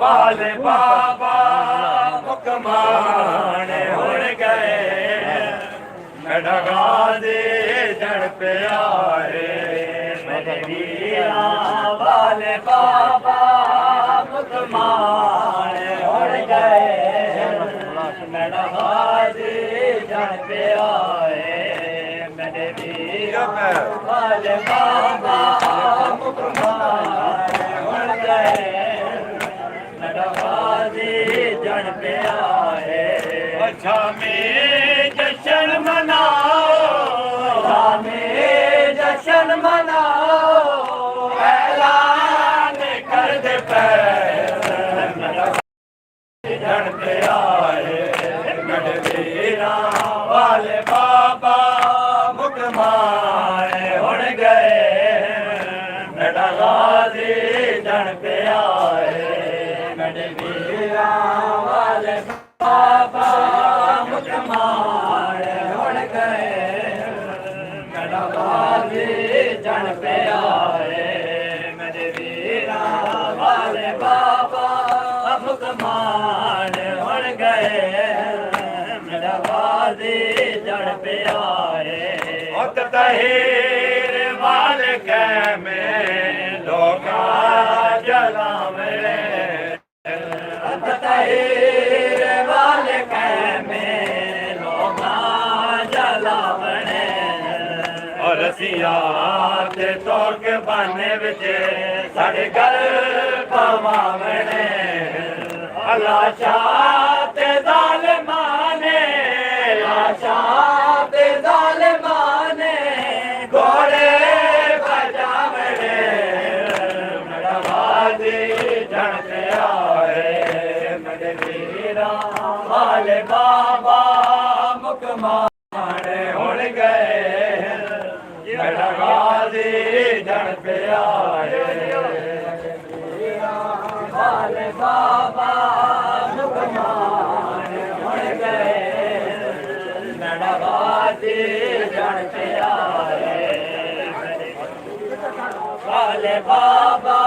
वाले बाबा मुकमान हुण गए मेरा गाजी जड़ पे आए मेरे वीरा वाले बाबा मुकमान हुण गए मेरा गाजी जड़ पे आए मेरे वीरा वाले बाबा मुकमान हुण गए मेरा गाजी जड़ पे आए अच्छा में जश्न मनाओ में जश्न मनाओ ऐलान कर दे जड़ पे आए मेरे वीरा वाले बाबा मुकमान हुण गए मेरा गाजी जड़ पे आए मेरे वीरा वाले बाबा मुकमान हुण गए मेरा गाजी जड़ पे आए मेरे वीरा वाले बाबा मुकमान हुण गए मेरा गाजी जड़ पे आए उत तहीर वाल के में लोका जला मेरे उत तहीर वाल के में लोका जला बने और सियाते तो के बने बिचे साढ़े घर पवावने अल्लाह चाहते जालिमाने आशाते जालिमाने घोड़े बजावने मेरा गाजी जड़ पे आए मेरे वीरा वाले बाबा मुकमान हुण गए मेरा गाजी जड़ पे आए वाले बाबा मुकमान हुण गए मेरा गाजी जड़ पे आए वाले बाबा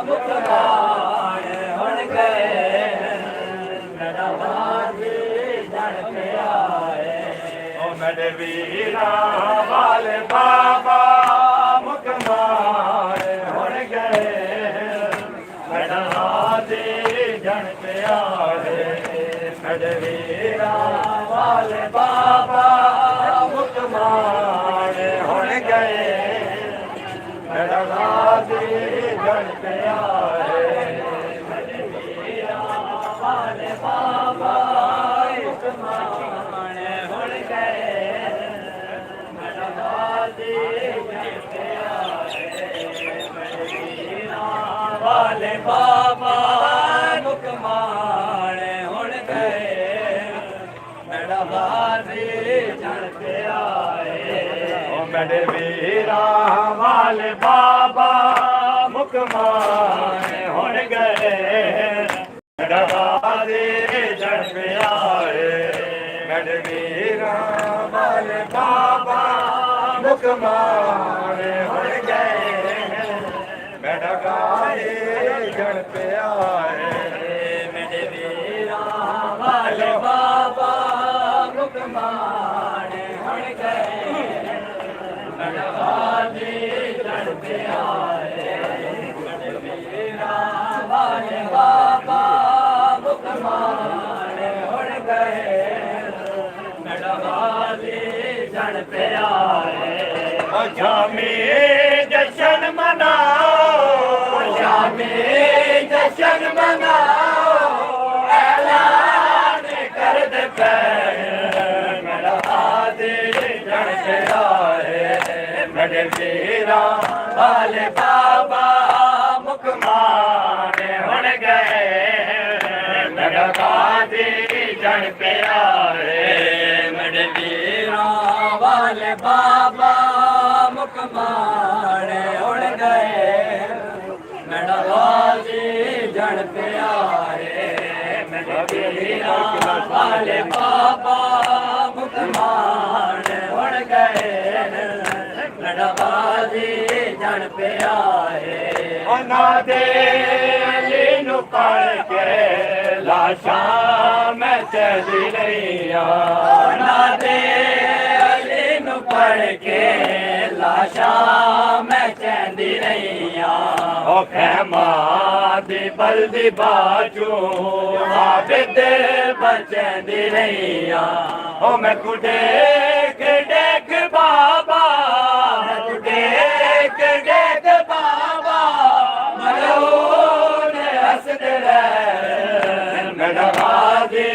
मुकमान हुण गए मेरा गाजी जड़ पे आए ओ मेरे वीरा वाले बाबा मुकमान हुण गए मेरा गाजी जड़ पे आए मेरे वीरा वाले बाबा मुकमान हुण गए मेरा गाजी जड़ पे आए मेरे वीरा वाले बाबा मुकमान हुण गए मेरा गाजी जड़ पे आए मेरे वीरा वाले बाबा मुकमान हुण गए मेरा गाजी जड़ पे आए ओ मेरे वीरा वाले बाबा मुकमान हुण गए मेरा गाजी जड़ पे आए मेरे वीरा वाले बाबा मुकमान हुण गए मेरा गाजी जड़ पे आए मेरे वीरा वाले बाबा मुकमान हुण गए मेरा गाजी जड़ पे आए मेरे वीरा वाले बाबा मुकमान हुण गए मेरा गाजी जड़ पे आए शामी जश्न मनाओ शामी जश्न मनाओ ऐलान कर दे मेरा गाजी जड़ पे आए मेरे वीरा वाले बाबा मुकमान हुण गए मेरा गाजी जड़ पे आए मेरे वीरा वाले बाबा मुकमान हुण गए मेरा गाजी जड़ पे आए मेरे वीरा वाले बाबा मुकमान हुण गए मेरा गाजी जड़ पे आए अनादे अली नू पढ़ के लाशां मैं चली रहिया नादे अली नू पढ़ के लाशां मैं चंदी रहिया ओ खैमा दी बल्दी बाजू आबिद बचंदी रहिया ओ मैं कुडेक डेक बाबा मैं कुडेक डेक बाबा मलून हसद रह मेरा गाजी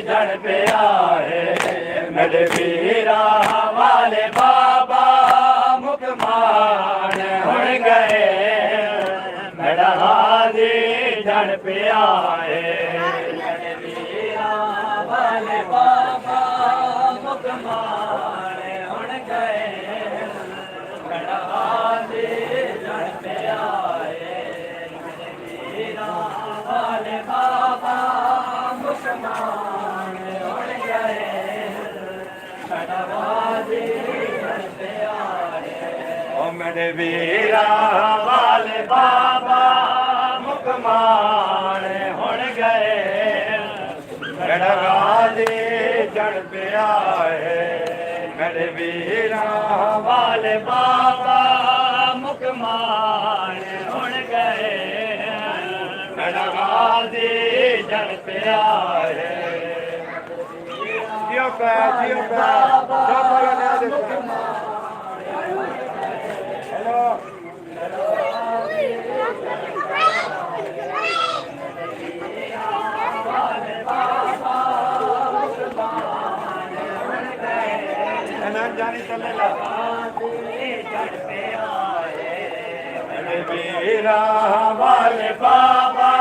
जन पे आए मेरे वीरा वाले बाबा मुकमान हो गए मेरा गाजी जन पे आए मेरे वीरा वाले बाबा मुकमान हो गए मेरा गाजी जन पे आए मेरे वीरा वाले बाबा मुकमान हो गए मेरा गाजी जन पे आए ओ मेरे वीरा वाले बाबा मुकमान हो गए मेरा गाजी जन पे आए मेरे वीरा वाले बाबा मुकमान हो गए मेरा गाजी जन पे आए जियो पे हेलो जानी चले वीरा वाले बाबा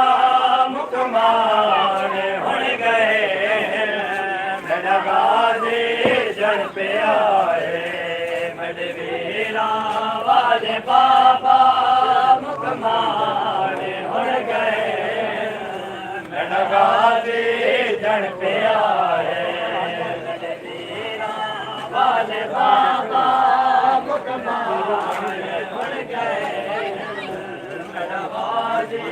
मुकमान हो गए मेरा गाजी जन पे आए मेरे वीरा वाले बाबा मुकमान हो गए मेरा गाजी जन पे आए वाले बाबा मुकमान हो गए मेरा गाजी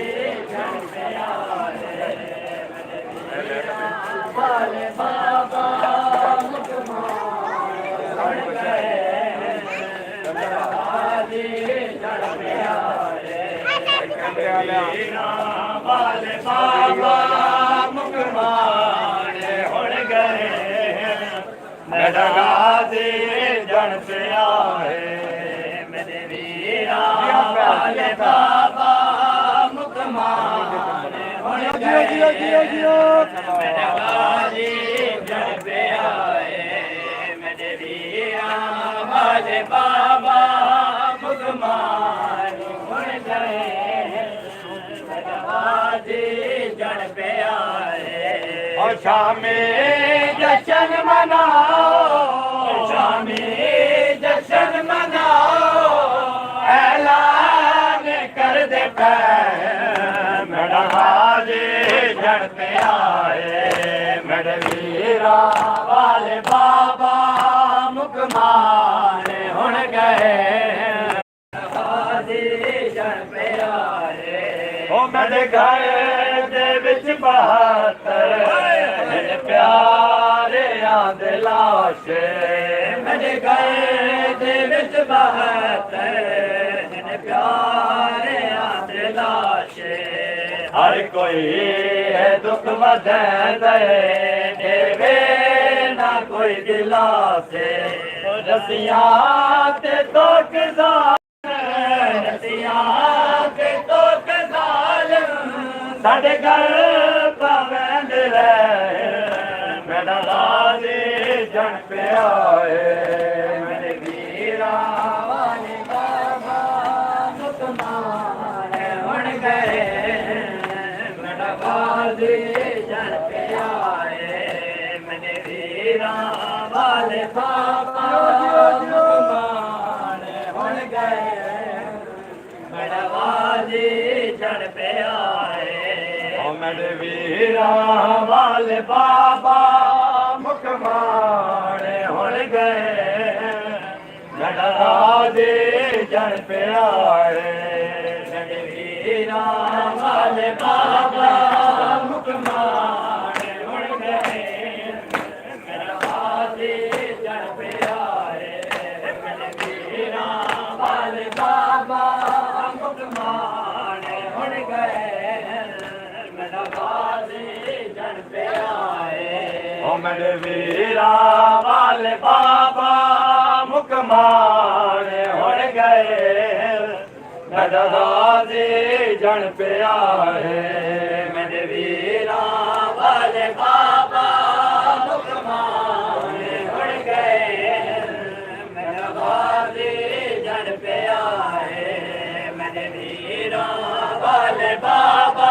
जन पे आए वाले बाबा मुकमान हो गए मेरा गाजी जन पे आए वाले बाबा मुकमान हो गए मेरा गाजी जन पे आए मेरे वीरा वाले बाबा मुकमान हो गए मेरा गाजी जन पे आए मेरे वीरा वाले बाबा मुकमान हो गए मेरा गाजी जन पे आए और शामे जश्न मनाओ शामी जश्न मनाओ ऐलान कर दे पै मेरा गाजी जन पे आए मेरे वीरा वाले बाबा मुकमान हो गए गाजी जन पे आए ओ मेरे घर दे विच 72 मेरे प्यारे आंदे लाश मेरे घर दे विच 72 मेरे प्यारे आंदे लाश हर कोई दुख वधे देवे ना कोई दिला से रसियां ते तो साढ़े घर पावेंद मेरा गाजी जन पे आए मेरे वीरा वाले बाबा मुकमान हो गए मेरा गाजी जन पे आए मेरे वीरा वाले बाबा मुकमान हो गए मेरा गाजी जन पे आए मेरे वीरा वाले बाबा मुकमान हो गए मेरा गाजी जन पे आए मेरे वीरा वाले बाबा मुकमान उड़ गए मेरा गाजी जन पे आए मेरे वीरा वाले बाबा मुकमान उड़ गए मेरा गाजी जन पे आए ओ मेरे वीरा वाले बाबा मुकमान उड़ गए मेरा गाजी जन पे आए मेरे वीरा वाले बाबा मुकमान उड़ गए मेरा गाजी जन पे आए मेरे वीरा वाले बाबा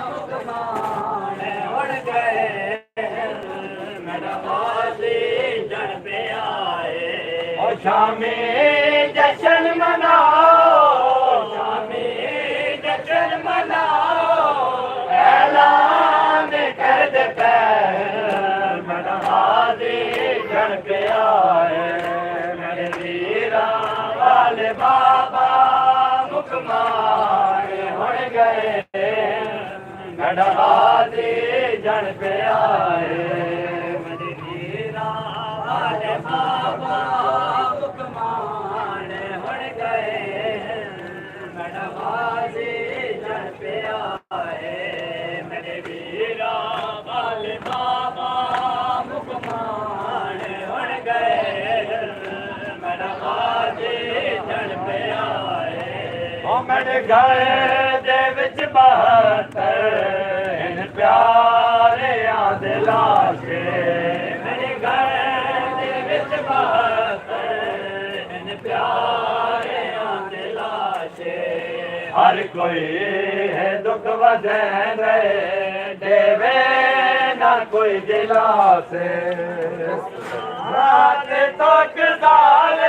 मुकमान उड़ गए मेरा गाजी जन पे आए और शामी जश्न मनाओ ऐलान कर दे मेरा गाजी जन पे आए मेरे वीरा वाले बाबा मुकमान उड़ गए मेरा गाजी जन पे आए मेरे वीरा वाले बाबा मुकमान उड़ गए मेरा गाजी जन पे आए मेरे वीरा वाले बाबा मुकमान उड़ गए मेरा गाजी जन पे आए ओ मेरे घर दे विच बहत्तर इन प्यारे आदे लाशे मेरे घर दे विच बहत्तर इन प्यारे आदे लाशे हर कोई है दुख वधन देवे ना कोई दिला से रात तो किसाल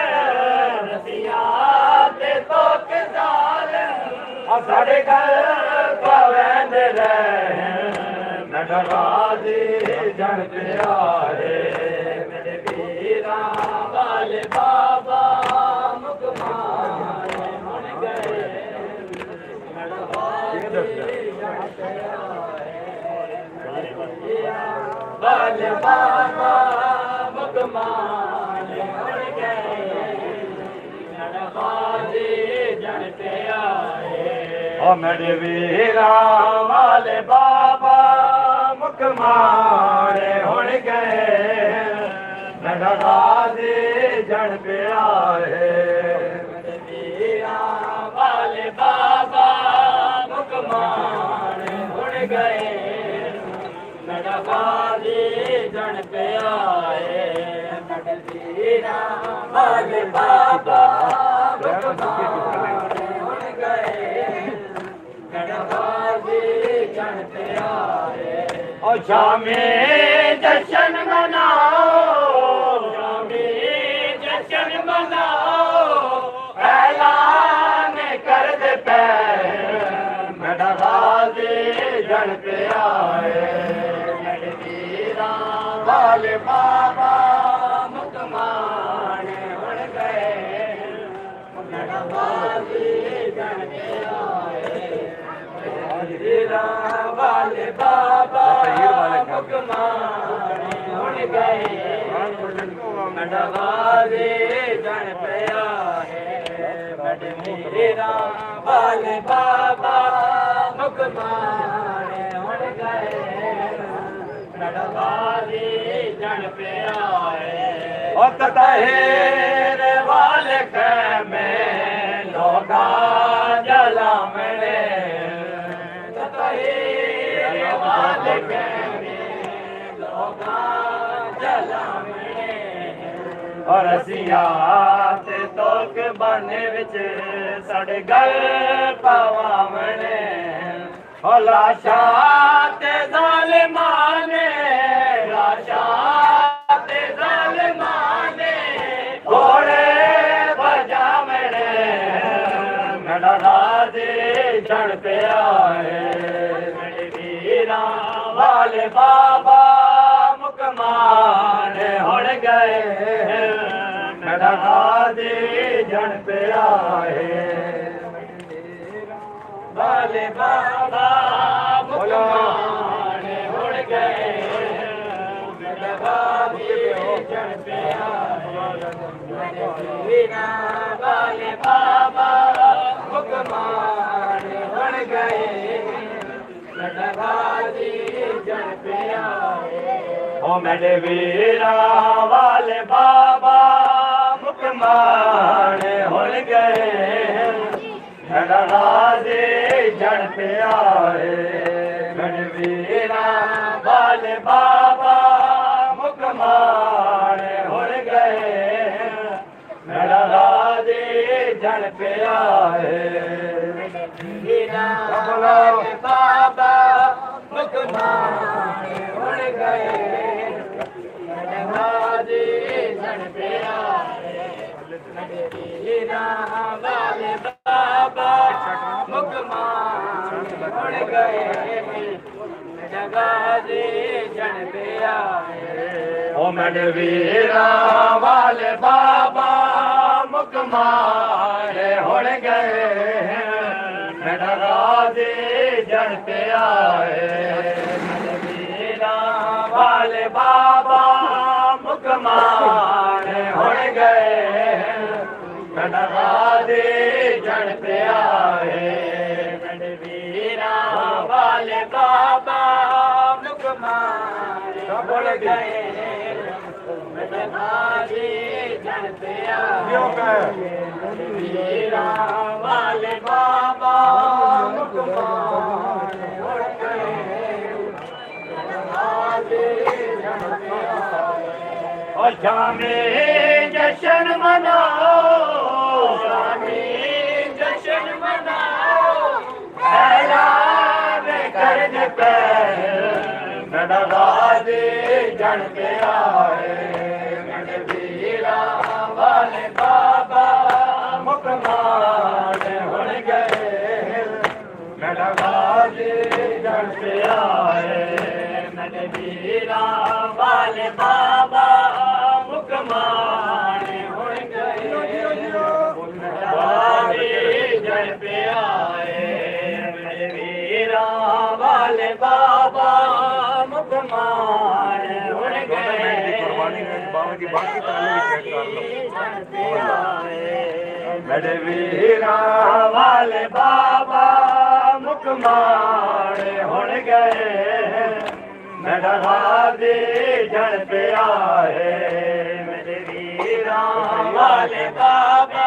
रसियाते तो किसाल साढ़े घर पवैंद रहे मेरा गाजी जन पे आए मेरे वीरा वाले बाबा मुकमान उड़ गए वाले बाबा मुकमान उड़ गए मेरा गाजी जन पे आए ओ मेरे वीरा वाले बाबा मुकमान उड़ गए मेरा गाजी जन पे आए मेरे वीरा वाले बाबा मुकमान उड़ गए मेरा गाजी जन पे आए मेरे वीरा वाले बाबा मुकमान उड़ गए मेरा गाजी जन पे आए और शामी जश्न मनाओ शामी जश्न मनाओ ऐलान कर दे मेरा गाजी जन पे आए मेरे वीरा वाले बाबा मुकमान उड़ गए मेरा गाजी जन पे आए वीरा वाले बाबा मुकमान उड़ गए मेरा गाजी जन पे आए मेरे वीरा वाले बाबा मुकमान उड़ गए मेरा गाजी जन पे आए ओ तहेर वाले में लोगा जला मने तहेर वाले में लोगा जला मने और असिया ते तोक बने विच साडे गल पावावणे ओ लाशा ते ज़ालिमाने लाशा ते ज़ालिमाने घोड़े बजावणे मेरा गाजी जन पे आए मेरे वीरा वाले बाबा मुकमान उड़ गए मेरा गाजी जन पे आए वाले बाबा मुकमाने उड़ गए नगाजी जन पे वीरा वाले बाबा मुकमाने उड़ गए नगाजी जन पे ओ मेरे वीरा वाले बाबा मुकमाने उड़ गए नगाजी जन पे आए मेरे वीरा वाले बाबा मुकमाने उड़ गए नगाजी जन पे आए वीरा वाले बाबा मुकमाने उड़ गए नगाजी जन पे आए वीरा वाले बाबा मुकमाने उड़ गए नगाजी जन पे आए ओ मेरे वीरा वाले बाबा मुकमाने उड़ गए नगाजी जन पे आए मेरे वीरा वाले बाबा मुकमाने उड़ गए नगाजी जन पे आए मेरे वीरा वाले बाबा मुकमाने उड़ गए नगाजी जन पे आए वीरा वाले बाबा मुकमाने उड़ गए नगाजी जन पे आए ओ शामी जश्न मनाओ शामी जश्न मनाओ ऐलान कर पे नगाजी जन पे आए मेरे वीरा वाले बाबा मुकमाने उड़ गए नगाजी जन पे आए मेरे वीरा वाले बाबा मुकमाने उड़ गए नगाजी जन पे आए मेरे वीरा वाले बाबा मुकमाने उड़ गए मेरे वीरा वाले बाबा मुकमाने उड़ गए नगाजी जन पे आए मेरे वीरा वाले बाबा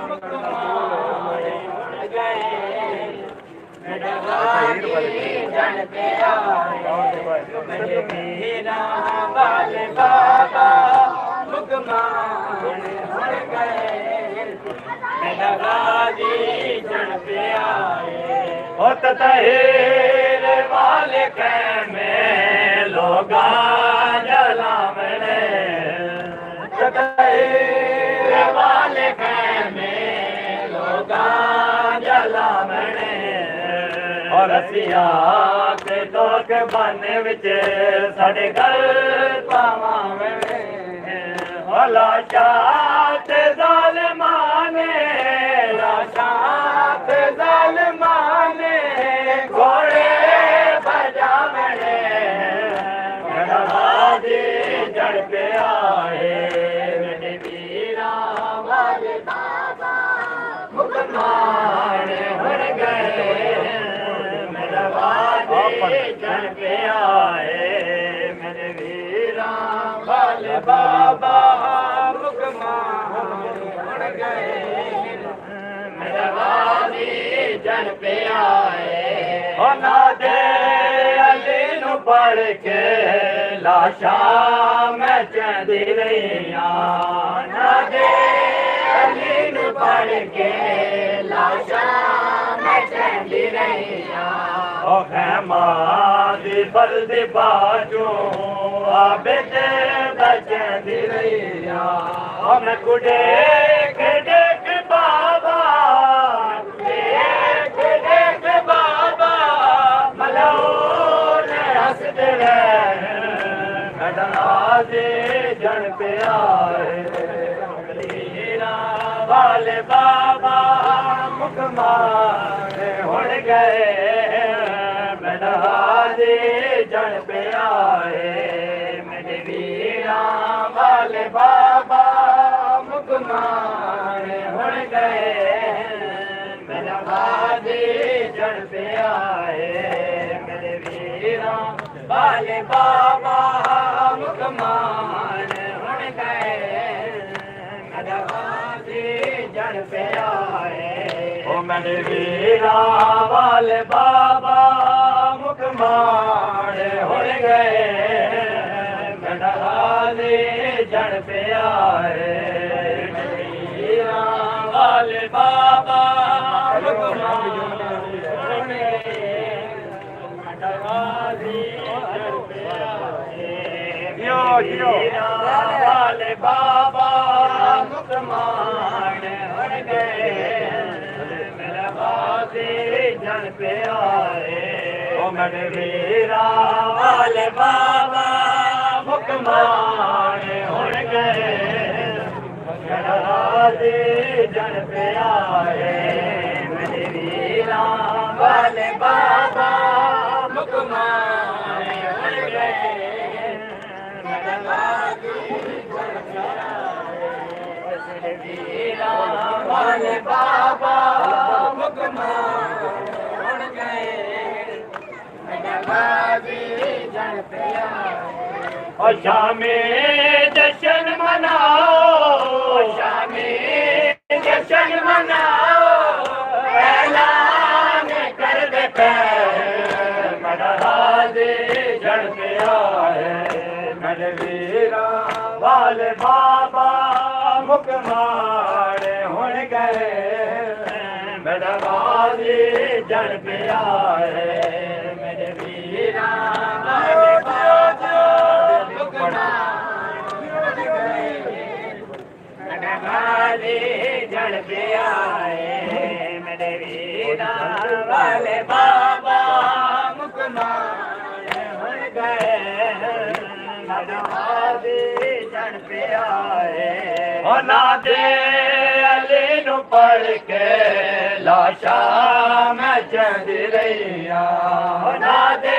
मुकमाने उड़ गए नगाजी जन पे आए मेरे वीरा वाले बाबा मुकमाने उड़ गए नगाजी जन पे आए ओ तहीर वाले कैमे लोगा जलावने तहीर वाले कैमे लोगा जलावने और असिया ते तोक बन विच साडे घर पावावने ओ लाशा ते ज़ालिमाने लाशा ते ज़ालिमाने घोड़े बजावने नगाजी जन पे आए मेरे वीरा वाले बाबा मुकमाने उड़ गए नगाजी जन पे आए मेरे वीरा वाले बाबा मुकमाने उड़ गए नगाजी जन पे आए ओ नादे अली नु पढ़ के लाशा मैं चंदी रहियां नादे अली नु पढ़ के लाशा मैं चंदी रहियां ओ खैमा दी बल्दी बाजू आबिद बचंदी रहियां ओ मैं कुड़े देख बाबा देख बाबा मलून हंसते रहे नगाजी जन पे आए वाले बाबा मुकमाने हुण गए मेरा दे जन पे आए मेरे वीरा वाले बाबा मुकमान हुण गए मेरा दे जन पे आए मेरे वीरा वाले बाबा मुकमान हुण गए मेरा दे जन पे आए ओ मेरे वीरा वाले बाबा मुकमान हुण गए मेरा दे जन पे आए मेरे वीरा वाले बाबा मुकमान हुण गए मेरा दे जन पे आए वीरा वाले बाबा मुकमान हुण गए जन पे आए ओ मेरे वीरा वाले बाबा मुकमान हुण गए मेरा दे जन पे आए मेरे वीरा वाले बाबा मुकमान हुण गए मेरा दे जन पे आए मेरे वीरा वाले बाबा मुकमान और शामे जश्न मनाओ शामे जश्न मनाओ ऐलान कर दे मेरा दे जन पे आए मेरे वीरा वाले बाबा मुकमान हुण गए मेरा दे जन पे आए मेरे वीरा वाले बाबा मेरे जन पे आए मेरे वीरा वाले बाबा मुकमान हुण गए मेरा दे जन पे आए ओ ना दे अली नु पढ़ के लाशा मैं चंदी रहिया ना दे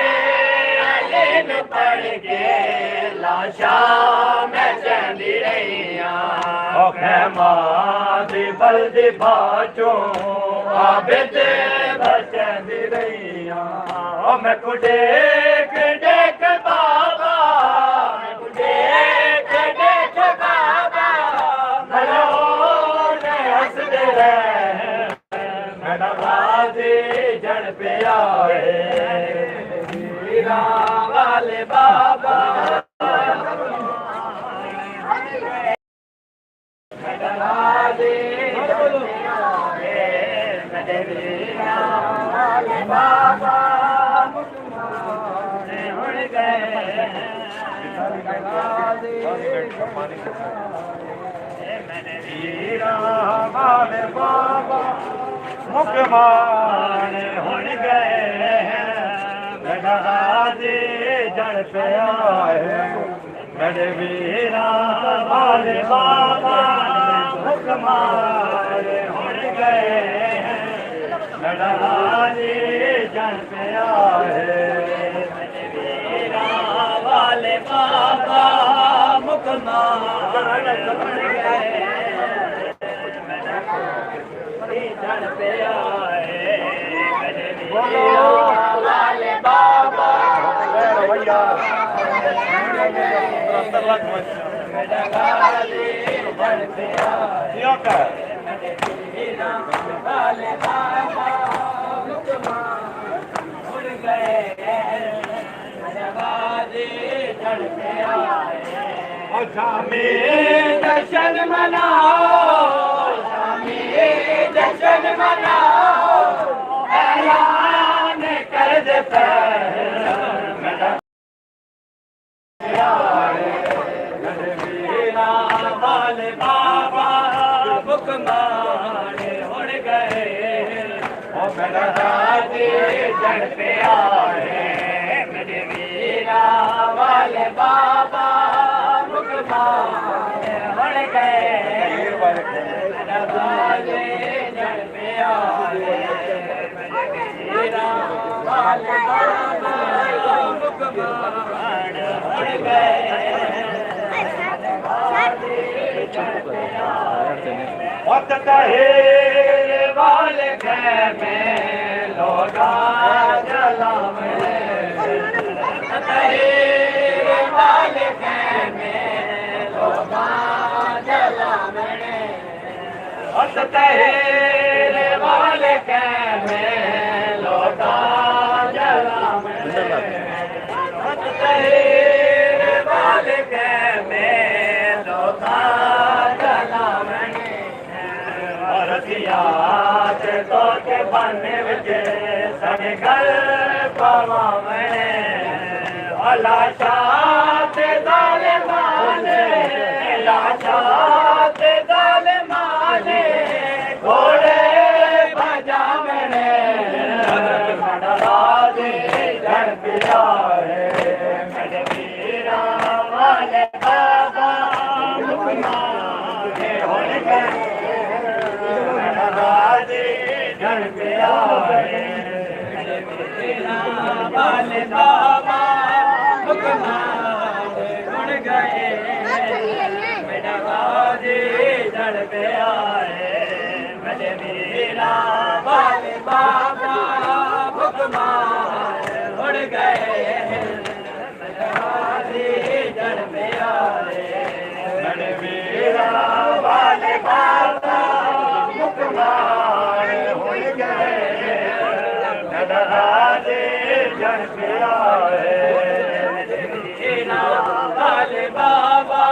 अली नु पढ़ के लाशा मैं चंदी रहिया ओ खैमा दी बल्दी बाचो आबिद बचंदी रहिया ओ मैं को देख देख बाबा मैं को देख देख बाबा भलो ने हंसदे रहे मेरा दे जन पे आए वीरा वाले बाबा मेरा दे जन पे आए मेरे वीरा वाले बाबा मुकमान हुण गए मेरा दे मेरे वीरा वाले बाबा मुकमान हुण गए मेरा दे जन पे आए मेरे वीरा वाले बाबा मुकमान हुण गए मेरा दे जन पे आए मेरे वीरा वाले बाबा मुकमान हुण गए जन पे आए मेरे वीरा वाले बाबा भैया मेरा दे जन पे आए मेरे वीरा वाले बाबा मुकमान हुण गए मेरा दे जन पे आए और शामी जश्न मनाओ शामी जश्न मनाओ ऐलान कर दे मेरा मेरे वीरा वाले बाबा मुकमान हुण गए और मेरा दे जन पे आए मेरे वीरा वाले बाबा मुकमान हुण गए मेरा दे जन पे आए वाले बाबा मुकमान उड़ गए वक्त तहेरे वाले खेमे लोगा जलावणे तहेरे वाले खेमे लोगा जलावणे वक्त तहेरे वाले खेमे लोगा जलावणे वक्त तहेरे वाले खेमे लोगा तो के बने विचे सने घर पवावणे लाचाते दाले माने लाचाते दाले माने घोड़े बजावणे राजे जन पिया है मेरे वीरा वाले बाबा मुकमाने होल गए जन पिया वाले बाबा मुकमान उड़ गए मेरा गाजी जन पिया मेरे वीरा वाले बाबा मुकमान उड़ गए मेरा गाजी जन पिया मेरे वीरा वाले बाबा मुकमान राजे जन पिया वाले बाबा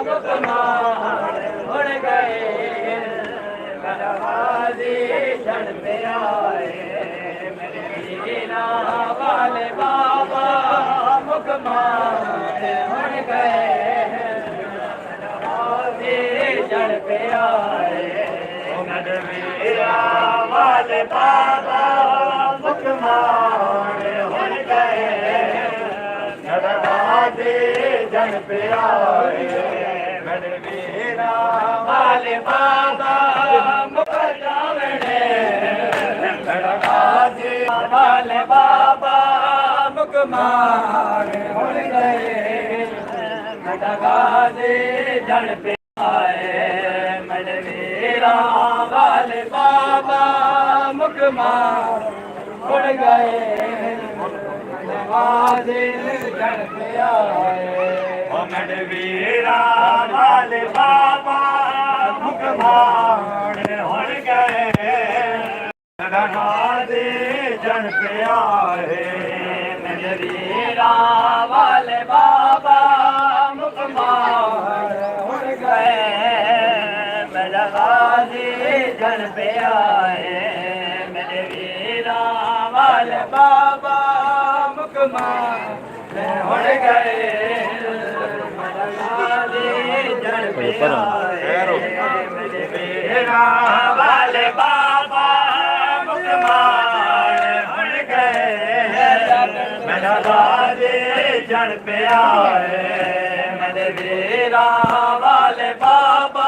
मुकमान उड़ गए राजे जन पिया वाले बाबा मुकमान उड़ गए राजे जन पिया वाले बाबा मुकमान उड़ गए राजे जन पिया मेरे वीरा वाले बाबा मुकजावणे राजे वाले बाबा मुकमान उड़ गए राजे जन पिया मेरे वीरा वाले बाबा मुकमान उड़ गए राजे जन पिया मेरे वीरा वाले बाबा मुकमान उड़ गए राजे जन पिया मेरे वीरा वाले बाबा मुकमान उड़ गए मेरा गाजी जन पिया मेरे वीरा वाले बाबा मुकमान उड़ गए मेरा गाजी जन पिया मेरे वीरा वाले बाबा मुकमान उड़ गए मेरा गाजी जन पिया मेरे वीरा वाले बाबा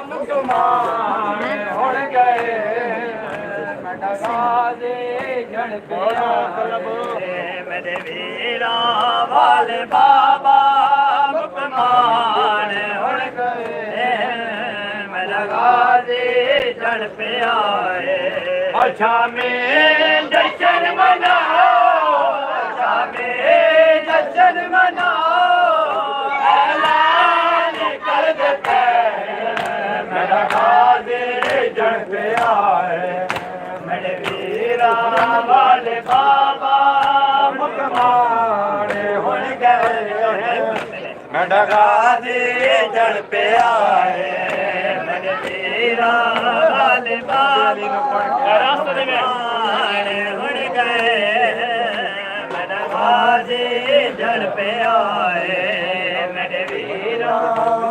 मुकमान उड़ गए मेरा गाजी जन पिया मेरे वीरा वाले बाबा मुकमान उड़ गए मेरा गाजी जन पिया अच्छा में जश्न मनाओ अच्छा में जश्न मनाओ ऐलान कर देते मेरा गाजी जन पिया मेरे वीरा वाले बाबा मुकमान उड़ गए मेरा गाजी जन पिया मेरे वीरा वाले बाबा मुकमान उड़ गए मेरा गाजी जन पिया मेरे वीरा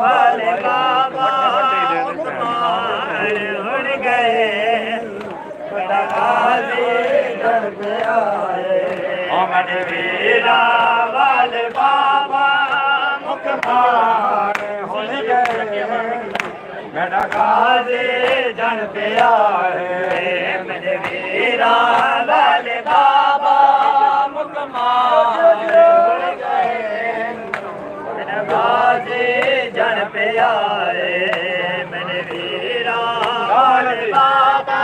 वाले बाबा मुकमान उड़ गए मेरा गाजी जन पिया मेरे वीरा वाले बाबा मुकमान उड़ गए मेरा गाजी जन पिया मेरे वीरा वाले बाबा बाजी जन पे आए मेरे वीरा वाले बाबा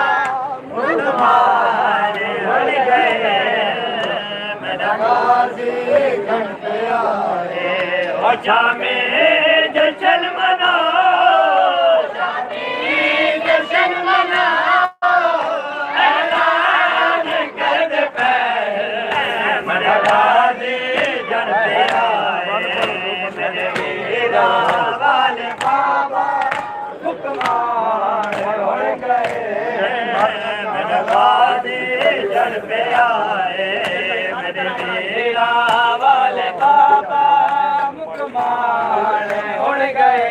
मुसलमान हट गए मेरा बाजी जन पे आए अच्छा में जश्न मनाओ जश्न मनाओ ऐलान कर दे मेरा बाजी जन पे आए मेरे वीरा वाले बाबा हुक्मान हो गए मेरे बाजी जन पे आए मेरे वीरा वाले बाबा हुक्मान हो गए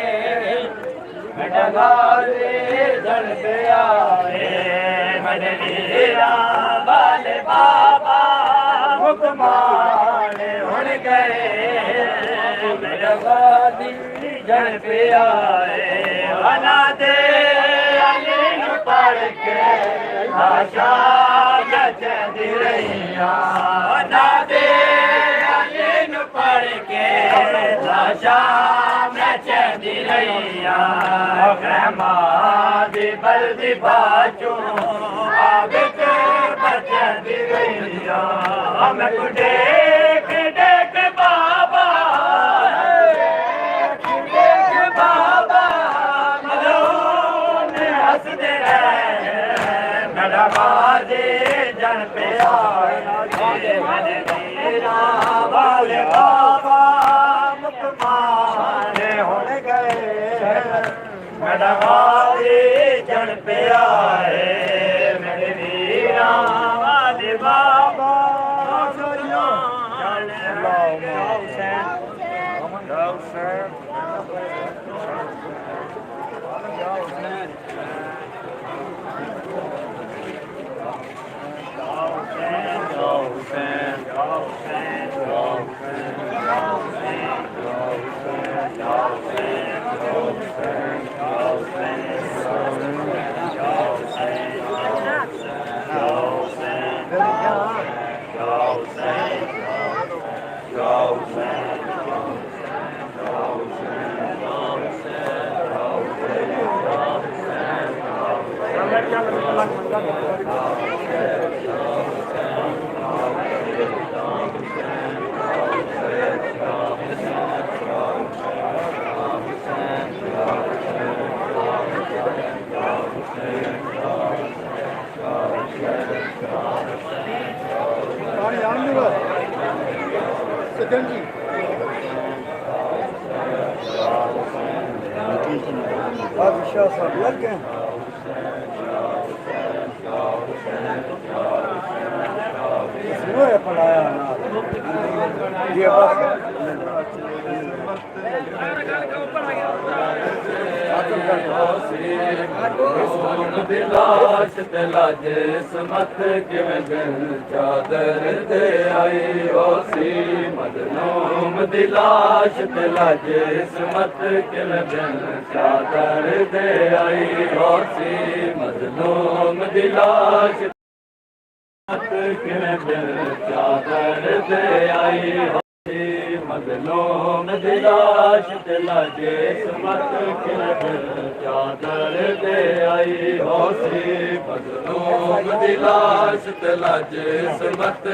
मेरे बाजी जन पे आए मेरे वीरा वाले बाबा हुक्मान हो गए मेरा बाजी जन पे आए बना दे अली पढ़ के आशा जचदी रहिया बना दे अली पढ़ के आशा जचदी रहिया दी बल्दी बाचू आगे के बचदी रहिया हम देख देख बाबा बाजे जन पे आए मेरे वीरा वाले बाबा मुसलमान हो गए मेरा बाजे जन पे आए मेरे वीरा वाले बाबा बादशाह सब लग गए पढ़ाया ये दिलाश तला जिस्मत चादर दे आई ओसी मजनूम दिलाश तला जिस्मत चादर दे आई ओसी मजनूम दिलाश चादर दे आई मजलूम दिलाश दिला जिस्मत चादर दे आई होसी मजलूम दिलाश दिला जिस्मत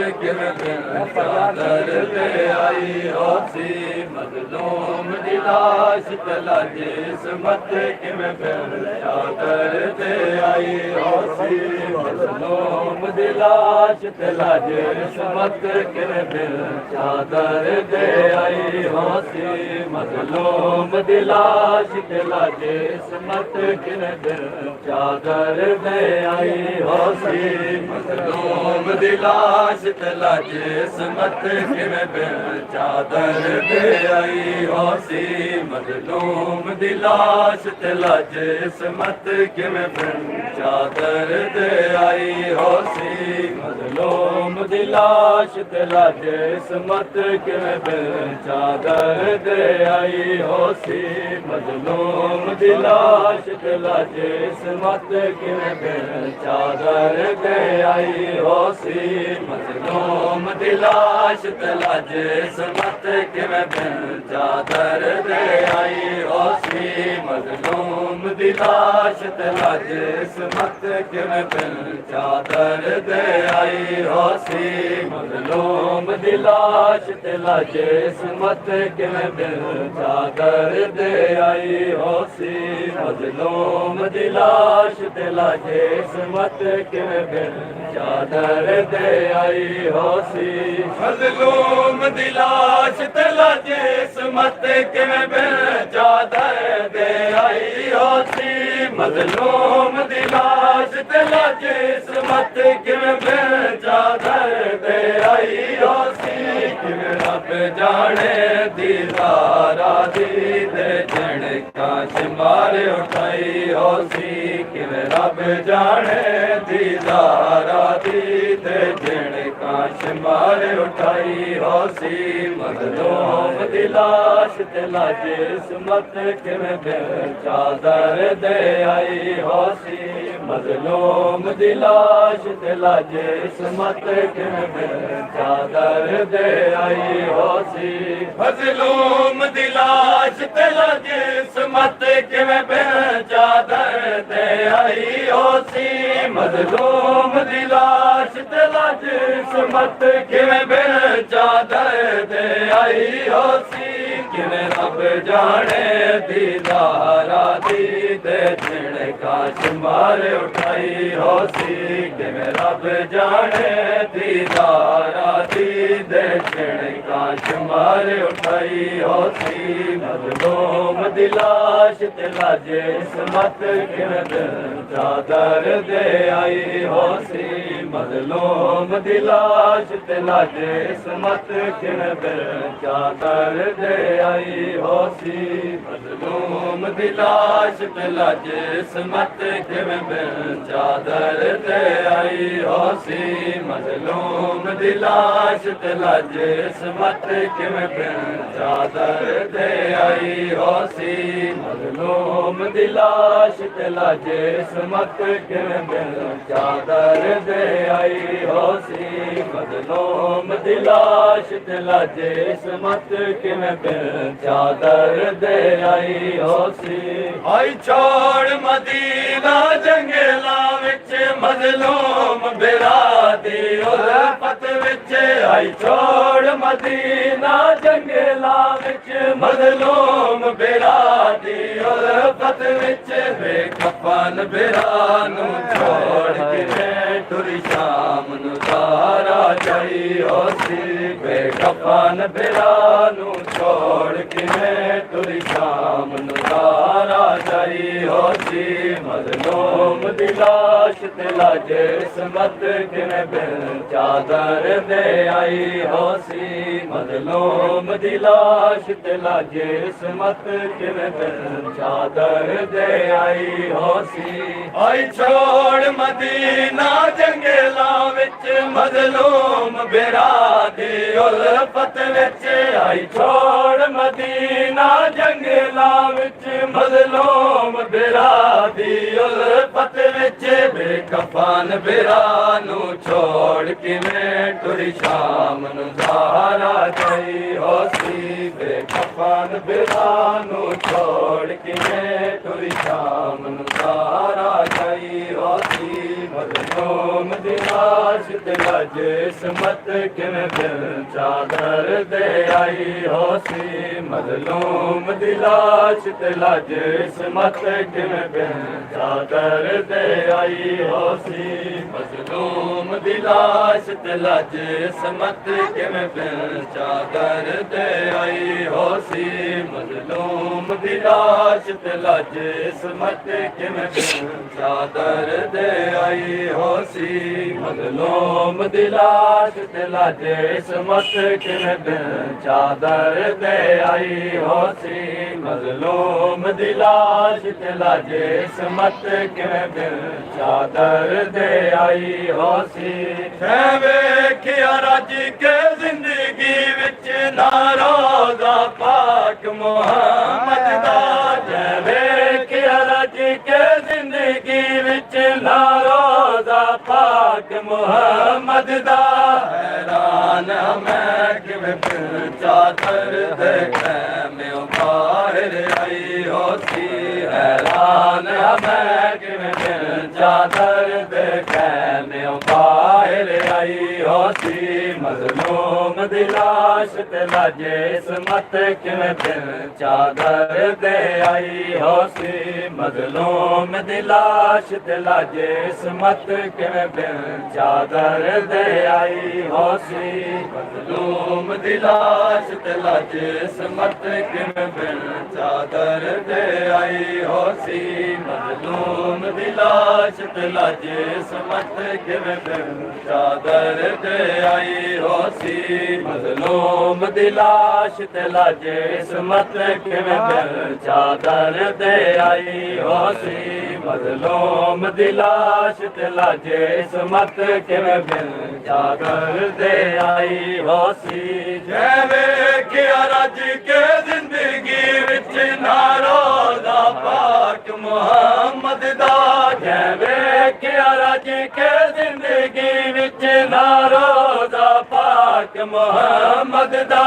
चादर दे आई होसी मजलूम दिलाश दिला जिस्मत चादर दे आई होसी मजलूम दिलाश दिला जिस्मत चादर दे आई होसी मजलूम दिलाश दिला जिस्मत चादर दे आई होसी मजलूम दिलाश दिला जिस्मत चादर दे आई होसी मजलूम दिलाश दिला जिस्मत चादर दे आई होसी मजलूम दी लाश ते लाजे इसमत किवें बिन चादर दे आई होसी मजलूम दी लाश ते लाजे इसमत किवें बिन चादर दे आई होसी मजलूम दी लाश ते लाजे इसमत किवें बिन चादर दे आई होसी मजलूम दी लाश ते लाजे इसमत किवें बिन चादर दे आई होसी मजलूम दी लाश ते लाजे इसमत किवें बिन चादर दे आई होसी मजलूम दी लाश ते लाजे इसमत किवें बिन चादर दे आई होसी मजलूम दी लाश ते लाजे इसमत किवें बिन चादर दे आई होसी मजलूम दी लाश ते लाजे इसमत किवें बिन चादर दे आई होसी किवें रब जाने दीदारा दी दे झिड़का शिमार उठाई होसी किवें रब जाने दीदारा दी दे झिड़का शिमार उठाई होसी मजलूम दी लाश ते लाजे इसमत किवें बिन चादर दे आई होसी मजलूम दी लाश ते लाजे इसमत किवें बिन चादर दे आई होसी मजलूम दी लाश ते लाजे इसमत किवें बिन चादर दे आई होसी मजलूम दी लाश ते लाजे इसमत किवें बिन चादर दे आई होसी किवें रब जाने दीदारा दी दे झिड़का शिमार उठाई होसी किवें रब जाने दीदारा दी दे झिड़का शिमार उठाई होसी मजलूम दी लाश ते लाजे इसमत किवें बिन चादर दे आई होसी मजलूम दी लाश ते लाजे इसमत किवें बिन चादर दे आई होसी मजलूम दी लाश ते लाजे इसमत किवें बिन चादर दे आई होसी मजलूम दी लाश ते लाजे इसमत किवें बिन चादर दे आई होसी मजलूम दी लाश ते लाजे इसमत किवें बिन चादर दे आई होसी मजलूम दी लाश ते लाजे इसमत किवें बिन चादर दे आई होसी आई छोड़ मदीना जंगला विच मजलूम बिरादी उल्फत विच आई छोड़ मदीना जंगला विच मजलूम बिरादी उल्फत विच बेकफन बिरानू छोड़ के टुरी शाम नू तारा जाई होसी बेकफन बिरानू छोड़ के टुरी शाम नू तारा जाई होसी मजलूम दी लाश ते लाजे इसमत किवें बिन चादर दे आई होसी मजलूम दी लाश ते लाजे इसमत किवें बिन चादर दे आई होसी आई छोड़ मदीना जंगला विच मजलूम बिरादी उल्फत विच आई छोड़ मदीना जंगला विच मजलूम बिरादी उल्फत विच बेकफन बिरानू छोड़ किवें टुरी शाम नू ज़ाहरा जाई होसी बेकफन बिरानू छोड़ किवें टुरी शाम नू ज़ाहरा जाई होसी मजलूम दी लाश ते लाजे इसमत किवें बिन चादर दे आई होसी मजलूम दी लाश ते लाजे इसमत किवें बिन चादर दे आई होसी मजलूम दी लाश ते लाजे इसमत किवें बिन चादर दे आई होसी मजलूम दी लाश ते लाजे इसमत किवें बिन चादर दे आई होसी मज़लूम दी लाश ते लाजे इसमत किवें बिन चादर दे आई होसी मज़लूम दी लाश ते लाजे इसमत किवें बिन चादर दे आई होसी वेखिया रज के जिंदगी विच ना रोज़ा पाक मुहम्मद दा वेखिया रज के जिंदगी विच ना रोज़ा पाक मुहम्मद दा हैरान मैं किवें बिन चादर दे खैमे बाहर आई होसी हैरान मैं किवें बिन चादर दे खैमे बाहर आई होसी मज़लूम दी लाश ते लाजे इसमत किवें बिन चादर दे आई होसी मज़लूम दी लाश ते लाजे इसमत किवें बिन चादर दे आई होसी मज़लूम दी लाश ते लाजे इसमत किवें बिन चादर दे आई होसी मज़लूम दी लाश ते लाजे इसमत किवें बिन चादर दे आई होसी मज़लूम दी लाश ते लाजे इसमत किवें बिन चादर दे आई होसी मज़लूम दी लाश ते लाजे इसमत किवें बिन चादर दे आई होसी जै वेखिया रज के जिंदगी विच ना रोज़ा पाक मुहम्मद दा जै वेखिया रज के जिंदगी विच ना रोज़ा पाक मुहम्मद दा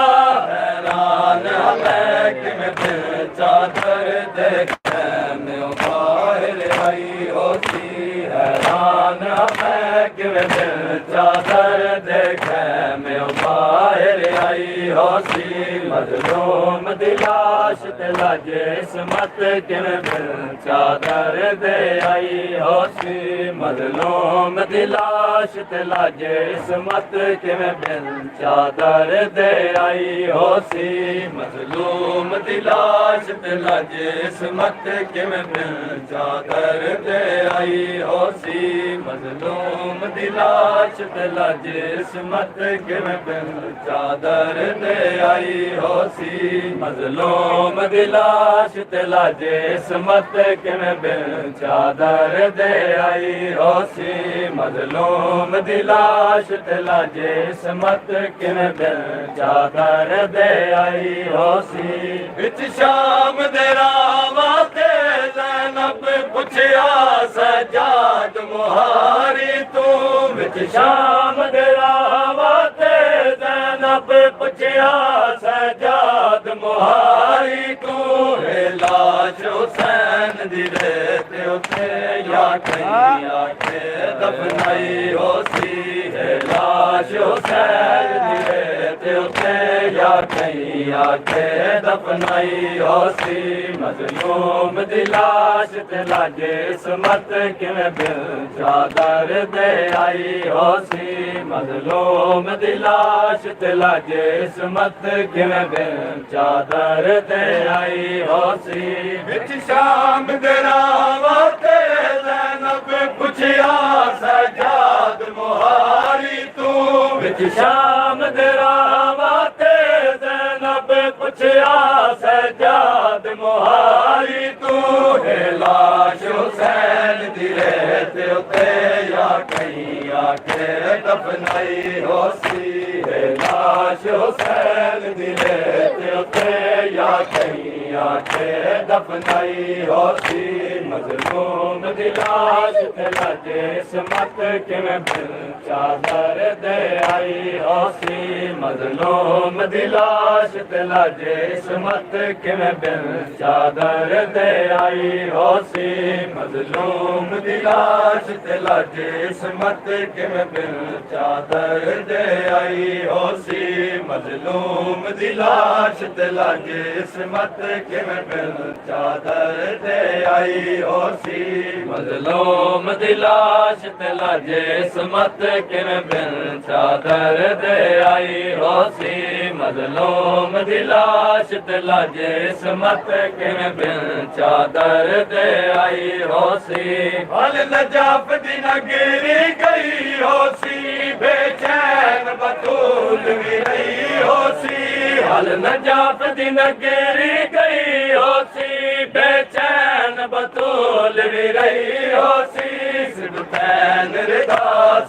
हैरान मैं किवें बिन चादर दे खैमे बाहर आई होसी हैरान मैं किवें बिन चादर दे खैमे बाहर आई होसी मज़लूम दी लाश ते लाजे इसमत किवें बिन चादर दे आई होसी मज़लूम दी लाश ते लाजे इसमत किवें बिन चादर दे आई होसी मज़लूम दी लाश ते लाजे इसमत किवें बिन चादर दे आई होसी मज़लूम दी लाश ते लाजे इसमत किवें बिन चादर दे आई होसी मज़लूम दी लाश ते लाजे इसमत किवें बिन चादर दे आई होसी मज़लूम दी लाश ते लाजे इसमत किवें बिन चादर दे आई होसी विच शाम दे रावा ते ज़ैनब पुछया सजाद मुहारी तू विच शाम दे रावा ते ज़ैनब पुछया सजाद मुहारी तू लाश हुसैन दी रेत उते या कहीं आके दफनाई होसी लाश हुसैन दी रेत उते या कहीं आके दफनाई होसी मज़लूम दी लाश ते लाजे इसमत किवें बिन चादर दे आई होसी मज़लूम दी लाश ते लाजे इसमत किवें बिन चादर दे आई होसी विच शाम दे रावा ते ज़ैनब पुछया सजाद मुहारी तू विच शाम दे रावा ते ज़ैनब पुछया सजाद मुहारी तू लाश हुसैन दी रेत उते या कहीं आके दफनाई होसी लाश हुसैन दी रेत उते या कहीं आके दफनाई होसी मज़लूम दी लाश ते लाजे इसमत किवें बिन चादर दे आई होसी मज़लूम दी लाश ते लाजे इसमत किवें बिन चादर दे आई होसी मज़लूम दी लाश ते लाजे इसमत किवें बिन चादर दे आई होसी मज़लूम दी लाश ते लाजे इसमत किवें बिन चादर दे आई होसी मज़लूम दी लाश ते लाजे इसमत किवें बिन चादर दे आई होसी ਮਜ਼ਲੂਮ ਦੀ ਲਾਸ਼ ਤੇ ਲਾਜੇ ਇਸਮਤ ਕਿਵੇਂ ਬਿਨ ਚਾਦਰ ਤੇ ਆਈ ਹੋਸੀ ਹਲ ਨਜਾਫ ਦੀ ਨਗਰੀ ਗਈ ਹੋਸੀ ਬੇਚੈਨ ਬਤੂਲ ਵੀ ਰਹੀ ਹੋਸੀ ਹਲ ਨਜਾਫ ਦੀ ਨਗਰੀ ਗਈ ਹੋਸੀ ਬੇਚੈਨ ਬਤੂਲ ਵੀ ਰਹੀ ਹੋਸੀ ਸਿਬਤੈਨ ਰਿਦਾ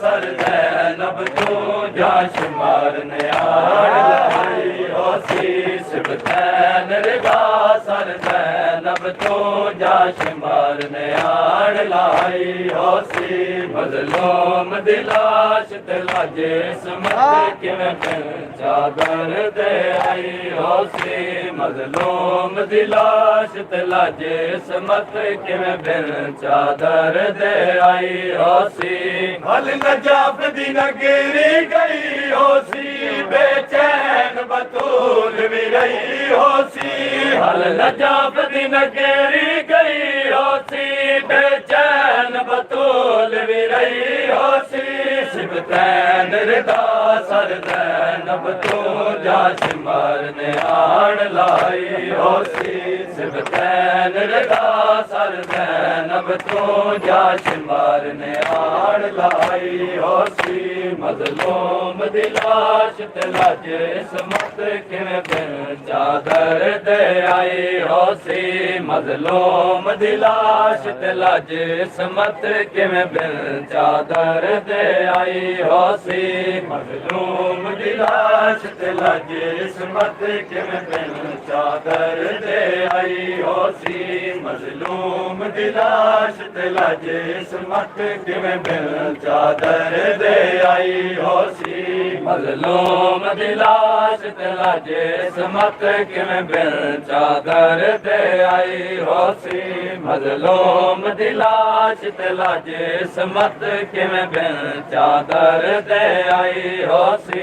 ਸਰ ਜ਼ੈਨਬ ਤੂੰ ਜਾਸ਼ ਮਾਰਨ ਆਈ ਹੋਸੀ ਸਿਬਤੈਨ ਰਿਦਾ ਸਰ ਜ਼ੈਨਬ ਤੂੰ ਜਾਸ਼ ਮਾਰਨ ਆਣ ਲਾਈ ਹੋਸੀ ਮਜ਼ਲੂਮ ਦੀ ਲਾਸ਼ ਤੇ ਲਾਜੇ ਸਮਤ ਕਿਵੇਂ ਬਿਨ ਚਾਦਰ ਤੇ ਆਈ ਹੋਸੀ ਮਜ਼ਲੂਮ ਦੀ ਲਾਸ਼ ਤੇ ਲਾਜੇ ਸਮਤ ਕਿਵੇਂ ਬਿਨ ਚਾਦਰ ਤੇ ਆਈ ਹੋਸੀ ਹਲ ਨਜਾਫ ਦੀ ਨਗਰੀ ਗਈ ਹੋਸੀ ਬੇਚੈਨ ਬਤੂਲ ਵੀ ਰਹੀ ਹੋਸੀ ਹਲ ਨਜਾਫ ਦੀ ਨਗਰੀ ਗਈ ਹੋਸੀ ਬੇਚੈਨ ਬਤੂਲ ਵੀ ਰਹੀ ਹੋਸੀ ਸਿਬਤੈਨ ਰਿਦਾ ਸਰ ਜ਼ੈਨਬ ਤੂੰ ਜਾਸ਼ ਮਾਰਨ ਆਣ ਲਾਈ ਹੋਸੀ ਸਿਬਤੈਨ ਰਿਦਾ ਸਰ ਜ਼ੈਨਬ ਤੂੰ ਜਾਸ਼ ਮਾਰਨ ਆਣ ਲਾਈ ਹੋਸੀ ਮਜ਼ਲੂਮ ਦੀ ਲਾਸ਼ ਤੇ ਲਾਜੇ ਇਸਮਤ ਕਿਵੇਂ ਬਿਨ ਚਾਦਰ ਤੇ ਆਈ ਹੋਸੀ ਮਜ਼ਲੂਮ ਦੀ ਲਾਸ਼ ਤੇ ਲਾਜੇ ਇਸਮਤ ਕਿਵੇਂ ਬਿਨ ਚਾਦਰ ਤੇ ਆਈ ਹੋਸੀ ਮਜ਼ਲੂਮ ਦੀ ਲਾਸ਼ ਤੇ ਲਾਜੇ ਇਸਮਤ ਕਿਵੇਂ ਬਿਨ ਚਾਦਰ ਤੇ ਆਈ ਹੋਸੀ ਮਜ਼ਲੂਮ ਦੀ ਲਾਸ਼ ਤੇ ਲਾਜੇ ਇਸਮਤ ਕਿਵੇਂ ਬਿਨ ਚਾਦਰ ਤੇ ਆਈ ਹੋਸੀ ਮਜ਼ਲੂਮ ਦੀ ਲਾਸ਼ ਤੇ ਲਾਜੇ ਇਸਮਤ ਕਿਵੇਂ ਬਿਨ ਚਾਦਰ ਤੇ ਆਈ ਹੋਸੀ ਮਜ਼ਲੂਮ ਦੀ ਲਾਸ਼ ਤੇ ਲਾਜੇ ਇਸਮਤ ਕਿਵੇਂ ਬਿਨ ਚਾਦਰ ਤੇ ਆਈ ਹੋਸੀ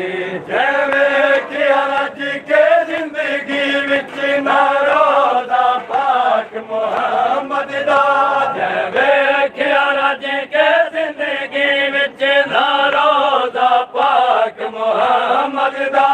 ਜਿਵੇਂ ਕਿ ਰੱਜ ਕੇ ਜ਼ਿੰਦਗੀ ਵਿੱਚ ਨਾ ਰੋਜ਼ਾ ਪਾਕ ਮੁਹੰਮਦ ਦਾ ਜਿਵੇਂ ਕਿ ਰੱਜ ਕੇ ਜ਼ਿੰਦਗੀ ਵਿੱਚ ਨਾ ਰੋਜ਼ਾ ਪਾਕ ਮੁਹੰਮਦ ਦਾ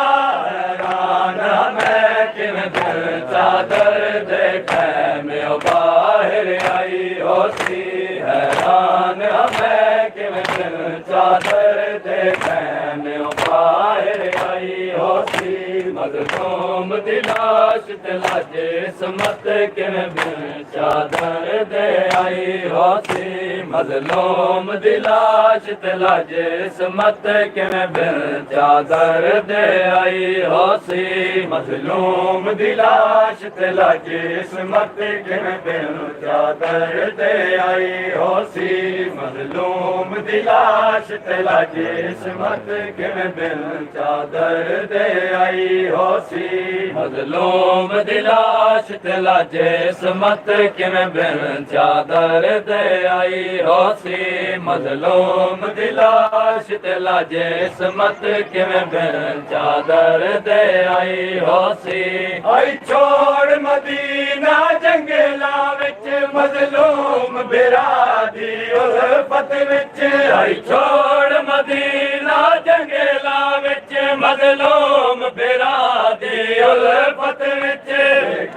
ਹੈਰਾਨ ਮੈਂ ਕਿਵੇਂ ਦਿਲ ਚਾਦਰ ਦੇਖੈ ਮੈਂ ਬਾਹਰ ਆਈ ਹੋਸੀ ਹੈਰਾਨ ਮੈਂ ਕਿਵੇਂ ਦਿਲ ਚਾਦਰ ਦੇਖੈ ਮੈਂ ਬਾਹਰ ਆਈ ਹੋਸੀ ਮਜ਼ਲੂਮ ਦੀ ਲਾਸ਼ ਤੇ ਲਾਜੇ ਸਮਤ ਕਿਵੇਂ ਬਿਨ ਚਾਦਰ ਦੇ ਆਈ ਹੋਸੀ ਮਜ਼ਲੂਮ ਦੀ ਲਾਸ਼ ਤੇ ਲਾਜੇ ਸਮਤ ਕਿਵੇਂ ਬਿਨ ਚਾਦਰ ਦੇ ਆਈ ਹੋਸੀ ਮਜ਼ਲੂਮ ਦੀ ਲਾਸ਼ ਤੇ ਲਾਜੇ ਸਮਤ ਕਿਵੇਂ ਬਿਨ ਚਾਦਰ ਦੇ ਆਈ ਹੋਸੀ ਮਜ਼ਲੂਮ ਦੀ ਲਾਸ਼ ਤੇ ਲਾਜੇ ਸਮਤ ਕਿਵੇਂ ਬਿਨ ਚਾਦਰ ਦੇ ਆਈ ਹੋਸੀ ਮਜ਼ਲੂਮ ਦੀ ਲਾਸ਼ ਤੇ ਲਾਜੇ ਸਮਤ ਕਿਵੇਂ ਬਿਨ ਚਾਦਰ ਦੇ ਆਈ ਹੋਸੀ ਮਜ਼ਲੂਮ ਦੀ ਲਾਸ਼ ਤੇ ਲਾਜੇ ਸਮਤ ਕਿਵੇਂ ਬਿਨ ਚਾਦਰ ਦੇ ਆਈ ਹੋਸੀ ਆਈ ਛੋੜ ਮਦੀਨਾ ਜੰਗਲਾਂ ਵਿੱਚ ਮਜ਼ਲੂਮ ਬਿਰਾਦੀ ਉਲਫਤ ਵਿੱਚ ਆਈ ਛੋੜ ਮਦੀਨਾ ਜੰਗਲਾਂ ਵਿੱਚ ਮਜ਼ਲੂਮ ਬਿਰਾਦੀ ਉਲਫਤ ਵਿੱਚ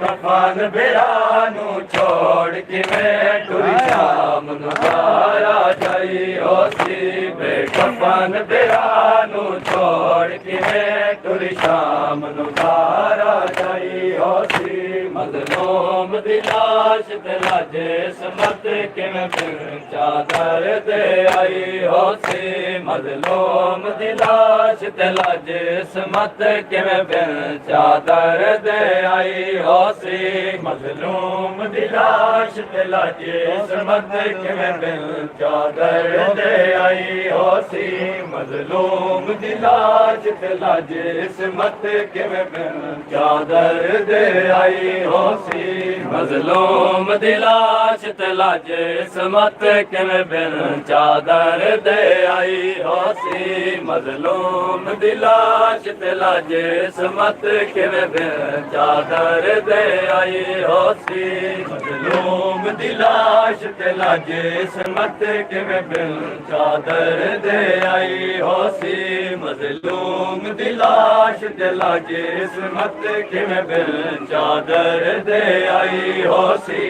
ਕਫਨ ਬਿਰਾ ਨੂੰ ਛੋੜ ਕਿਵੇਂ ਟੁਰੀ ਸ਼ਾਮ ਨੂੰ ਜਾਇਆ ਜਾਈ ਹੋਸੀ ਬੇਕਫਨ ਬਿਰਾ ਨੂੰ ਛੋੜ ਕਿਵੇਂ ਟੁਰੀ ਸ਼ਾਮ ਨੂੰ ਜਾਇਆ ਜਾਈ ਹੋਸੀ ਮਜ਼ਲੂਮ ਦੀ ਲਾਸ਼ ਤੇ ਲਾਜੇ ਸਮਤ ਕਿਵੇਂ ਬਿਨ ਚਾਦਰ ਤੇ ਆਈ ਹੋਸੀ ਮਜ਼ਲੂਮ ਦੀ ਲਾਸ਼ ਤੇ ਲਾਜੇ ਸਮਤ ਕਿਵੇਂ ਬਿਨ ਚਾਦਰ ਤੇ ਆਈ ਹੋਸੀ ਮਜ਼ਲੂਮ ਦੀ ਲਾਸ਼ ਤੇ ਲਾਜੇ ਸਮਤ ਕਿਵੇਂ ਬਿਨ ਚਾਦਰ ਤੇ ਆਈ ਹੋਸੀ ਮਜ਼ਲੂਮ ਦੀ ਲਾਸ਼ ਤੇ ਲਾਜੇ ਸਮਤ ਕਿਵੇਂ ਬਿਨ ਚਾਦਰ ਤੇ ਆਈ ਹੋਸੀ मजलूम दी लाश ते लाजे समत किवें बिन चादर दे आई होसी मजलूम दी लाश ते लाजे समत किवें बिन चादर दे आई होसी मजलूम दी लाश ते लाजे समत किवें बिन चादर दे आई होसी मजलूम दी लाश ते लाजे समत किवें बिन चादर दे आई होसी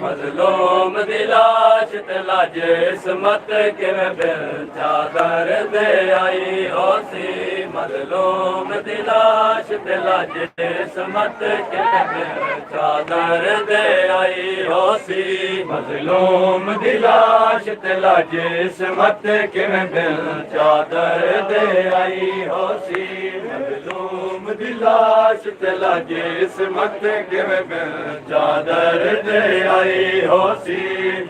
मजलूम दी लाश ते लाजे समत किवें बिन चादर दे आई होसी मजलूम दी लाश ते लाजे समत किवें बिन चादर दे आई होसी मजलूम दी लाश ते लाजे समत किवें बिन चादर दे आई होसी मजलूम दी लाश ते लाजे समत किवें बिन चादर दे आई होसी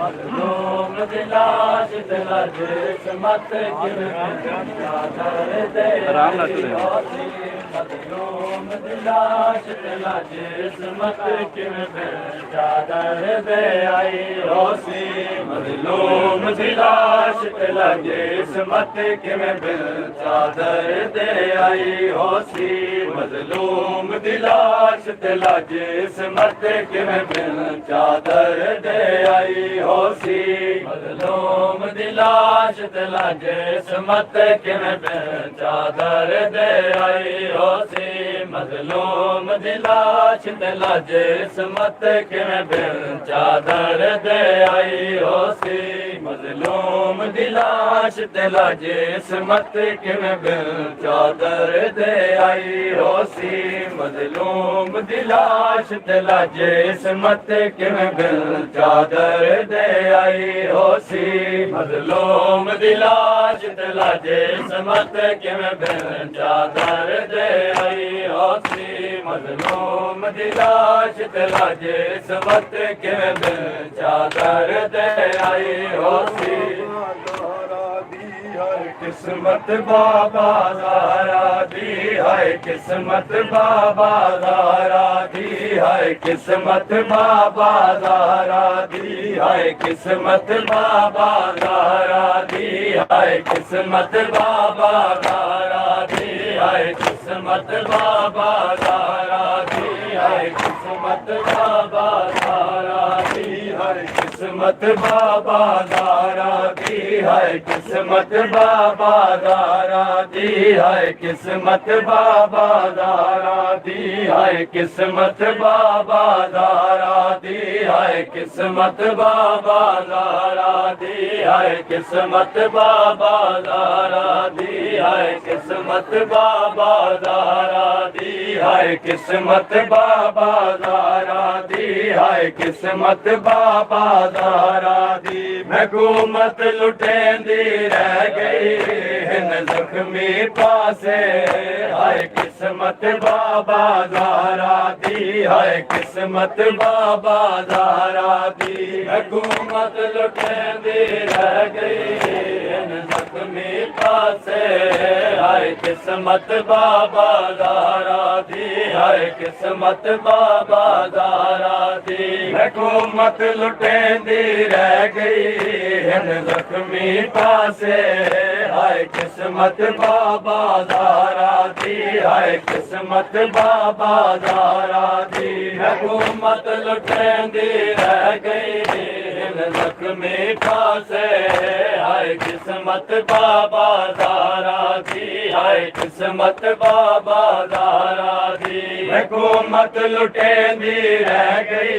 मजलूम दी लाश ते लाजे समत किवें बिन चादर दे आई होसी मजलूम दी लाश ते लाजे समत किवें बिन चादर दे आई होसी मजलूम दी लाश ते लाजे समत किवें बिन चादर दे आई होसी मजलूम दी लाश ते लाजे समत किवें बिन चादर दे आई होसी मजलूम दी लाश ते लाजे समत किवें बिन चादर दे आई होसी मजलूम दी लाश ते लाजे समत किवें बिन चादर दे आई होसी मजलूम दी लाश ते लाजे समत किवें बिन चादर दे आई होसी मजलूम दी लाश ते लाजे समत किवें बिन चादर दे आई होसी मजलूम दी लाश ते लाजे समत किवें बिन चादर दे आई होसी मजलूम दी लाश ते लाजे समत किवें बिन चादर दे आई होसी किस्मत बाबा दारा दी है किस्मत बाबा दारा दी है किस्मत बाबा दारा दी है किस्मत बाबा दारा दी है किस्मत बाबा दारा दी है किस्मत बाबा दारा दी है किस्मत बाबा दारा दी है किस्मत बाबा दारा दी है किस्मत बाबा दारा दी है किस्मत बाबा दारा दी है किस्मत बाबा दारा दी है किस्मत बाबा दारा दी है किस्मत बाबा दारा दी है किस्मत बाबा दारा दी है किस्मत बाबा दारा दी है किस्मत बाबा दारा दी हुकूमत लुटेंदी रह गई हिन जख्मी पासे हाय किस्मत बाबा दारा दी है किस्मत बाबा दारा दी हुकूमत लुटेंदी रह गई हिन जख्मी पासे हाय किस्मत बाबा दारा दी है किस्मत बाबा दारा दी हुकूमत लुटेंदी रह गई हिन जख्मी पासे हाय किस्मत बाबा दारा दी है किस्मत बाबा दारा दी हुकूमत लुटेंदी रह गई हिन जख्मी पासे हाय किस्मत बाबा दारा दी है किस्मत बाबा दारा दी हुकूमत लुटेंदी रह गई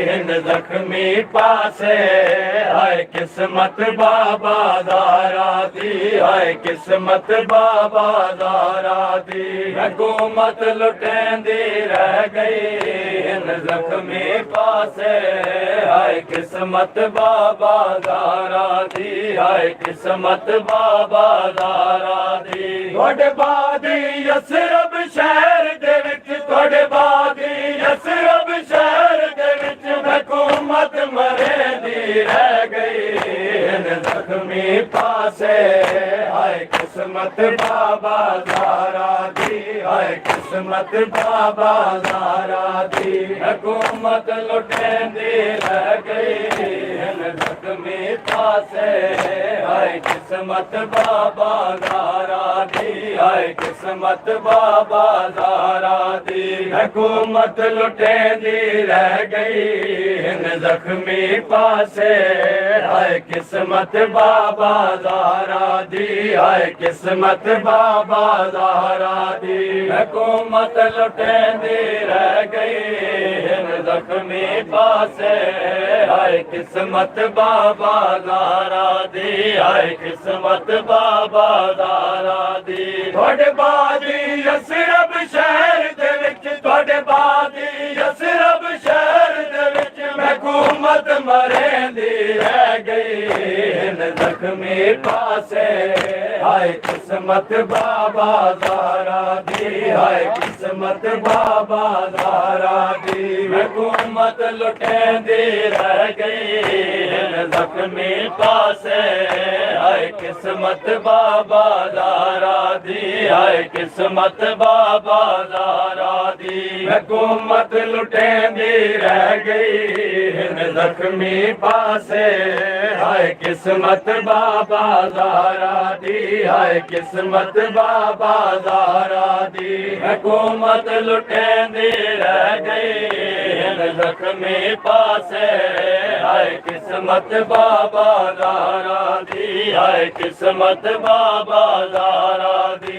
हिन जख्मी पासे हाय किस्मत बाबा दारा दी है किस्मत बाबा दारा दी हुकूमत लुटेंदी रह गई हिन जख्मी पासे हाय किस्मत बाबा दारा दी है किस्मत बाबा दारा दी थोड़े बादी यसरब शहर दे विच थोड़े बादी यसरब शहर दे विच हुकूमत मरे दी रह गई हिन जख्मी पासे हाय किस्मत बाबा दारा दी है किस्मत किस्मत बाबा ज़ारा दी हुकूमत लुटेंदी रह गई हिन ज़ख्मी पासे हाय किस्मत बाबा ज़ारा दी हाय किस्मत बाबा ज़ारा दी हुकूमत लुटेंदी रह गई हिन ज़ख्मी पासे हाय किस्मत बाबा ज़ारा दी हाय किस्मत बाबा ज़ारा दी हुकूमत लुटेंदी रह गई हिन ज़ख्मी पासे हाय किस्मत बाबा ज़ारा दी हाय किस्मत बाबा ज़ारा दी थोड़े बादी यसरब शहर दे विच थोड़े बादी यसरब शहर दे विच हुकूमत मरेंदी रह गई हिन ज़ख्मी पासे हाय किस्मत बाबा ज़ारा दी हाय किस्मत बाबा ज़ारा दी हुकूमत लुटेंदी रह गई हिन ज़ख्मी पासे हाय किस्मत बाबा ज़ारा दी हाय किस्मत बाबा ज़ारा दी हुकूमत लुटेंदी रह गई हिन ज़ख्मी पासे हाय किस्मत बाबा ज़ारा दी हाय किस्मत बाबा ज़ारा दी हुकूमत लुटेंदी रह गई हिन ज़ख्मी पासे हाय किस्मत बाबा ज़ारा दी हाय किस्मत बाबा ज़ारा दी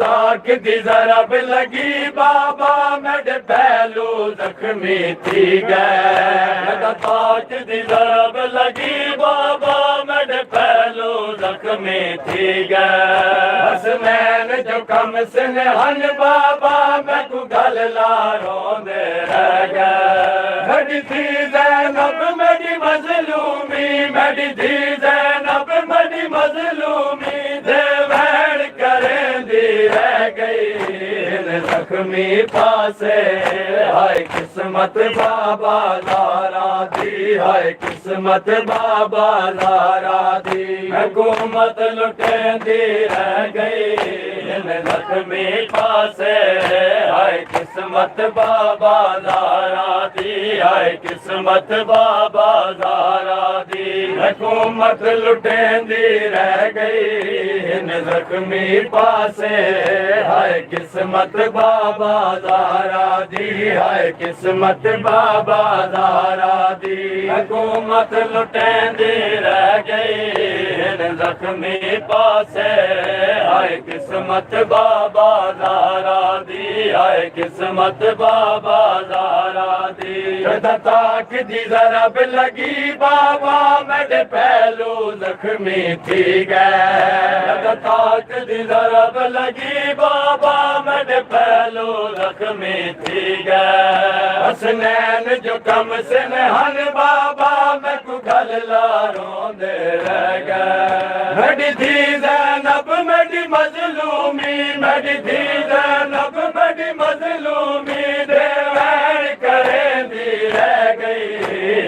ताक दी ज़रब लगी बाबा मेरे पहलू ज़ख्मी थी गए ताक दी ज़रब लगी बाबा मेरे पहलू ज़ख्मी थी गए हसनैन जो कम सिन हन बाबा मैं को गल ला रोंदे रह गए मेरी थी ज़ैनब मेरी मज़लूमी मेरी थी ज़ैनब मेरी मज़लूमी देवैन करेंदी रह गई हिन ज़ख्मी पासे हाय किस्मत बाबा ज़ारा दी हाय किस्मत बाबा ज़ारा दी हुकूमत लुटेंदी रह गई हिन ज़ख्मी पासे हाय किस्मत बाबा ज़ारा दी हाय किस्मत बाबा ज़ारा दी हुकूमत लुटेंदी रह गई हिन ज़ख्मी पासे हाय किस्मत बाबा ज़ारा दी हाय किस्मत बाबा ज़ारा दी हुकूमत लुटेंदी रह गई हिन ज़ख्मी पासे हाय किस्मत बाबा ज़ारा दी हाय किस्मत बाबा ज़ारा दी ताक दी ज़रब लगी बाबा मेरे पहलू ज़ख्मी थी गए ताक दी ज़रब लगी बाबा मेरे पहलू ज़ख्मी थी गए हसनैन जो कम सिन हन बाबा मैं को गल ला रोंदे रह गए मेरी थी ज़ैनब मेरी मज़लूमी मेरी थी ज़ैनब मेरी मज़लूमी देवैन करेंदी रह गई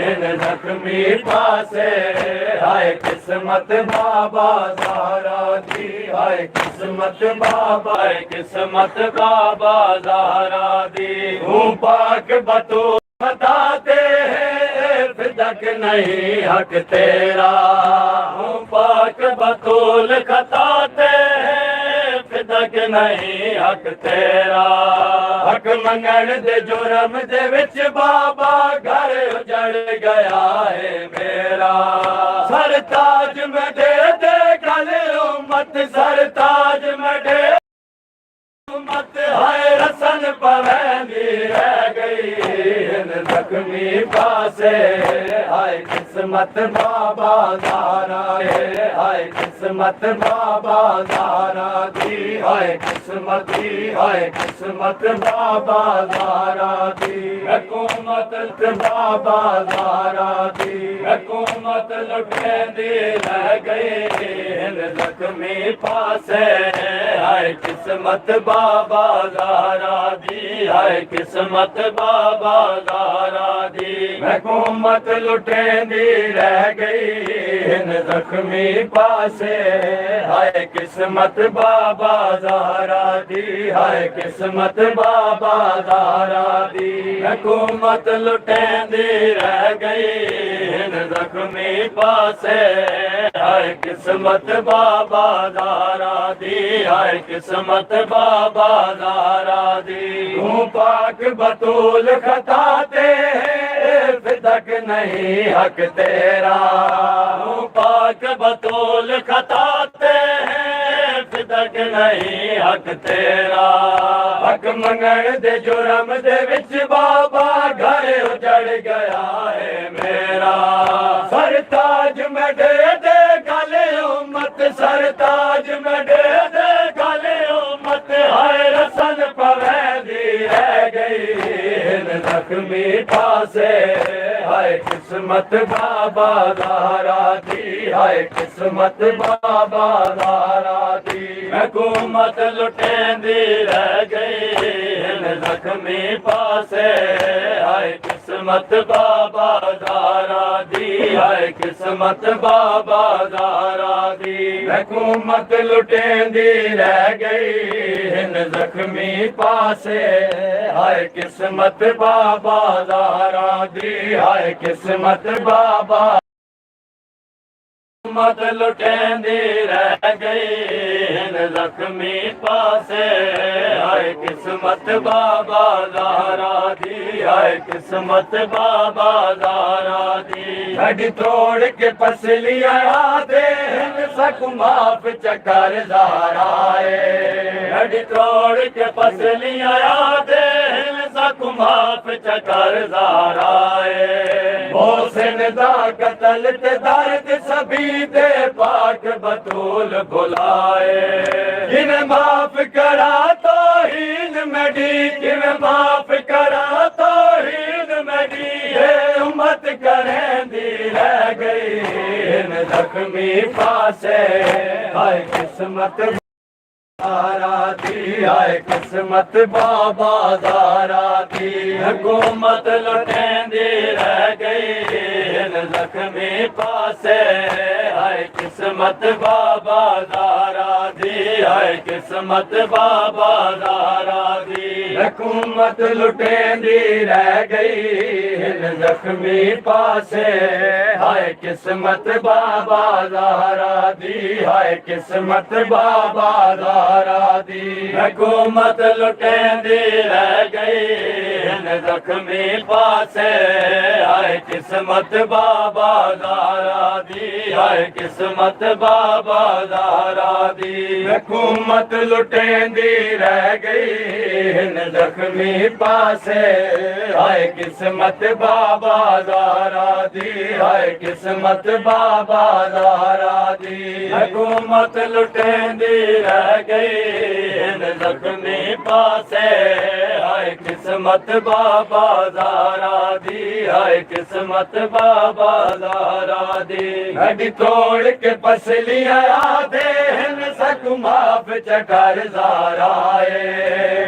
हिन ज़ख्मी पासे हाय किस्मत बाबा ज़ारा दी हाय किस्मत बाबा हाय किस्मत बाबा ज़ारा दी हूँ पाक बतो बताते हैं फिदक नहीं हक तेरा हूँ पाक बतूल खताते हैं फिदक नहीं हक तेरा हक मंगण दे जुर्म दे विच बाबा घर उजड़ गया है मेरा सरताज में दे दे गल उम्मत सरताज में दे उम्मत हाय रसन पवेंदी रह गई हिन ज़ख्मी पासे हाय किस्मत बाबा ज़ारा हाय किस्मत बाबा ज़ारा दी हाय किस्मत दी हाय किस्मत बाबा ज़ारा दी हुकूमत बाबा ज़ारा दी हुकूमत लुटेंदी रह गई हिन ज़ख्मी पासे हाय किस्मत बाबा ज़ारा दी हाय किस्मत बाबा ज़ारा दी हुकूमत लुटेंदी रह गई इन जख्मी पासे हाय किस्मत बाबा ज़ारा दी हाय किस्मत बाबा ज़ारा दी हुकूमत लुटेंदी रह गई इन जख्मी पासे हाय किस्मत बाबा ज़ारा दी हाय किस्मत बाबा ज़ारा दी तू पाक बतूल खताते फिदक नहीं हक तेरा तू पाक बतूल खताते हैं फिदक नहीं हक तेरा हक मंगण दे जुर्म दे विच बाबा घर उजड़ गया है मेरा सरताज में दे दे गले उम्मत सरताज में दे दे गले उम्मत हाय रसन पवैदी रह गई इन जख्मी पासे हाय किस्मत बाबा ज़ारा दी हाय किस्मत बाबा ज़ारा दी हुकूमत लुटेंदी रह गई इन जख्मी पासे हाय किस्मत बाबा ज़ारा दी हाय किस्मत बाबा ज़ारा दी हुकूमत लुटेंदी रह गई इन जख्मी पासे हाय किस्मत बाबा ज़ारा दी हाय किस्मत बाबा हुकूमत लुटेंदी रह गई इन जख्मी पासे हाय किस्मत बाबा ज़ारा दी हाय किस्मत बाबा ज़ारा दी हड्डी तोड़ के पसलियां आदे सक माफ चकर ज़ाराए हड्डी तोड़ के पसलियां आदे सक माफ चकर ज़ाराए मोहसिन दा कत्ल ते दर्द सभी दे पाक बतूल बुलाए किन माफ करा तो हीन मडी किन माफ करा तो हीन मडी ये उम्मत करेंदी रह गई इन जख्मी पासे हाय किस्मत ज़ारा दी हाय किस्मत बाबा ज़ारा दी हुकूमत लुटेंदी रह गई इन जख्मी पासे हाय किस्मत बाबा ज़ारा दी हाय किस्मत बाबा ज़ारा दी हुकूमत लुटेंदी रह गई इन जख्मी पासे हाय किस्मत बाबा ज़ारा दी हाय किस्मत बाबा ज़ारा दी हुकूमत लुटेंदी रह गई इन जख्मी पासे हाय किस्मत बाबा ज़ारा दी हाय किस्मत बाबा ज़ारा दी हुकूमत लुटेंदी रह गई इन जख्मी पासे हाय किस्मत बाबा ज़ारा दी हाय किस्मत बाबा ज़ारा दी हुकूमत लुटेंदी रह गई इन जख्मी पासे हाय किस्मत बाबा ज़ारा दी हाय किस्मत बाबा ज़ारा दी हड्डी तोड़ के पसलियां आधे सक माफ चकर ज़ाराए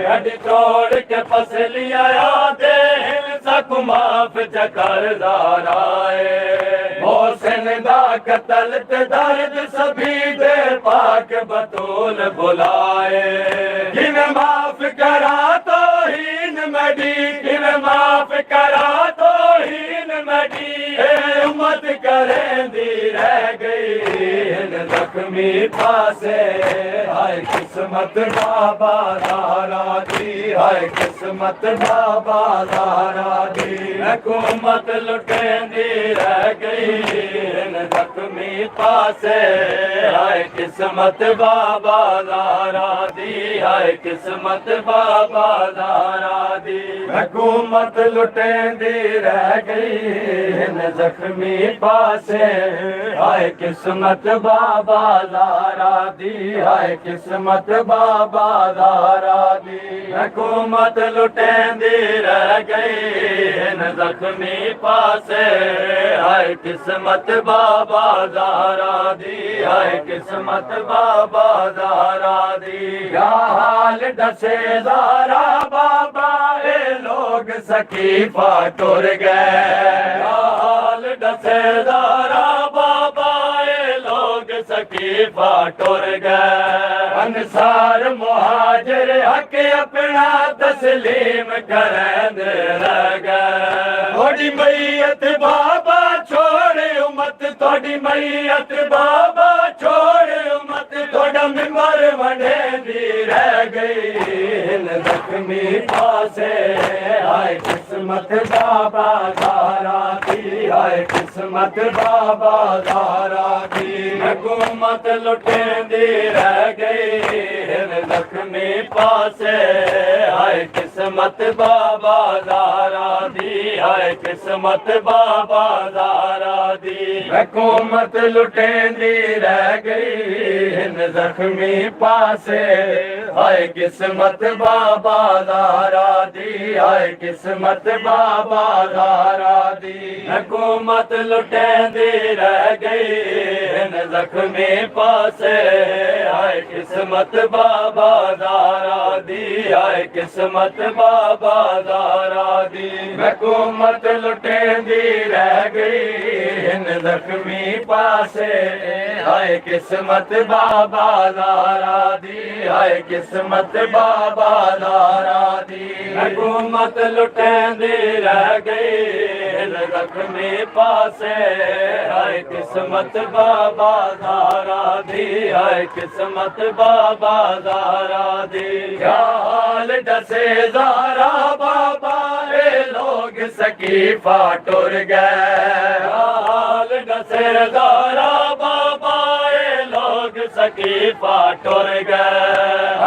हड्डी तोड़ के पसलियां आधे सक माफ चकर ज़ाराए मोहसिन दा कत्ल ते दर्द सभी दे पाक बतूल बुलाए किन माफ करा तो हीन मडी किन माफ करा तो हीन मडी उम्मत करेंदी रह गई इन जख्मी पासे हाय किस्मत बाबा ज़ारा दी हाय किस्मत बाबा ज़ारा दी हुकूमत लुटेंदी रह गई इन जख्मी पासे हाय किस्मत बाबा ज़ारा दी हाय किस्मत बाबा ज़ारा दी हुकूमत लुटेंदी रह गई इन जख्मी पासे हाय किस्मत बाबा ज़ारा दी हाय किस्मत बाबा ज़ारा दी हुकूमत लुटेंदी रह गई इन जख्मी पासे हाय किस्मत बाबा ज़ारा दी हाय किस्मत बाबा ज़ारा दी क्या हाल दसे ज़ारा बाबा लोग सकीफा टुर गए। हाल दसे ज़ारा बाबा ए लोग सकीफा टुर गए। अंसार मुहाजिर हक अपना तस्लीम करंद रह गए। थोड़ी मैयत बाबा छोड़ उम्मत, थोड़ी मैयत बाबा छोड़ उम्मत, थोड़ा मिंबर वंडेंदी रह गई। इन जख्मी पासे हाय किस्मत बाबा दारा दी, हाय किस्मत बाबा दारा दी। हुकूमत लुटेंदी रह गई। इन जख्मी पासे हाय किस्मत बाबा दारा दी, हाय किस्मत बाबा दारा दी। हुकूमत लुटेंदी रह गई। इन जख्मी पासे हाय किस्मत बाबा दारा दी, हाय किस्मत बाबा दारा दी। हुकूमत लुटेंदी रह गई। इन जख्मी पासे हाय किस्मत बाबा दारा दी, हाय किस्मत बाबा दारा दी। हुकूमत लुटेंदी रह गई। इन जख्मी पासे हाय किस्मत बाबा दारा दी, हाय किस्मत बाबा दारा दी। हुकूमत लुटेंदी रह गई। इन जख्मी पासे हाय किस्मत बाबा दारा दी, हाय किस्मत बाबा दारा दी। क्या हाल दसे ज़ारा बाबा ए लोग सकीफा टुर गए। हाल दसे ज़ारा बाबा ए लोग सकीफा टुर गए।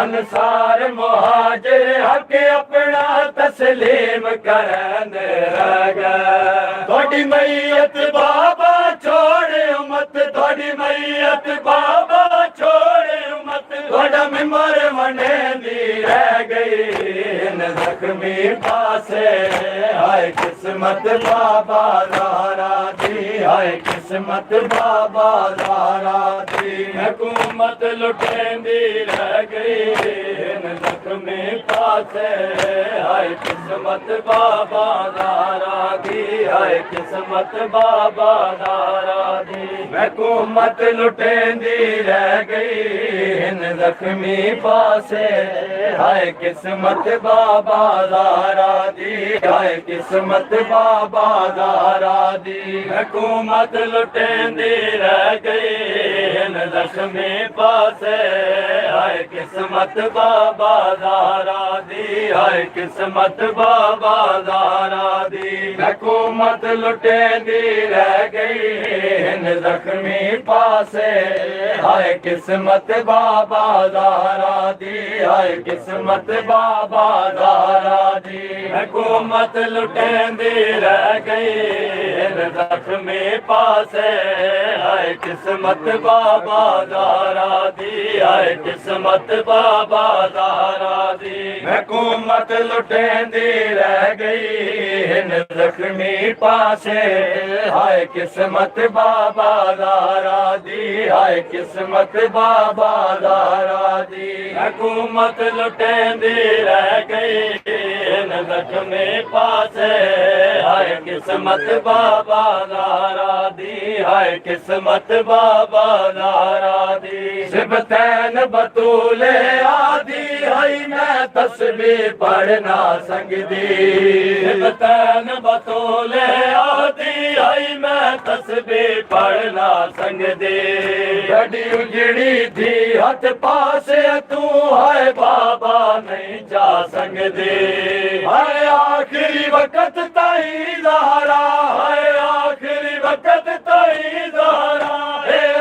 अंसार मुहाजिर हक अपना तस्लीम करंद रह गए। थोड़ी मैयत बाबा छोड़ उम्मत, थोड़ी मैयत बाबा छोड़ उम्मत, थोड़ा मिंबर वंडेंदी रह गई। इन जख्मी पासे हाय किस्मत बाबा दारा दी, हाय किस्मत बाबा दारा दी। हुकूमत लुटेंदी रह गई। इन जख्मी पासे हाय किस्मत बाबा दारा दी, हाय किस्मत बाबा दारा दी। हुकूमत लुटेंदी रह गई। इन जख्मी पासे हाय किस्मत बाबा दारा दी, हाय किस्मत बाबा दारा दी। हुकूमत लुटेंदी रह गई। इन जख्मी पासे हाय किस्मत बाबा दारा दी, हाय किस्मत बाबा दारा दी। हुकूमत लुटेंदी रह गई। इन जख्मी पासे हाय किस्मत बाबा दारा दी, हाय किस्मत बाबा दारा दी। हुकूमत लुटेंदी रह गई। इन जख्मी पासे हाय किस्मत बाबा दारा दी, हाय किस्मत बाबा दारा दी। हुकूमत लुटेंदी रह गई। इन जख्मी पासे हाय किस्मत बाबा दारा दी, हाय किस्मत बाबा दारा दी। हुकूमत लुटेंदी रह गई। इन जख्मी पासे हाय किस्मत बाबा दारा दी, हाय किस्मत बाबा दारा दी। सिबतैन बतूले आदि हाय मैं तस्बीह पढ़ना संगदी। सिबतैन बतूले आदि हाय मैं तस्बीह पढ़ना संगदी। गड़ी उजड़ी थी हथ पासे तू हाय बाबा नहीं जा संगदी। हाय आखिरी वक्त ताई ज़ारा, हाय आखिरी वक्त ताई ज़ारा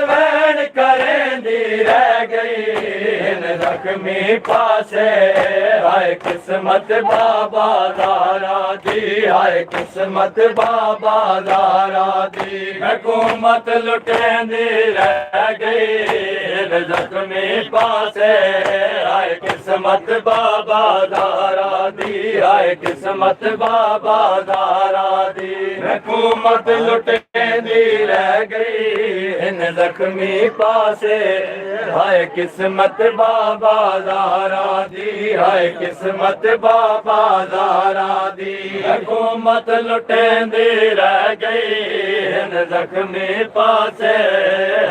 वैन करेंदी रह गई। इन जख्मी पासे हाय किस्मत बाबा दारा दी, हाय किस्मत बाबा दारा दी। हुकूमत लुटेंदी रह गई। इन जख्मी पासे हाय किस्मत बाबा दारा दी, हाय किस्मत बाबा दारा दी। हुकूमत लुटेंदी रह गई। इन जख्मी पासे हाय किस्मत बाबा दारा दी, हाय किस्मत बाबा दारा दी हुकूमत लुटेंदी रह गई हिन जख्मी पासे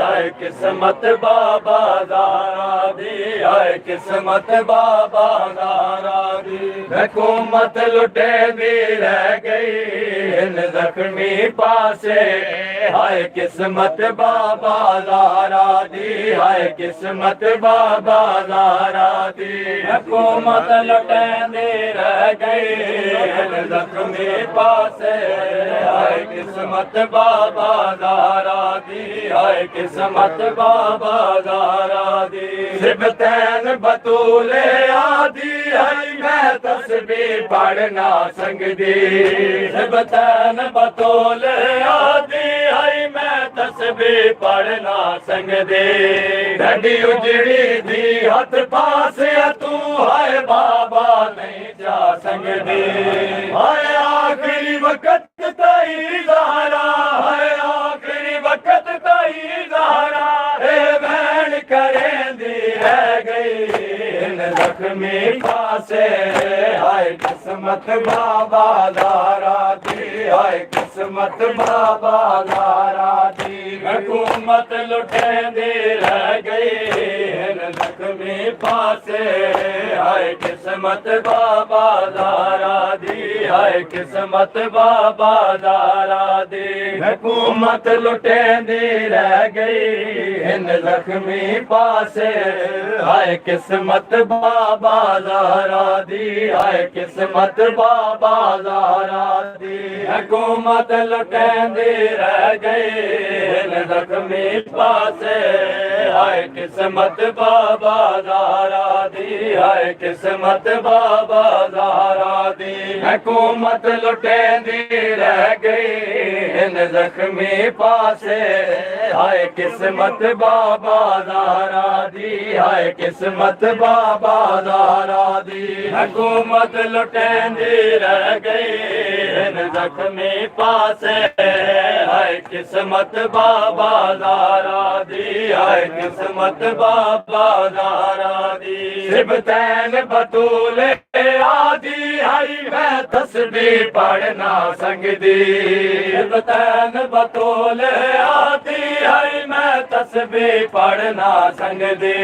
हाय किस्मत बाबा ज़ारा दी हाय किस्मत बाबा ज़ारा दी हुकूमत लुटेंदी रह गई हिन जख्मी पासे हाय किस्मत बाबा ज़ारा दी हाय किस्मत बाबा ज़ारा दी हुकूमत लुटेंदी रह गई हिन जख्मी पासे हाय किस्मत बाबा ज़ारा दी हाय किस्मत बाबा ज़ारा दी सिबतैन बतूले आदि हाय मैं तस्बीह पढ़ना संगदी सिबतैन बतूले आदि हाय मैं तस्बीह पढ़ना संगदी ढडी उजड़ी दी हथ पास तू हाय बाबा नहीं जा संगदी हाय आखिरी वक्त ताई ज़ारा हाय आखिरी वक्त ताई ज़ारा हे बहन करेंदी रह गई इन जख्मी पासे हाय किस्मत बाबा ज़ारा दी हाय किस्मत बाबा ज़ारा दी हुकूमत लुटेंदी रह गई इन जख्मी पासे हाय किस्मत बाबा ज़ारा दी हाय किस्मत बाबा ज़ारा दी हुकूमत लुटेंदी रह गई इन जख्मी पासे हाय किस्मत बाबा ज़ारा दी हाय किस्मत बाबा ज़ारा दी हुकूमत लुटेंदी रह गई इन जख्मी पासे हाय किस्मत बाबा ज़ारा दी हाय किस्मत बाबा ज़ारा दी हुकूमत लुटेंदी रह गई इन जख्मी पासे हाय किस्मत बाबा ज़ारा दी हाय किस्मत बाबा ज़ारा दी हुकूमत लुटेंदी रह गई इन जख्मी पासे हाय किस्मत बाबा ज़ारा दी हाय किस्मत बाबा ज़ारा दी सिबतैन बतूले आदि हाय मैं तस्बीह पढ़ना संगदी सिबतैन बतूले आदि हाय मैं तस्बीह पढ़ना संगदी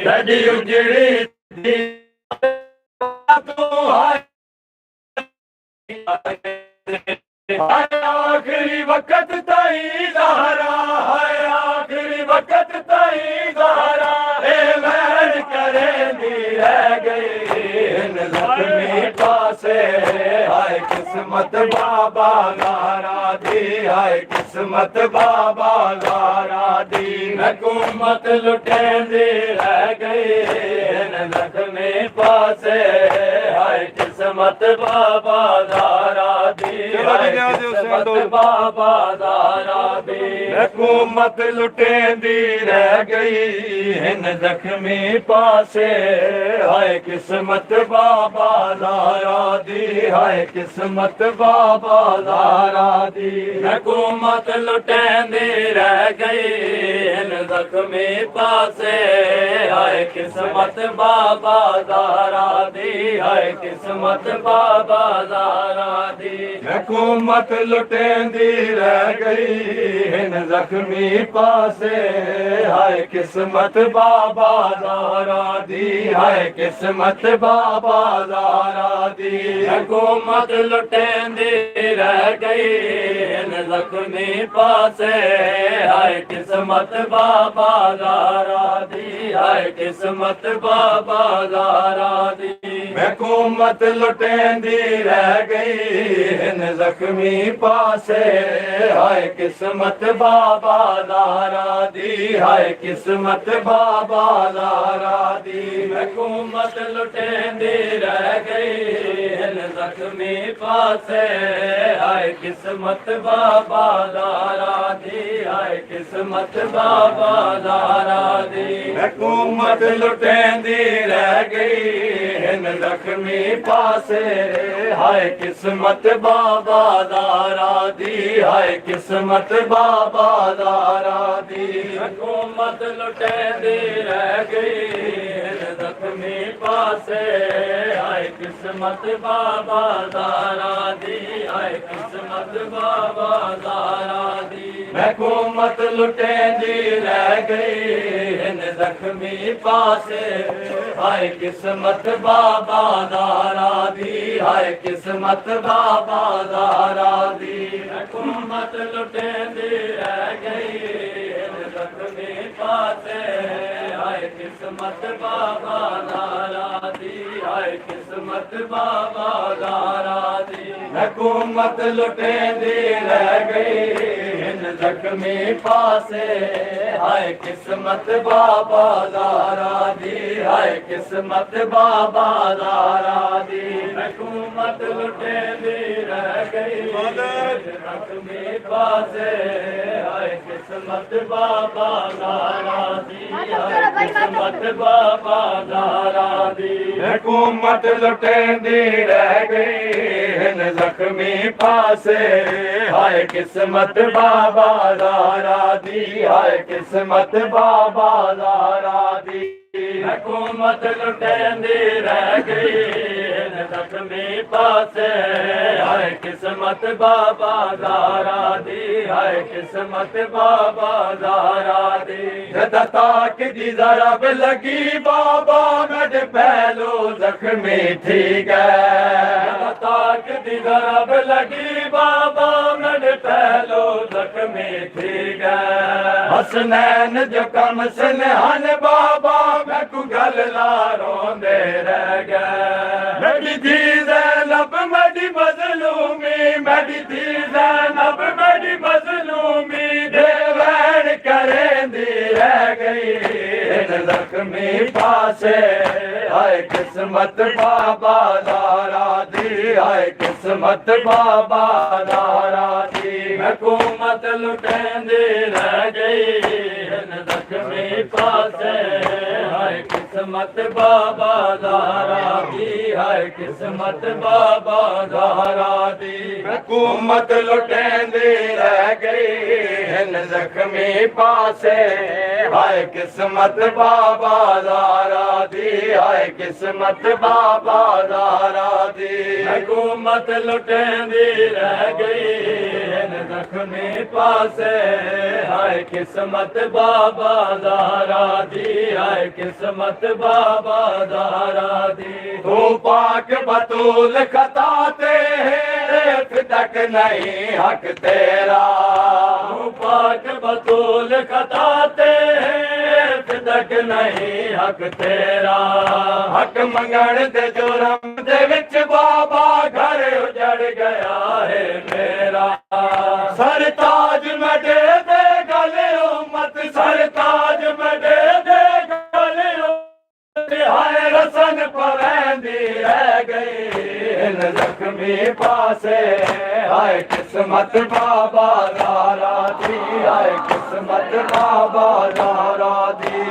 ढडी उजड़ी दी तू हाय आखिरी वक्त ताई ज़ारा हाय आखिरी वक्त ताई ज़ारा हे महर करेंदी रह गई इन जख्मी पासे हाय किस्मत बाबा ज़ारा दी हाय किस्मत बाबा ज़ारा दी हुकूमत लुटेंदी रह गई इन जख्मी पासे हाय किस्मत बाबा ज़ारा दी किस्मत बाबा ज़ारा दी हुकूमत लुटेंदी रह गई इन जख्मी पासे हाय किस्मत बाबा ज़ारा दी हाय किस्मत बाबा ज़ारा दी हुकूमत लुटेंदी रह गई इन जख्मी पासे हाय किस्मत बाबा ज़ारा दी हाय किस्मत बाबा ज़ारा दी हुकूमत लुटेंदी रह गई इन जख्मी पासे हाय किस्मत बाबा ज़ारा दी हाय किस्मत बाबा ज़ारा दी हुकूमत लुटेंदी रह गई इन जख्मी पासे हाय किस्मत बाबा ज़ारा दी हाय किस्मत बाबा ज़ारा दी हुकूमत लुटेंदी रह गई इन जख्मी पासे हाय किस्मत बाबा ज़ारा दी हाय किस्मत बाबा ज़ारा दी हुकूमत लुटेंदी रह गई इन जख्मी पासे हाय किस्मत बाबा ज़ारा दी हाय किस्मत बाबा ज़ारा दी हुकूमत लुटेंदी रह गई इन जख्मी पासे हाय किस्मत बाबा दारा दी, हाय किस्मत बाबा दारा दी। हुकूमत लुटेंदी रह गई जख्मी पासे, हाय किस्मत बाबा दारा दी, हाय किस्मत बाबा दारा दी। हुकूमत लुटेंदी रह गई जख्मी पासे, हाय किस्मत बाबा दारा दी, हाय किस्मत बाबा दारा दी। हुकूमत लुटेंदी रह गई जख्मी पासे, हाय किस्मत बाबा दारा दी, हाय किस्मत बाबा दारा दी। हुकूमत लुटेंदी रह गई जख्मी पासे, हाय किस्मत बाबा दारा दी, हाय किस्मत बाबा दारा दी। हुकूमत लुटेंदी रह गई जख्मी पासे, हाय किस्मत बाबा दारा दी, हाय किस्मत बाबा दारा दी। हुकूमत लुटेंदी रह गई जख्मी पासे, हाय किस्मत बाबा दारा दी, हाय किस्मत बाबा दारा दी। हुकूमत लुटेंदी रह गई जख्मी पासे, हाय किस्मत बाबा दारा दी, हाय किस्मत बाबा दारा दी। जद ताक दी जरा पे लगी बाबा मेरे पहलू जख्मी थी गए, ताक दी जरा पे लगी बाबा मेरे पहलू जख्मी थी गए। हसनैन जो कम सनहन बाबा मैं को गल ला रोंदे रह गए। मेरी थी ज़ैनब मेरी मज़लूमी, मेरी थी ज़ैनब मेरी मज़लूमी, देवैन करेंदी रह गई जख्मी पासे, हाय किस्मत बाबा दारा दी, हाय किस्मत बाबा दारा दी। हुकूमत लुटेंदी रह गई जख्मी पासे, हाय किस्मत बाबा दारा दी, हाय किस्मत बाबा दारा दी। हुकूमत लुटेंदी रह गई जख्मी पासे, हाय किस्मत बाबा दारा दी, हाय किस्मत बाबा दारा दी। हुकूमत लुटेंदी रह गई जख्मी पासे, हाय किस्मत बाबा दारा दी, हाय किस्मत बाबा दारा दी। तू पाक बतूल खताते हैं तक नहीं हक तेरा, तू पाक बतूल खताते हैं तक नहीं हक तेरा। हक मंगण दे जुर्म दे विच बाबा घर उजड़ गया है मेरा। सरताज में दे दे गले उम्मत, सरताज में दे दे गले उम्मत, हाय रसन पवेंदी रह गई जख्मी पासे, हाय किस्मत बाबा दारा दी, हाय किस्मत बाबा दारा दी।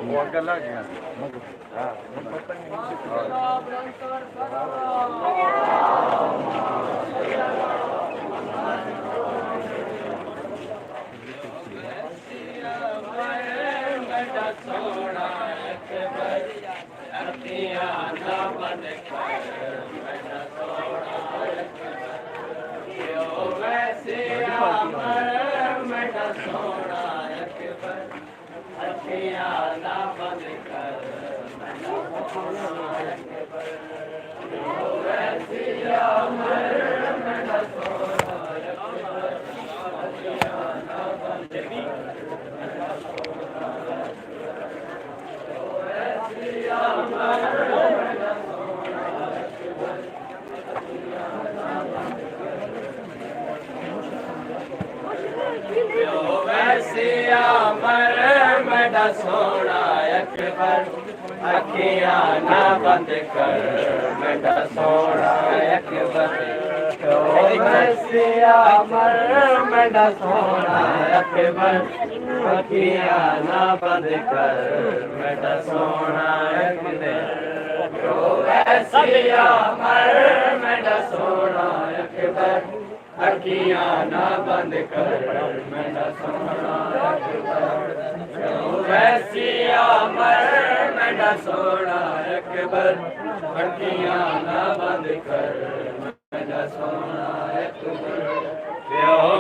वो अगर लग गया वैसिया मर मेरा सोना अकबर अखियां ना बंद कर मेरा सोना अकबर ओ वैसिया मर मेरा सोना अकबर अखियां ना बंद कर मेरा सोना अकबर ओ वैसिया मर मेरा सोना अकबर अखियां ना बंद कर मेरा सोना अकबर वैसिया मर मेरा सोना अकबर अखियां ना बंद कर मेरा सोना अकबर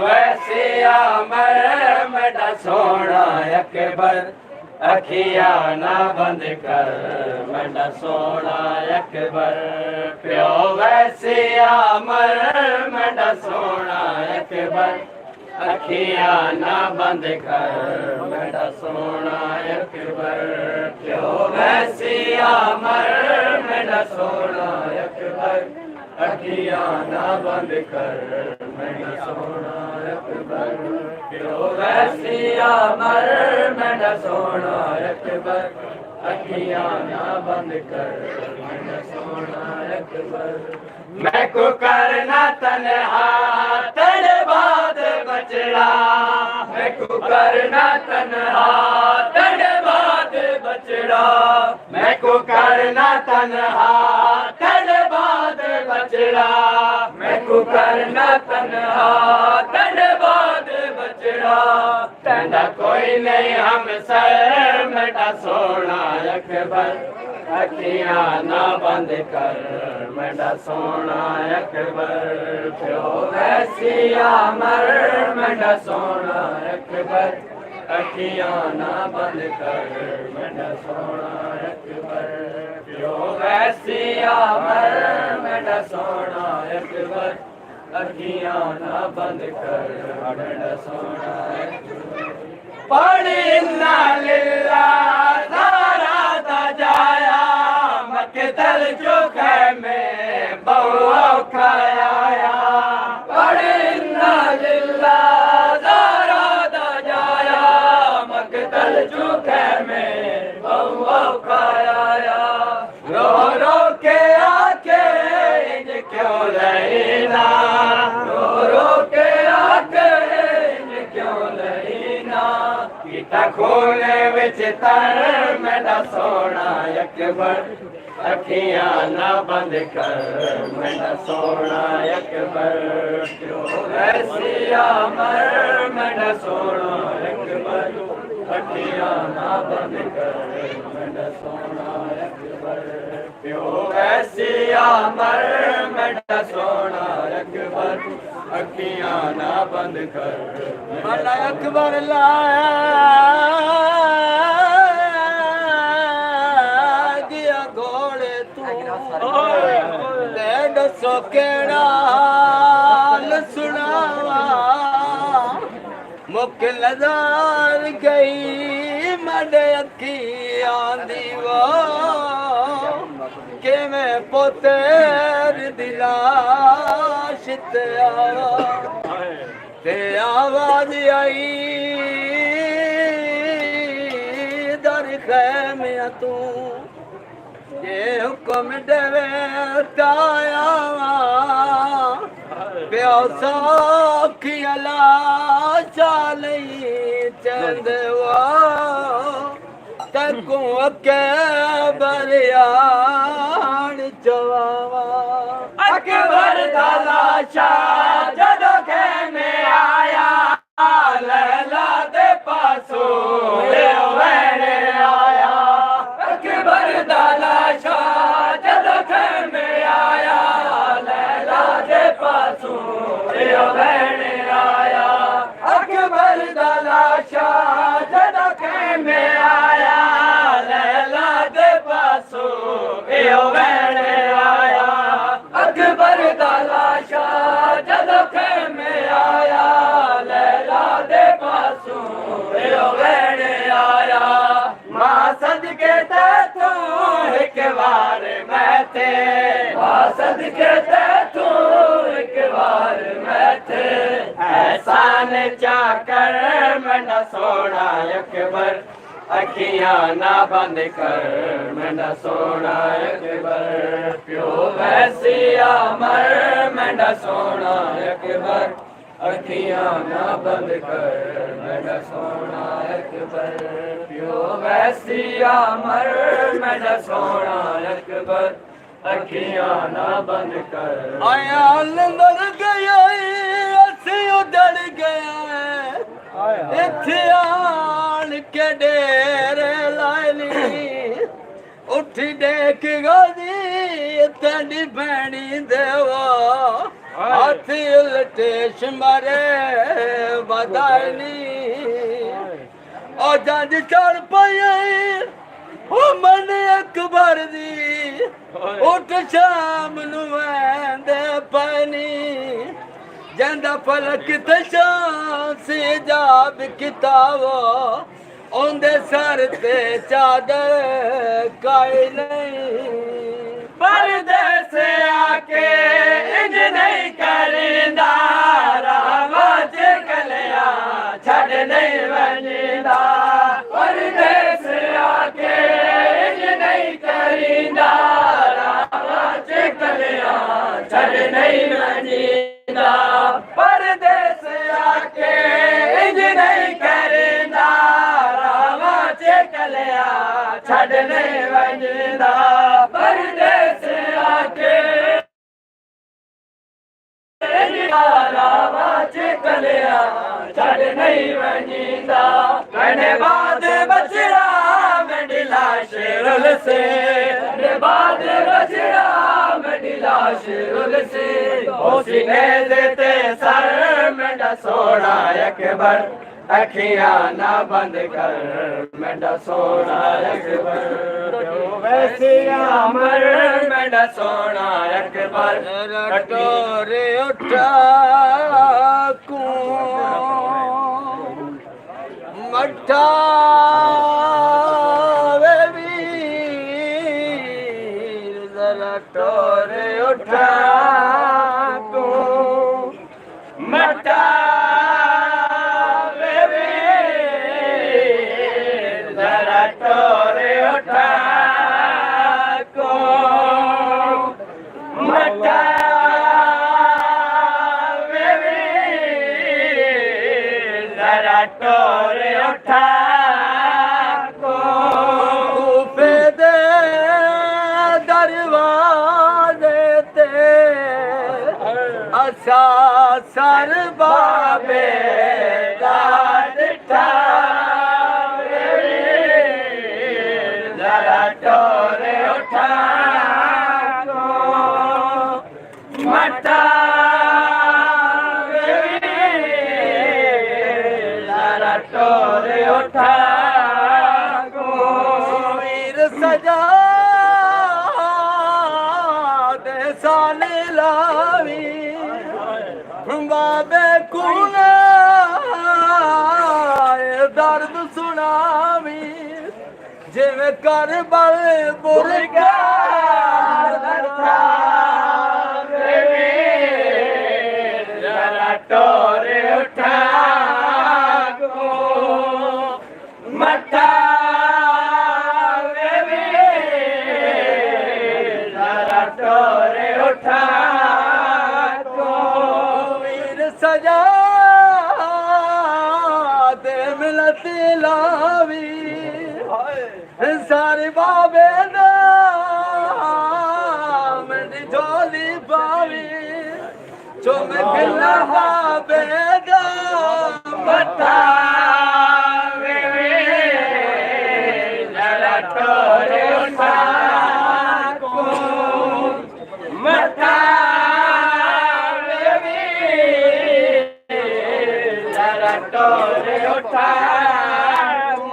वैसिया मर मेरा सोना अकबर अखियां ना बंद कर मेरा सोना अकबर प्यो वैसिया मर मेरा सोना अकबर अखियां ना बंद कर मेरा सोना अकबर प्यो वैसिया मर मेरा सोना अकबर अखियां ना बंद कर मेरा सोना अकबर प्यो वैसिया मर मेरा सोना अकबर अखियां ना बंद कर मेरा सोना अकबर मैं को करना तन्हा तेरे बाद बचड़ा मैं को करना तन्हा तेरे बाद बचड़ा मैं को करना तन्हा तेरे बाद बचड़ा मैं को करना तन्हा तेरे बाद बचड़ा तेरा कोई नहीं हम सर मेरा सोना अकबर अखियां ना बंद कर मेरा सोना अकबर प्यो वैसिया मर मेरा सोना अकबर अखियां ना बंद कर मेरा सोना अकबर प्यो वैसिया मर मेरा सोना अकबर अखियां ना बंद कर मेरा सोना अकबर पढ़ी ना लिल्ला सारा दा जाया मकदल चुके में बहु खाया पढ़ी ना लिल्ला सारा दा जाया मकदल चुके में बहु खाया रो रो के आके इंज क्यों लेना रो रो के आके इंज क्यों लेना कीता खोले विच तर मेरा सोना अकबर अखियां ना बंद कर मेरा सोना अकबर क्यों वैसिया मर मेरा सोना अकबर अखियां ना बंद कर मेरा सोना अकबर क्यों वैसिया मर मेरा सोना अकबर अखियां ना बंद कर मेरा अकबर लाया गया घोड़े तू ते दसो केड़ा हाल सुनावा मुक नज़र गई मडे अखी आंदी वो कि मैं पोतेर दिलाश ते आवाज आई दर खैमिया तू ये हुक्म देवे ताया प्यो सौखी अला चाली चंद वो तकू अके बरियान चवावा अकबर दाला शाह जदों के में आया लैला दे पासो वेणे आया अकबर दाला शाह जदों के में आया लैला दे पासो वेणे आया अकबर दाला शाह जदों के में आया लैला दे पासो वेणे आया अकबर दाला शाह जदों के में आया लैला दे पासो वेणे आया मां सदके ते तू एक बार मैं थे मां सदके ते तू एक बार मैं थे एहसान चाकर मेरा सोना अकबर अखियां ना बंद कर मेरा सोना अकबर प्यो वैसिया मर मेरा सोना अकबर अखियां ना बंद कर मेरा सोना अकबर प्यो वैसिया मर मेरा सोना अकबर अखियां ना बंद कर आया लंदन गया असी उधड़ गया इत्थे आन के डेरे लायनी उठी देख गादी तेरी भैनी देवा हाथी उलटे शमारे बदायनी और जंज चढ़ पाई ओ मन अकबर दी उठ शाम नू वैंदे पानी जंदा फलक ते शाम से जाब किताबो ओंदे सर ते चादर काई नहीं परदेस आके इंज नहीं करिंदा रावत कलिया छड़ नहीं वंदा परदेस आके इंज नहीं करिंदा रावत कलिया छड़ नहीं वंदा परदेस आके इंज नहीं करिंदा रावत कलिया छड़ नहीं वंदा परदेस आके रावत कलिया छड़ नहीं वंदा कहने बाद बचड़ा मंडिला शेरुल से कहने बाद बचड़ा मंडिला शेरुल से सीने देते सर मेरा सोना अकबर अखियां ना बंद कर मेरा सोना अकबर वैसिया मर मेरा सोना अकबर कटोरे उठा को मठा वे वीर जरा टोरे उठा को मटा वे वीर जरा टोरे उठा को मटा वे वीर जरा टोरे उठा को कूफे दे दरवाजे ते असा सर बाबे दा डिठा वे वीर जरा टोरे उठा को मटा वे वीर जरा टोरे उठा को वीर सजा दे साले लावी बाबे कुना दर्द सुनावी जिवें करबल बुरगा लथा वे वीर जरा टोरे उठा को मटा वे वीर जरा टोरे उठा को वीर सजा दे मिलत लावी सारे बाबे नाम दी झोली पावी चुमक बाबे दा मटा वे वीर जरा टोरे उठा को मटा वे वीर जरा टोरे उठा को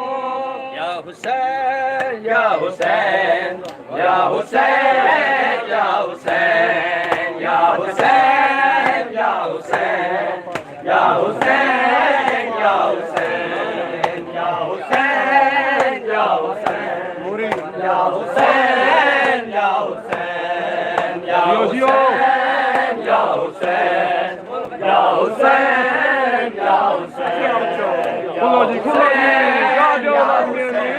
या हुसैन या हुसैन या हुसैन या हुसैन या हुसैन या हुसैन या हुसैन या हुसैन या हुसैन या हुसैन या हुसैन या हुसैन या हुसैन या हुसैन या हुसैन या हुसैन Kullanıcı, kullanıcı, radyo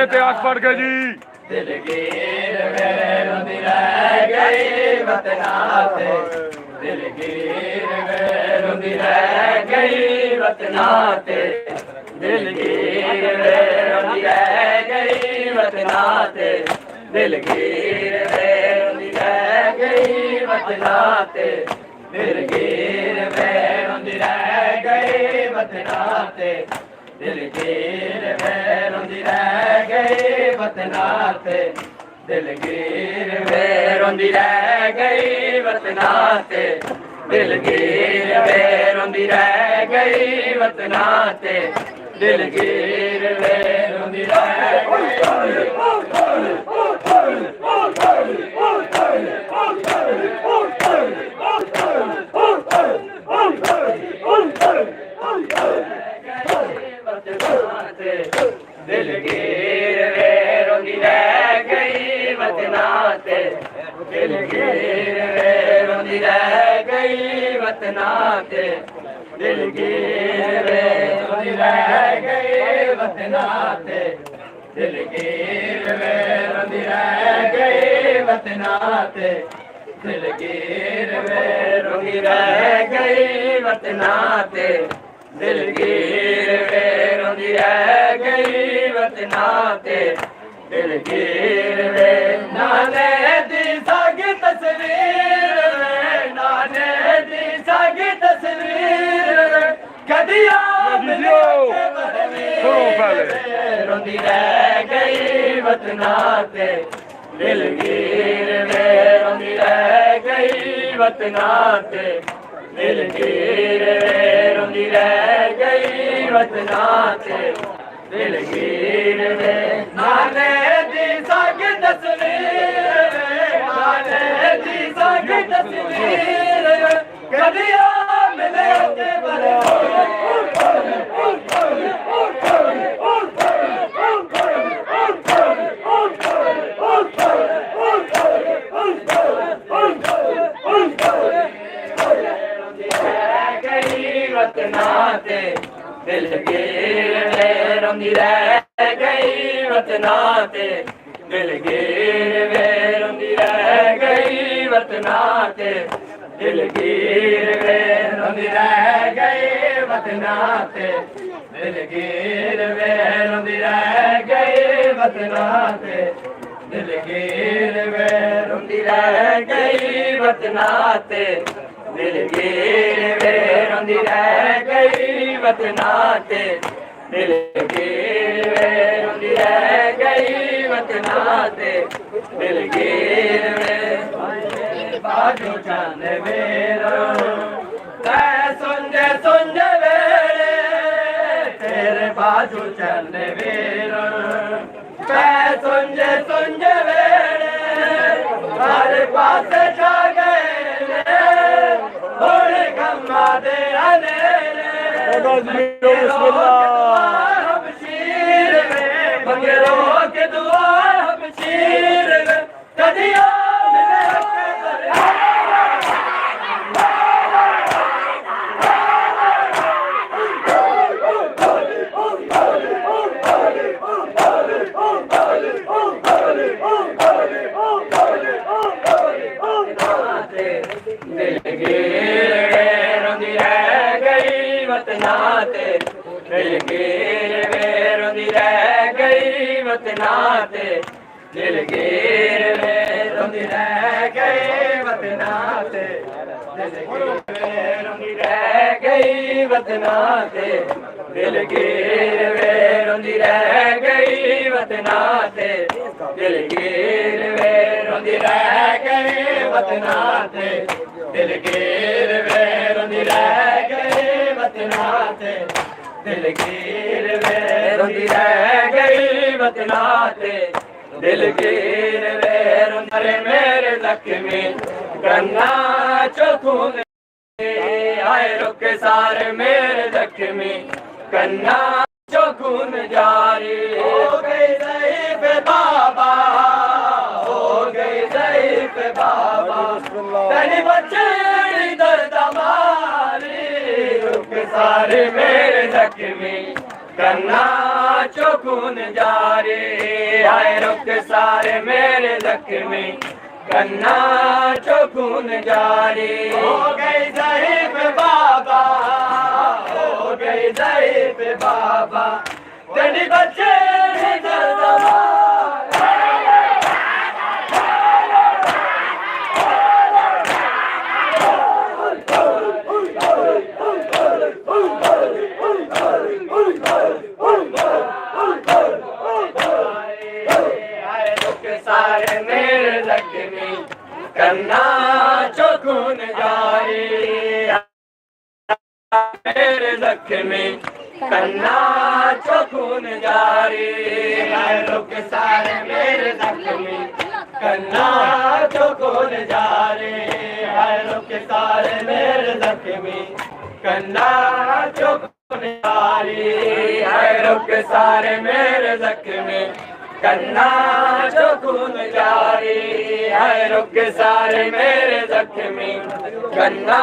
ने इतिहास पढ़ के जी दिलगीर मेरे रोंदी रह गई वतना ते दिलगीर मेरे रोंदी रह गई वतना ते दिलगीर मेरे रोंदी रह गई वतना ते दिलगीर मेरे रोंदी रह गई वतना ते दिलगीर मेरे रोंदी रह गई वतना ते दिलगीर मेरे रोंदी रह गई वतना ते दिलगीर मेरे रोंदी रह गई वतना ते दिलगीर मेरे रोंदी रह गई वतना ते दिलगीर मेरे रोंदी रह दिलगीर वे रोंदी रह गई वतना ते दिलगीर वे रोंदी रह गई वतना ते दिलगीर वे रोंदी रह गई वतना ते दिलगीर वे रोंदी रह गई वतना ते दिलगीर वे रोंदी रह गई वतना ते दिलगीर वे रोंदी रह गई वतना ते दिलगीर वे नाने दी सागी तस्वीर नाने दी सागी तस्वीर कदिया रोंदी रह गई वतना ते दिलगीर वे रोंदी रह गई वतना ते दिलगीर वे रोंदी रह गई वतना ते दिलगीर वे नाने दी सागी तस्वीर नाने दी सागी तस्वीर कदिया मिले ते बरे वतना ते दिलगीर वे रोंदी रह गई वतना ते दिलगीर वे रोंदी रह गई वतना ते दिलगीर वे रोंदी रह गई वतना ते दिलगीर वे रोंदी रह गई वतना ते दिलगीर वे रोंदी रह गई वतना ते दिलगीर वे रोंदी रह गई वतना ते दिलगीर वे रोंदी रह गई वतना ते दिलगीर वे बाजू चंद वेरो तै सुंजे सुंजे वेरे तेरे बाजू चंद वेरो तै सुंजे सुंजे वेरे हर पास छा गए दे हमशीर बगैरों के दुआ हमशीर कदिया वतना ते दिलगीर वे रोंदी रह गई वतना ते दिलगीर वे रोंदी रह गई वतना ते दिलगीर वे रोंदी रह गई वतना ते दिलगीर वे रोंदी रह गई वतना ते दिलगीर वे रोंदी रह गई वतना ते दिलगीर वे रोंदी रह गई वतना ते दिलगीर वे रोंदी रह गई वतना ते दिलगीर वे रोंदी मेरे लक्ष्मी गन्ना चौखून आए रुक सारे मेरे लक्ष्मी गन्ना चौखून जारी हो गई ज़ईफ़ बाबा हो गई ज़ईफ़ बाबा तेरी बच्ची दर्द मारी रुक सारे मेरे लक्ष्मी कन्ना चो खून जारी हाय रुख सारे मेरे जख्मी कन्ना चो खून जारी हो गई ज़ईफ़ बाबा हो गई ज़ईफ़ बाबा तेरी बच्चे सारे मेरे जख्मी कन्ना चो खून जारी मेरे जख्मी कन्ना चो खून जारी रुख सारे मेरे जख्मी कन्ना चो खून जारी रुख सारे मेरे जख्मी कन्ना चो खून जारी रुख सारे मेरे जख्मी कन्ना चो खून जारी है रुख सारे मेरे जख्मी कन्ना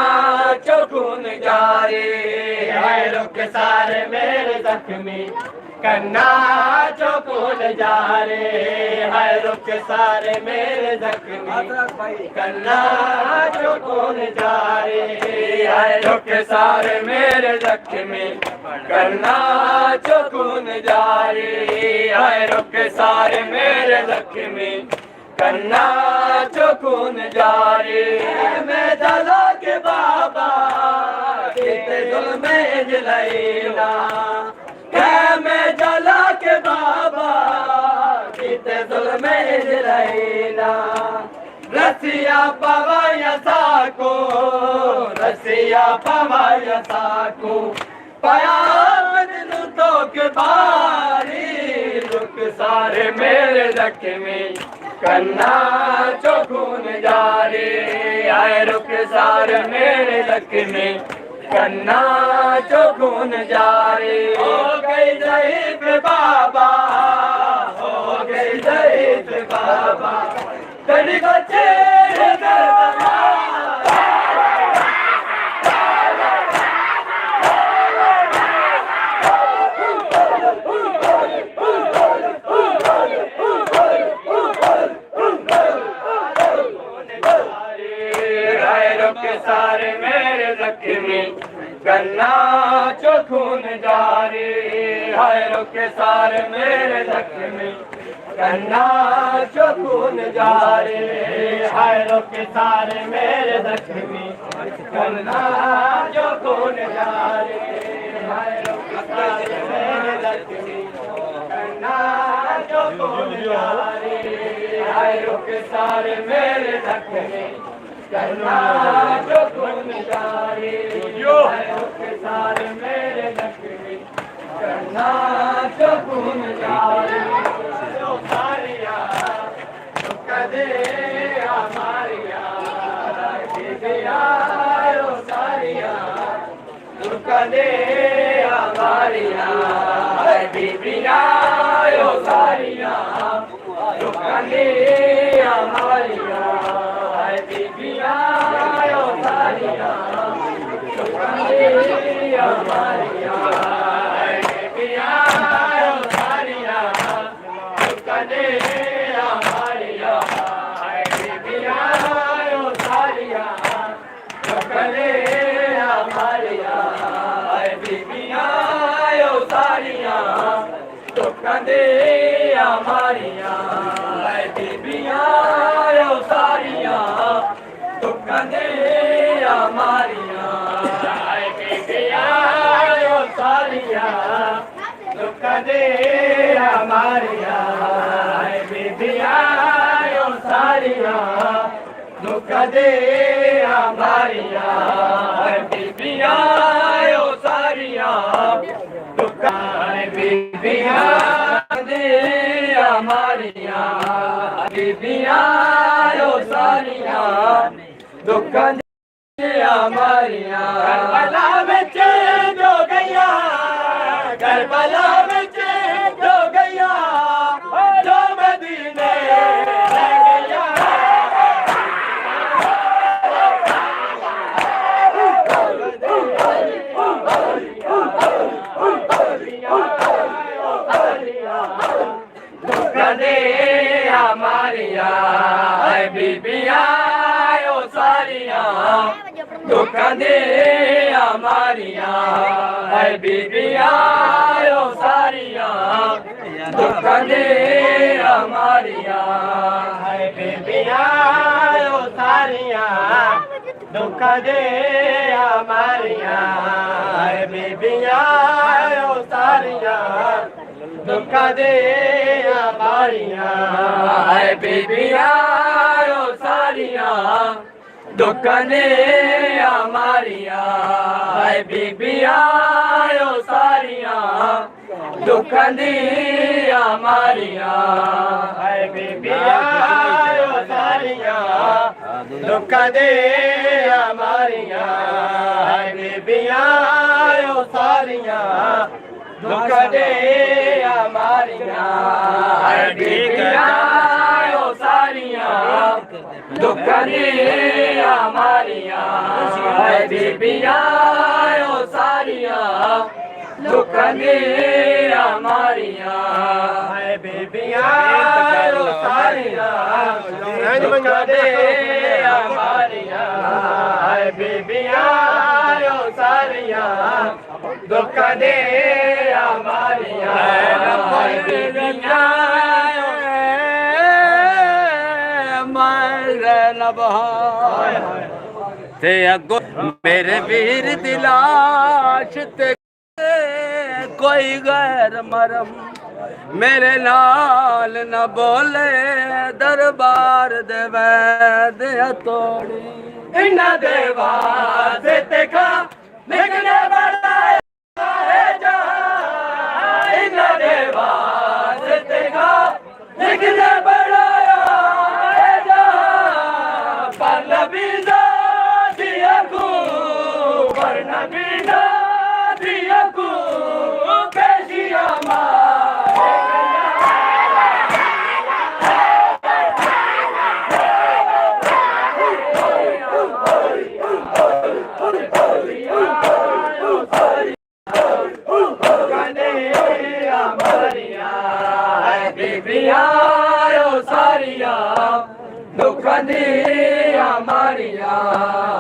चो खून जारी है रुख सारे मेरे जख्मी कन्ना चो खून जारी है रुख सारे मेरे जख्मी कन्ना चो खून जारी है रुख सारे मेरे जख्मी कन्ना चो खून जारी है रुख सारे मेरे जख्मी कन्ना चो खून जारी मैं जला के बाबा किते जुल्म जलैला मैं जला के बाबा किते जुल्म जलैला रसिया पवाया साको रसिया पवाया साको पयामत नु तो के बारी रुख सारे मेरे जख्मी कन्ना चो खून जारी आए रुख सारे मेरे जख्मी कन्ना चो खून जारी हो गई ज़ईफ़ बाबा हो गई ज़ईफ़ बाबा तेरी बच्चे सारे मेरे जख्मी कन्ना चो खून जारी हाय रुख सारे मेरे जख्मी कन्ना चो खून जारी हाय रुख सारे मेरे जख्मी कन्ना चो खून जारी हाय रुख सारे मेरे जख्मी कन्ना चो खून जारी हाय रुख सारे मेरे जख्मी कन्ना चो खून जारी रुख सारे मेरे जख्मी कन्ना चो खून जारी सारिया कदे हमारिया सारिया कदे हमारिया बीबिया सारिया कदे हमारिया बीबिया सारिया हमारिया बीबिया सारिया कदे हमारिया बीबिया सारिया कदे हमारिया बीबिया सारिया कदे हमारिया बीबिया सारिया कदे हमारिया बीबिया सारिया कदे हमारिया बीबिया सारिया कदे हमारिया बीबिया सारिया बीबिया दे हमारिया बीबिया सारिया दुख दे हमारिया करबला में चेंज हो गया करबला में चेंज हो गया जो मदीने रह गया Yeah. ਮਾਰੀਆਂ ਐ ਬੀਬੀਆਂ ਓ ਸਾਰੀਆਂ ਦੁੱਖਾਂ ਦੀਆਂ ਮਾਰੀਆਂ ਐ ਬੀਬੀਆਂ ਓ ਸਾਰੀਆਂ ਦੁੱਖਾਂ ਦੀਆਂ ਮਾਰੀਆਂ ਐ ਬੀਬੀਆਂ ਓ ਸਾਰੀਆਂ ਦੁੱਖਾਂ ਦੀਆਂ ਮਾਰੀਆਂ ਐ ਬੀਬੀਆਂ ਓ ਸਾਰੀਆਂ ਦੁੱਖਾਂ ਦੀਆਂ ਮਾਰੀਆਂ ਐ ਬੀਬੀਆਂ ਓ ਸਾਰੀਆਂ ਦੁੱਖਾਂ ਦੀਆਂ ਮਾਰੀਆਂ ਐ ਬੀਬੀਆਂ ਓ ਸਾਰੀਆਂ ਦੁੱਖਾਂ ਦੀਆਂ ਮਾਰੀਆਂ ਐ ਬੀਬੀਆਂ ਓ ਸਾਰੀਆਂ ਦੁੱਖਾਂ ਦੀਆਂ ਮਾਰੀਆਂ ਐ ਬੀਬੀਆਂ ਓ ਸਾਰੀਆਂ ਦੁੱਖਾਂ ਦੀਆਂ ਮਾਰੀਆਂ ਐ ਬੀਬੀਆਂ ਓ ਸਾਰੀਆਂ ਦੁੱਖਾਂ ਦੀਆਂ ਮਾਰੀਆਂ ਐ ਬੀਬੀਆਂ ਓ ਸਾਰੀਆਂ ਦੁੱਖਾਂ ਦੀਆਂ ਮਾਰੀਆਂ ਐ ਬੀਬੀਆਂ ਓ ਸਾਰੀਆਂ ਦੁੱਖਾਂ ਦੀਆਂ ਮਾਰੀਆਂ ਐ ਬੀਬੀਆਂ ਓ ਸਾਰੀਆਂ ਦੁੱਖਾਂ ਦੀਆਂ ਮਾਰੀਆਂ ਐ ਬੀਬੀਆਂ ਤੇ ਅੱਗੋਂ ਮੇਰੇ ਵੀਰ ਦੀ ਲਾਸ਼ ਤੇ ਕੋਈ ਗੈਰ ਮਰਮ ਮੇਰੇ ਨਾਲ न बोले दरबार दे वैद तोड़ी इन्ना दे वास्ते खा लिखने बड़ा है जा इन्ना दे वास्ते खा लिखने बड़ा है जा पर नबीना दिया को पर नबीना दिया को पेशिया ਬੀਬੀਆਂ ਓ ਸਾਰੀਆਂ ਦੁੱਖਾਂ ਦੀਆਂ ਮਾਰੀਆਂ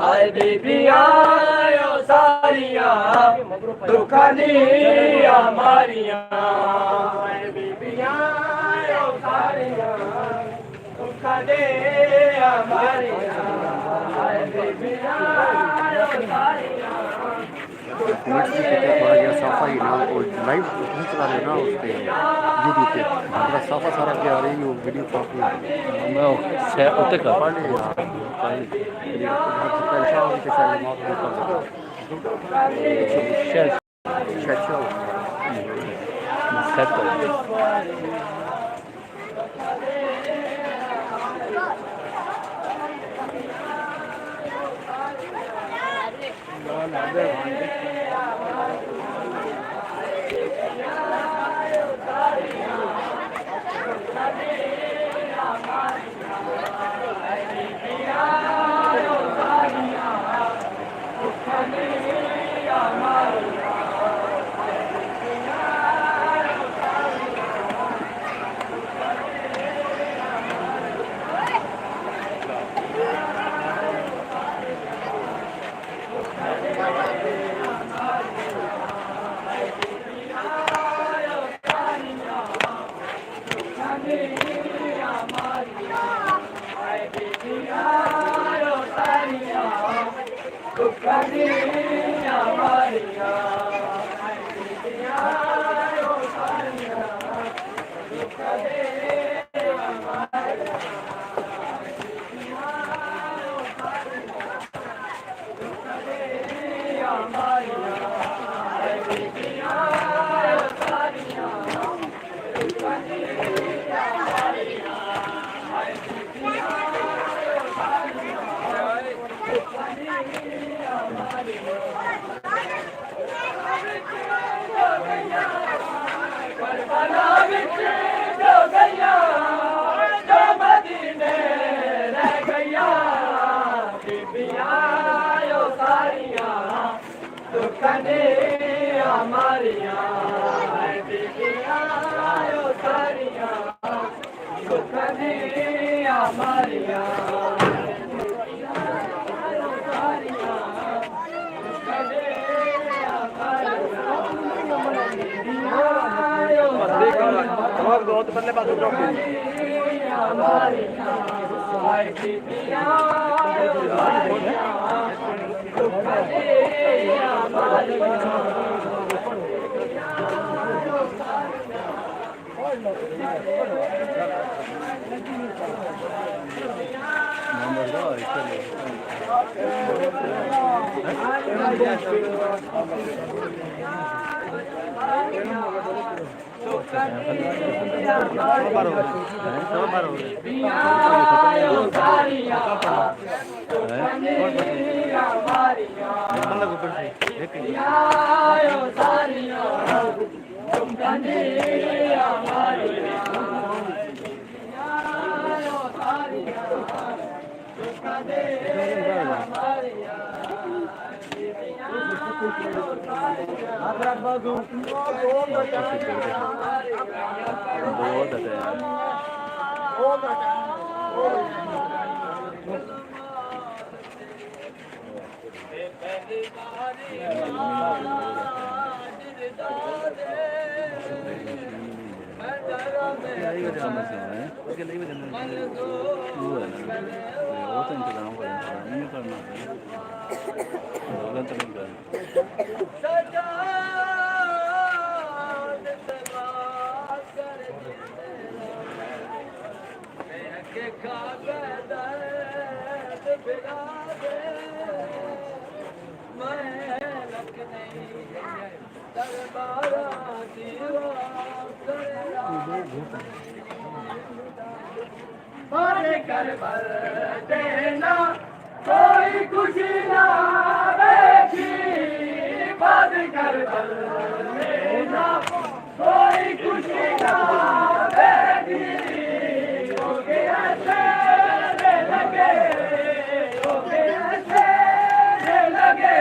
ਹਾਏ ਬੀਬੀਆਂ ਓ ਸਾਰੀਆਂ ਦੁੱਖਾਂ ਦੀਆਂ ਮਾਰੀਆਂ ਹਾਏ ਬੀਬੀਆਂ ਓ ਸਾਰੀਆਂ ਦੁੱਖਾਂ ਦੀਆਂ ਮਾਰੀਆਂ ਹਾਏ ਬੀਬੀਆਂ ਓ ਸਾਰੀਆਂ थोड़ा जरा साफा ही ना और लाइव नहीं चला रहे ना उस पर यूट्यूब पे थोड़ा साफा सारा क्या आ रही है वो वीडियो काफी मैं उत्ते कर पढ़ लिया बहुत बल्ले बात कोई खुशी ना देखी बद कर देना कोई खुशी ना देखी ओके ऐसे लगे ओके ऐसे लगे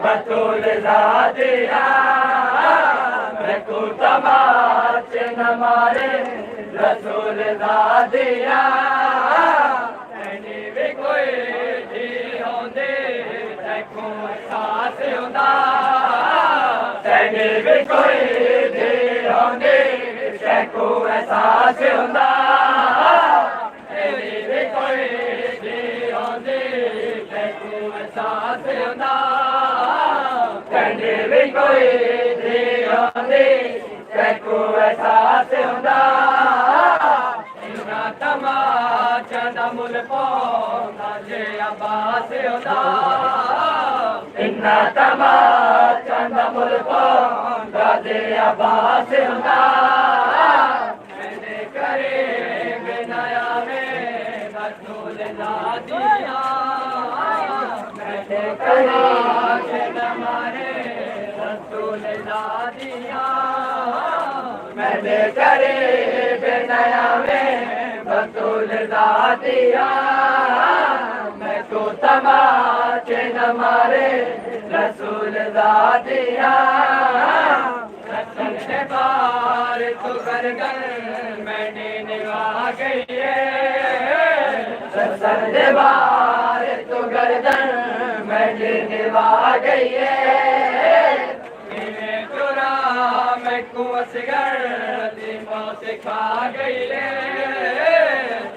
बतूल ज़ादिया मैं को तमाचे न मारे रसूल ज़ादिया ऐनी भी कोई धी होंदे तैको एहसास होंदा ऐनी भी कोई धी होंदे तैको एहसास होंदा ऐनी भी कोई धी होंदे तैको एहसास होंदा ऐनी भी कोई धी होंदे तैको एहसास होंदा इन्ना तमाचा दा मुल पौंदा जे अब्बास होंदा इन्ना तमाचा दा मुल पौंदा जे अब्बास होंदा मैंने करे बिनाया में रसूल ज़ादिया मैंने करे हमारे रसूल ज़ादिया मैंने करे बेनया में रसूल ज़ादिया मैं को तमाचे न मारे रसूल ज़ादिया रसूल से बार तो कर मैंने निभा गई है रसूल से बार तो गर्दन मैंने निभा गई है मैं कुआं गर दिमाग से खा गई है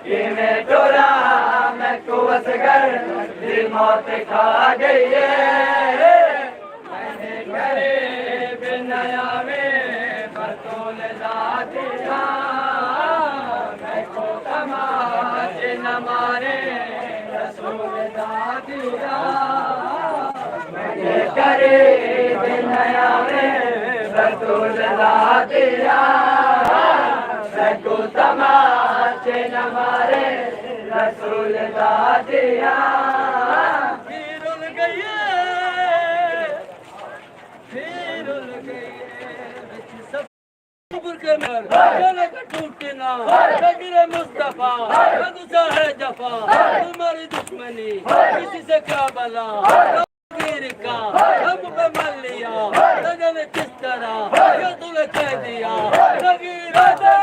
ये मैं डोरा मैं कुआं गर दिमाग से खा गई है मैंने करे बिनाया में बतूल ज़ादिया मैं को तमाचे न मारे रसूल ज़ादिया मैंने करे बिनाया में रसूल ज़ादिया मैं को तमाचे न मारे रसूल ज़ादिया फिर उल गई सब के मर चले का टूटे ना गिरे मुस्तफा कदूसा है जफा तुम्हारी दुश्मनी किसी से क्या बला का हम पे मल लिया लगन किस तरह ये तूने कह दिया नगीरा दे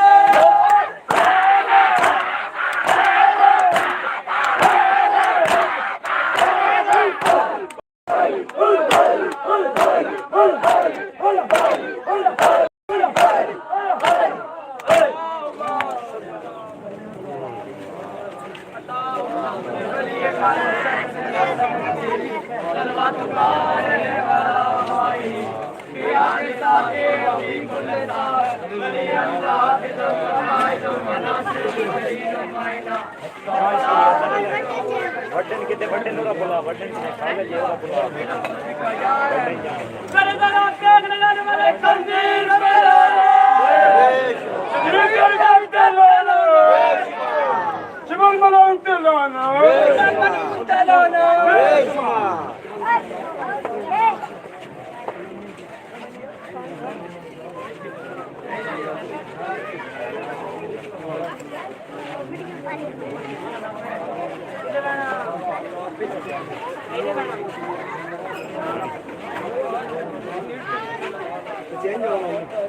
बटन कितने बटन होगा बोला बटन से खाने ये होगा बोला करे जरा के लगाने वाले तंजीर मेरा जिगर करते लोना जीवन बनाते लोना जीवन बनाते लोना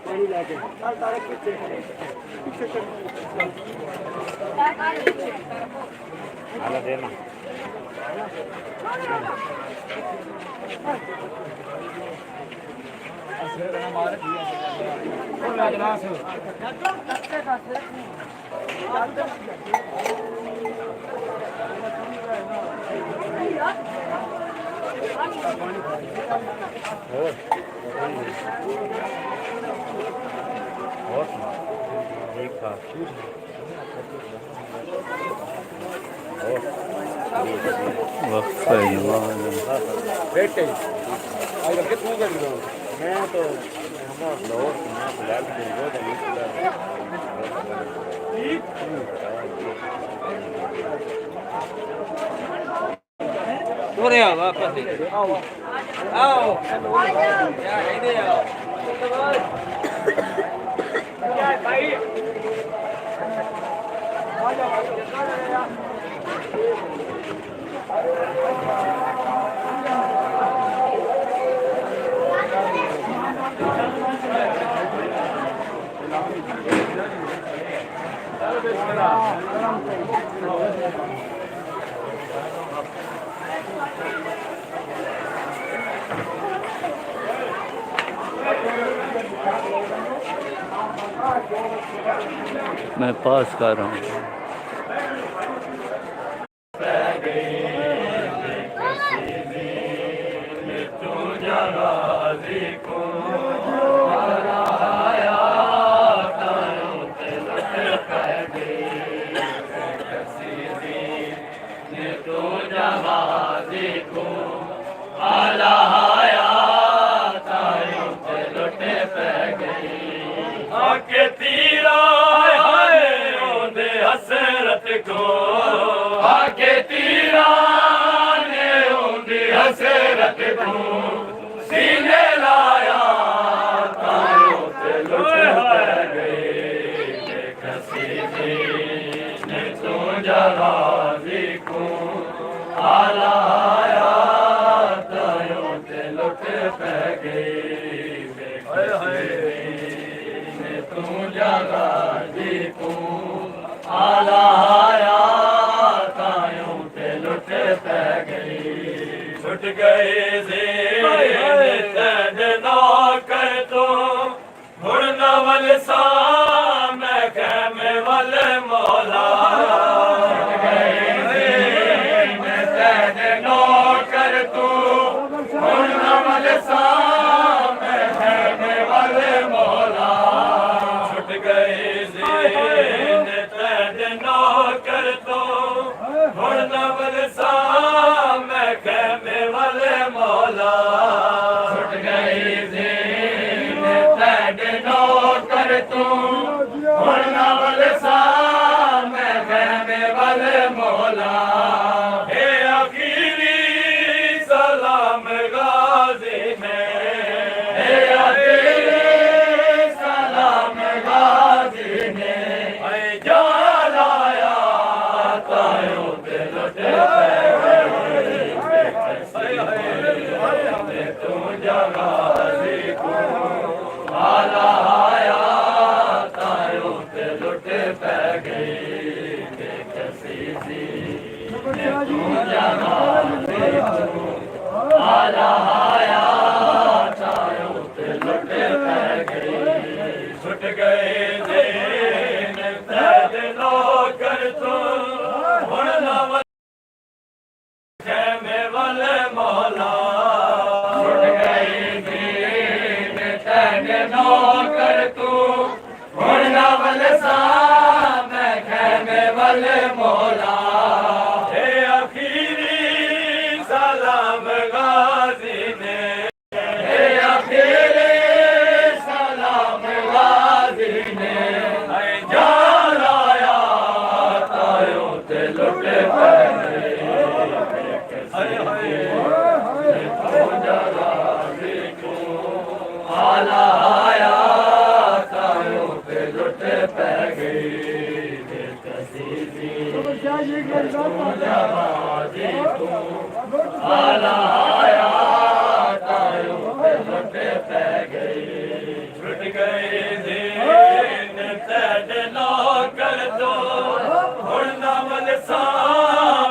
पानी लाके सारे पीछे आला देना बेटे आई लगे तू कर लो मैं तो हमारा फ्लोर मैं बुला के दूंगा What are वापस आओ आओ या इधर आओ भाई मैं पास कर रहा हूँ। आके तीरा दे हसरत को आके तीरा ने ओंदी हसरत को सीने लाया तारों से लुट गए कसीदे ने तो जहाज़ी को आलाया तारों से लुट गए तू जगाजी तू आलाया तायों ते लुट पै गई छुट गए जे नौकर तो हुण नवल सा मैं खैमे वल मौला छुट गए जे नौकर तो हुण नवल सा मैं खैमे वल मौला नौकर तो हुण नवल सा मैं खैमे वाले मौला छुट गई तेरे नौकर तो हुण नवल सा मैं खैमे वाले मौला हे आखिरी सलाम गाजी में हे आखिरी सलाम गाजी ने तू जगाजी को आलाया तारों ते लुट पै गई कसीदी तू जगाजी को आलाया तारों ते लुट पै गई छुट गए जे नौकर तो हुण नवल खैमे वाले मौला छुट गई नौकर तू हुण नवल सा मैं खैमे वाले मौला हे आखिरी सलाम गाजी ने हे आखिरी सलाम गाजी ने जा लाया तायों ते लुट पै आलाया तारों पे लुट पै गई कसीदी जहाज़ी को आलाया तारों पे लुट पै गई छुट गए तेरे नौकर तो हुण नवल सा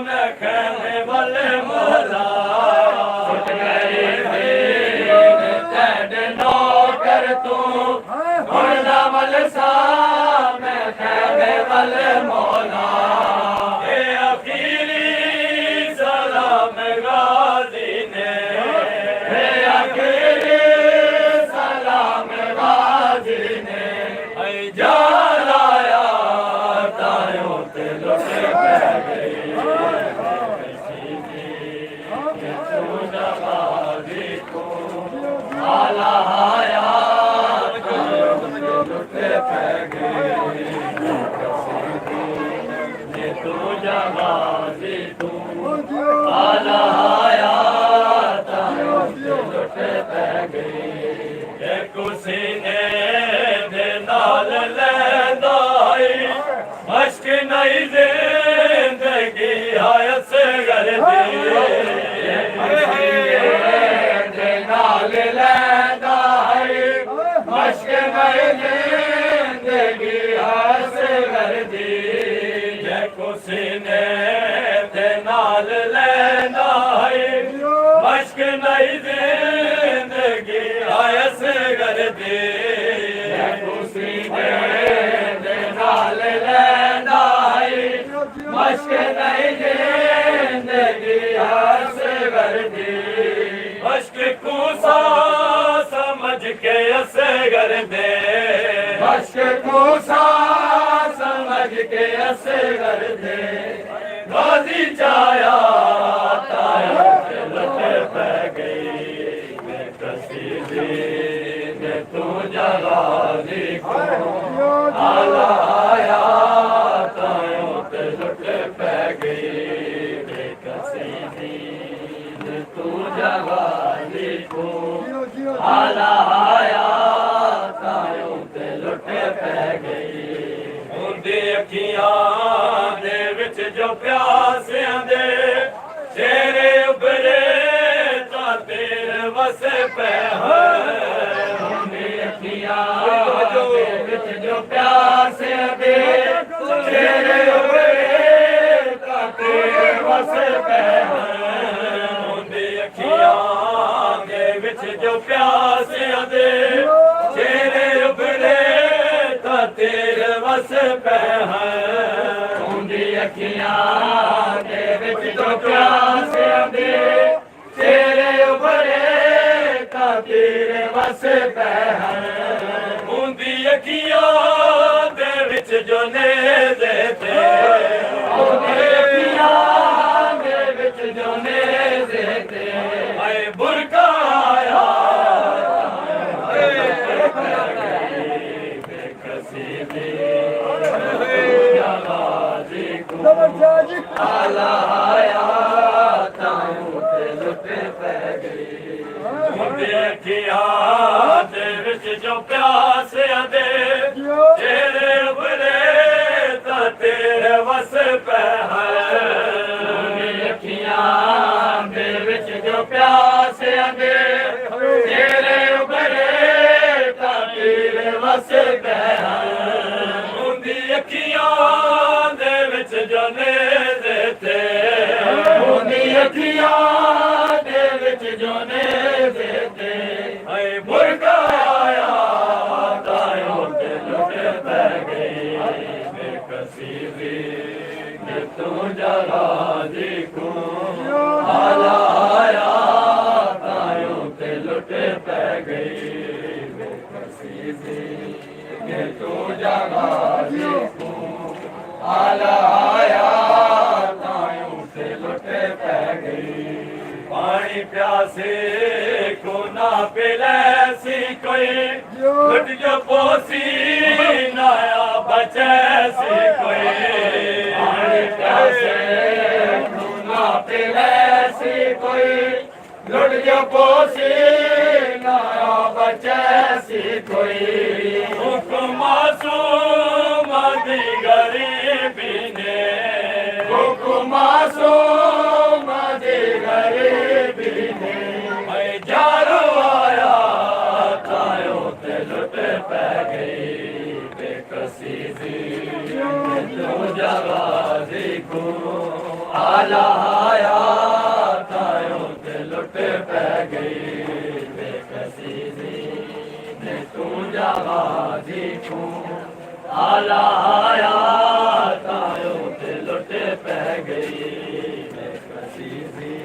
मैं खैमे वाले मौला छुट गए नौकर तू हुण नवल सा मैं खैमे वल मौला हे आखिरी सलाम गाजी ने हे आखिरी सलाम गाजी ने जा लाया तायों ते लुट पै गई तू जगाजी को आलाया लुट पै गई तू जगाजी तू आलाया लुट पै गई कुसीने दे नाल लैंदाई मश्क नहीं जिंदगी आयस गलती नाल लैंदाई मश्क नहीं जिंदगी आयस गलती के असगर दे मश्क मूसा समझ के असगर दे गाजी चाया ताया लट पै गई मैं कसीदे ने तू जगाजी को आलाया तायों ते लट पै गई मैं कसीदे ने तू जगाजी को आलाया तायों ते लट पै गई उनदी अखियां दे विच जो प्यासियां दे चेहरे उभरे तां तेरे वस पै उनदी अखियां दे विच जो प्यासियां दे चेहरे उभरे तां तेरे वस पै उनदी अखियां दे विच जो प्यासियां दे चेहरे उभरे तां तेरे वस पै उनदी अखियां दे विच जो प्यासियां दे चेहरे उभरे तां तेरे वस पै उनदी अखियां दे विच जो नेज़े ते उनदी अखियां दे विच जो नेज़े ते आए बुरका आया आलाया तायों ते लुट पै गई उनदी अखियां दे विच जो प्यासियां दे चेहरे उभरे तां तेरे वस पै उनदी अखियां दे विच जो प्यासियां दे चेहरे उभरे तां तेरे वस पै उनदी अखियां दे विच जो नेज़े ते उनदी अखियां दे विच जो नेज़े ते ऐ बुरका आया तायों ते लुट पै गई बेकसीदी ने तू जगाजी को आलाया तायों ते लुट पै गई बेकसीदी ने तू जगाजी को आलाया तायों से लुट पै गई पानी प्यासे को ना पिलैसी कोई लुट जो पोसी नाया बचैसी कोई पानी प्यासे को ना पिलैसी कोई लुट जो पोसी नाया बचैसी कोई हुक्मासूम दी गरीबी ने हुक्मासूम दी गरीबी ने मैं जारू आया तायों ते लुट पै गई बेकसीदी तू जगाजी को आलाया तायों ते लुट पै गई बेकसीदी ने तू जगाजी को आलाया तायों ते लुट पै गई बेकसीदी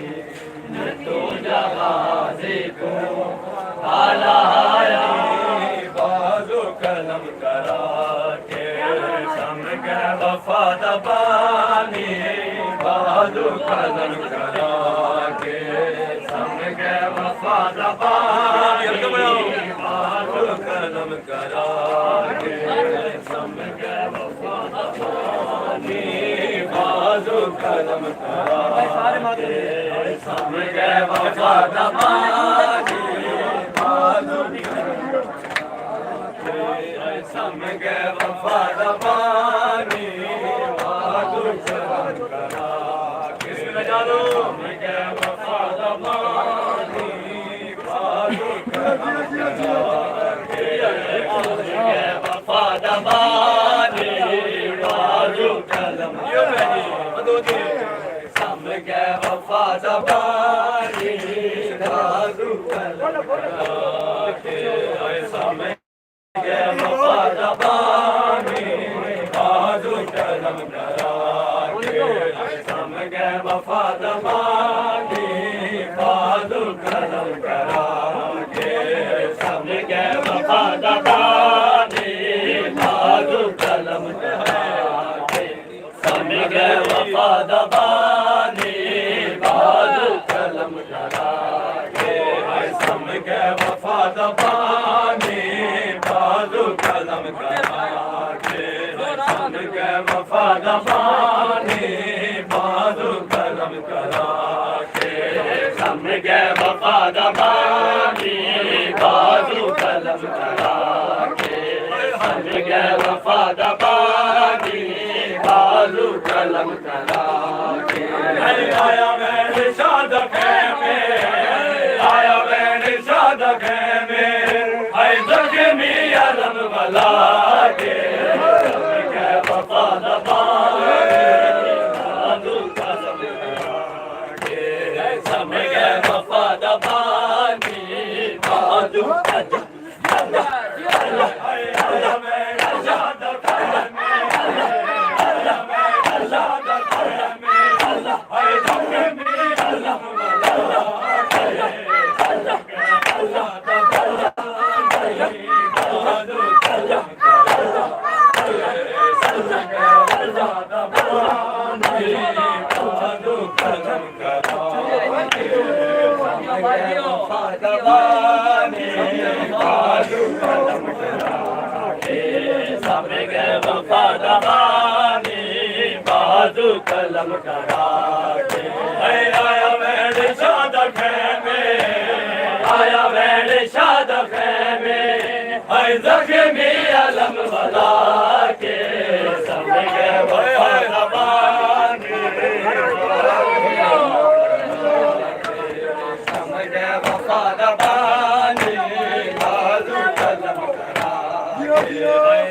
ने तू जगाजी को आलाया बाजू कलम करा के सम के वफा दबानी बाजू कलम करा के सम के वफा दबानी बाजू कलम करा के सम के वफा दबानी बाजू कलम करा के सम के वफा दबानी बाजू सम के वफा दबानी बाजू कलम करा किसने जानो के वफा दबानी बाजू कलम करा के वफा दबानी बाजू कलम सम के वफा दबानी बाजू कलम करा के सम के वफा दबानी बाजू कलम करा के सम के वफा दबानी बाजू कलम करा के सम के दबानी बाजू कलम करा के समझ वफा दबानी बाजू कलम करा के समझ वफा दबानी बाजू कलम करा के आया मैं शाद में आया मैं शाद में आई जख्मी अलम वाला के वफा दबानी बाजू कलम करा के समझ वफा दबानी बाजू वफा दबानी बाजू कलम करा के आया वैन शाद में आया वैन शाद में आई जख्मी अलम वाला के समझ वफा दबानी समझ वफा दबानी बाजू कलम करा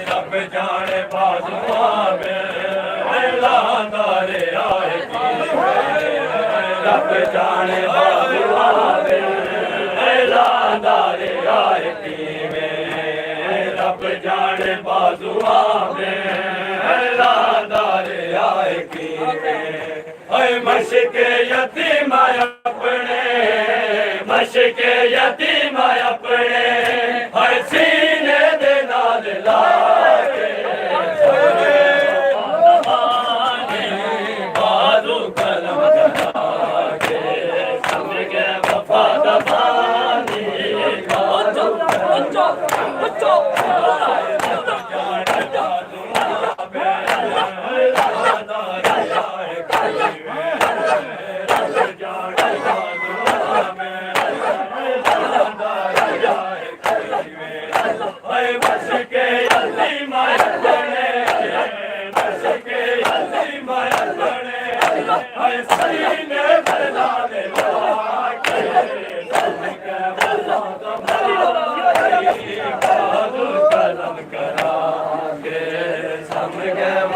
रब जाने बाजुआ में लांदारे आए रब जाने बाजुआ में लांदारे आए रब जाने बाजुआ में लांदारे आए मशक यतीम अपने मशक यतीम अपने हर सीने दे नाल लाके बाजू कलम करा के समझ वफा दबानी बाजू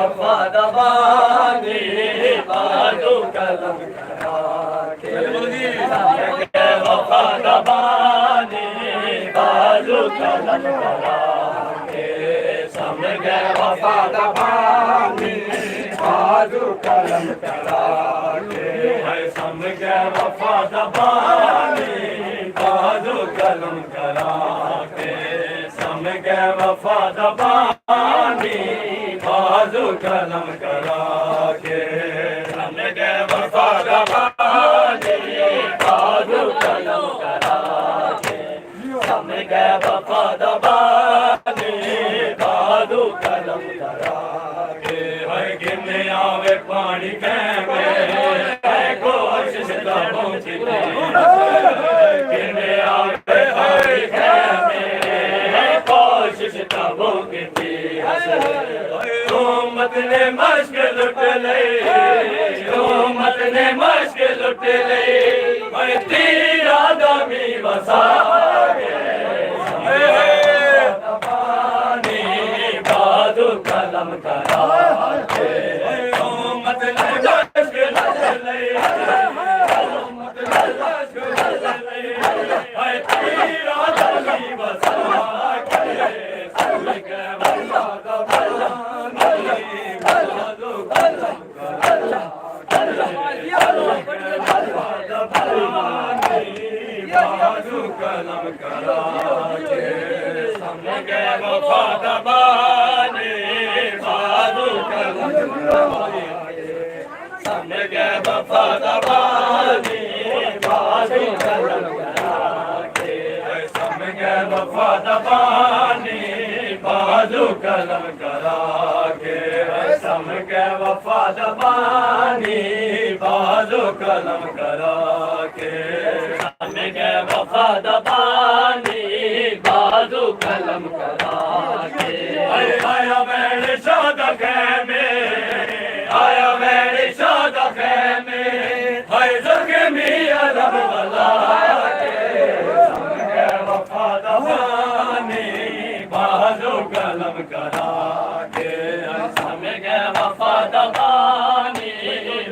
वफा दबानी बाजू कलम करा के वफा दबानी बाजू कलम करा के समझ वफा दबानी बाजू कलम करा के समझ वफा दबानी बाजू कलम करा के समझ वफा दबानी बाजू कलम करा के समझ वफा दबानी बाजू कलम करा के समझ वफा दबानी बाजू कलम करा के हर गिने आवे पानी में कोशिश पहुंची गिने आवे पानी में कोशिश पहुंची उम्मत ने मश्क लुट ली उम्मत ने मश्क लुट ली मैं तेरा दमी बसा दबानी बाजू कलम करा के उम्मत ने मश्क लुट ली उम्मत ने मश्क लुट ली मैं तेरा दमी बसा बाजू कलम करा के समझ वफा दबानी बाजू कलम करा के समझ वफा दबानी बाजू कलम करा के समझ वफा दबानी बाजू कलम करा के समझ दबानी बाजू कलम करा के समय के वफा दबानी बाजू कलम करा के आया मेरे शाद में आया मेरे शाद में हाय जख्मी अदब वाला के समय के वफा दबानी बाजू कलम करा के समय के वफा दबानी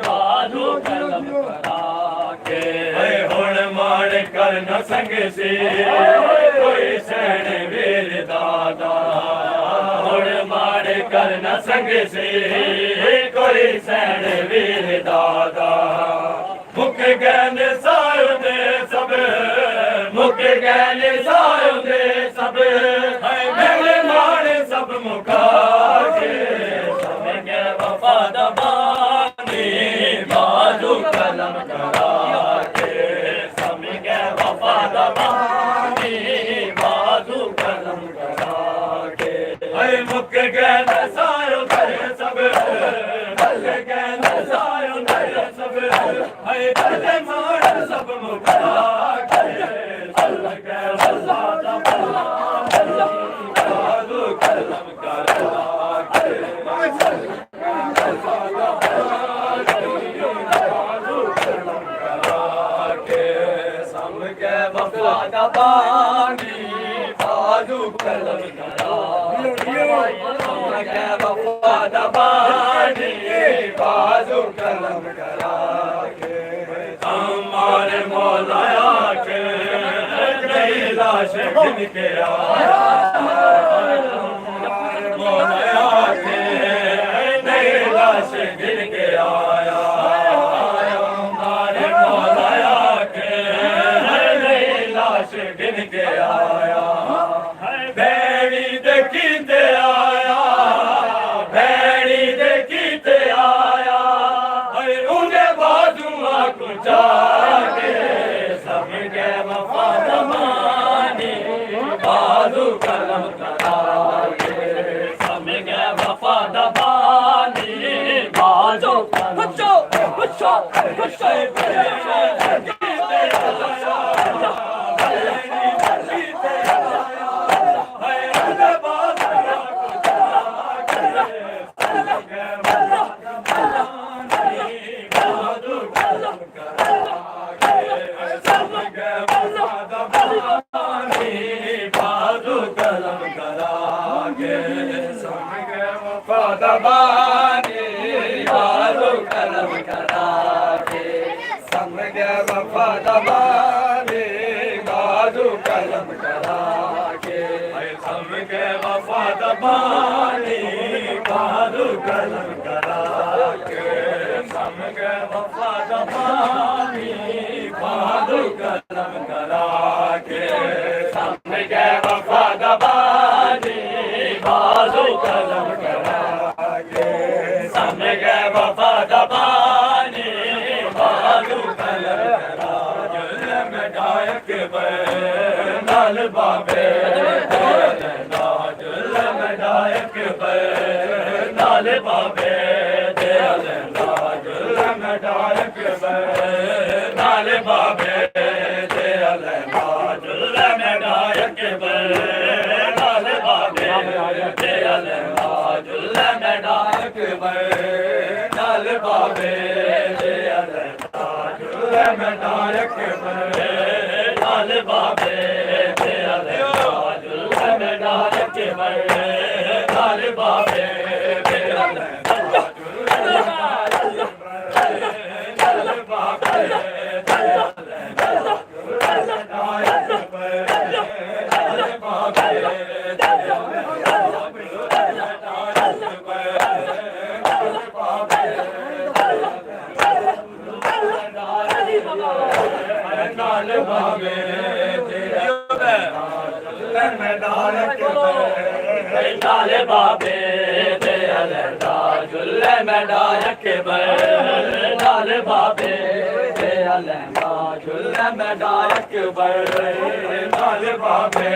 बाजू कलम करा के हुण मार कर न संग से कोई सैन वीर दादा हुण मार कर न संग से कोई सैन वीर दादा मुख गैन सायो दे सब मुख गैन सायो दे सब मेरे मारे सब मुका के समय के वफा दबानी बाजू कलम करा के समय के वफा दबानी बाजू कलम करा के मुख गैन सायो दे सब मुख गैन सायो दे सब मेरे मारे सब मुका के समय के वफा दबानी बाजू कलम करा के सम के वफा दबानी बाजू कलम करा के वफा दबानी बाजू कलम करा के हमारे मौलाया के कई लाश गिन के आया मौलाया के नई लाश गिन के आया हमारे मौलाया के नई लाश गिन के आया भैड़ी देखी ते आया भैड़ी देखी ते आया उन्हें बाजुआ कुचा के सब के वफा दबानी बाजू कलम करा के सब के वफा दबानी बाजू कलम दबानी बाजू कलम करा के सम के वफा दबानी बाजू कलम करा के सम के वफा दबानी बाजू कलम करा के सम के वफा दबानी बाजू कलम करा के सम के वफा दबानी बाजू कलम करा समय के वफा दबानी बाजू कलम करा जुल्म डायक नाल बाबे जुल्म डायक नाल बाबे जुल्म डायक नाल बाबे जुल्म डायक नाल बाबे जुल्म डायक नाल बाबे जुल्म डायक नाल बाबे जुल्म डायक नाल बाबे नाल बाबे नाल बाबे जुल्म डायक नाल बाबे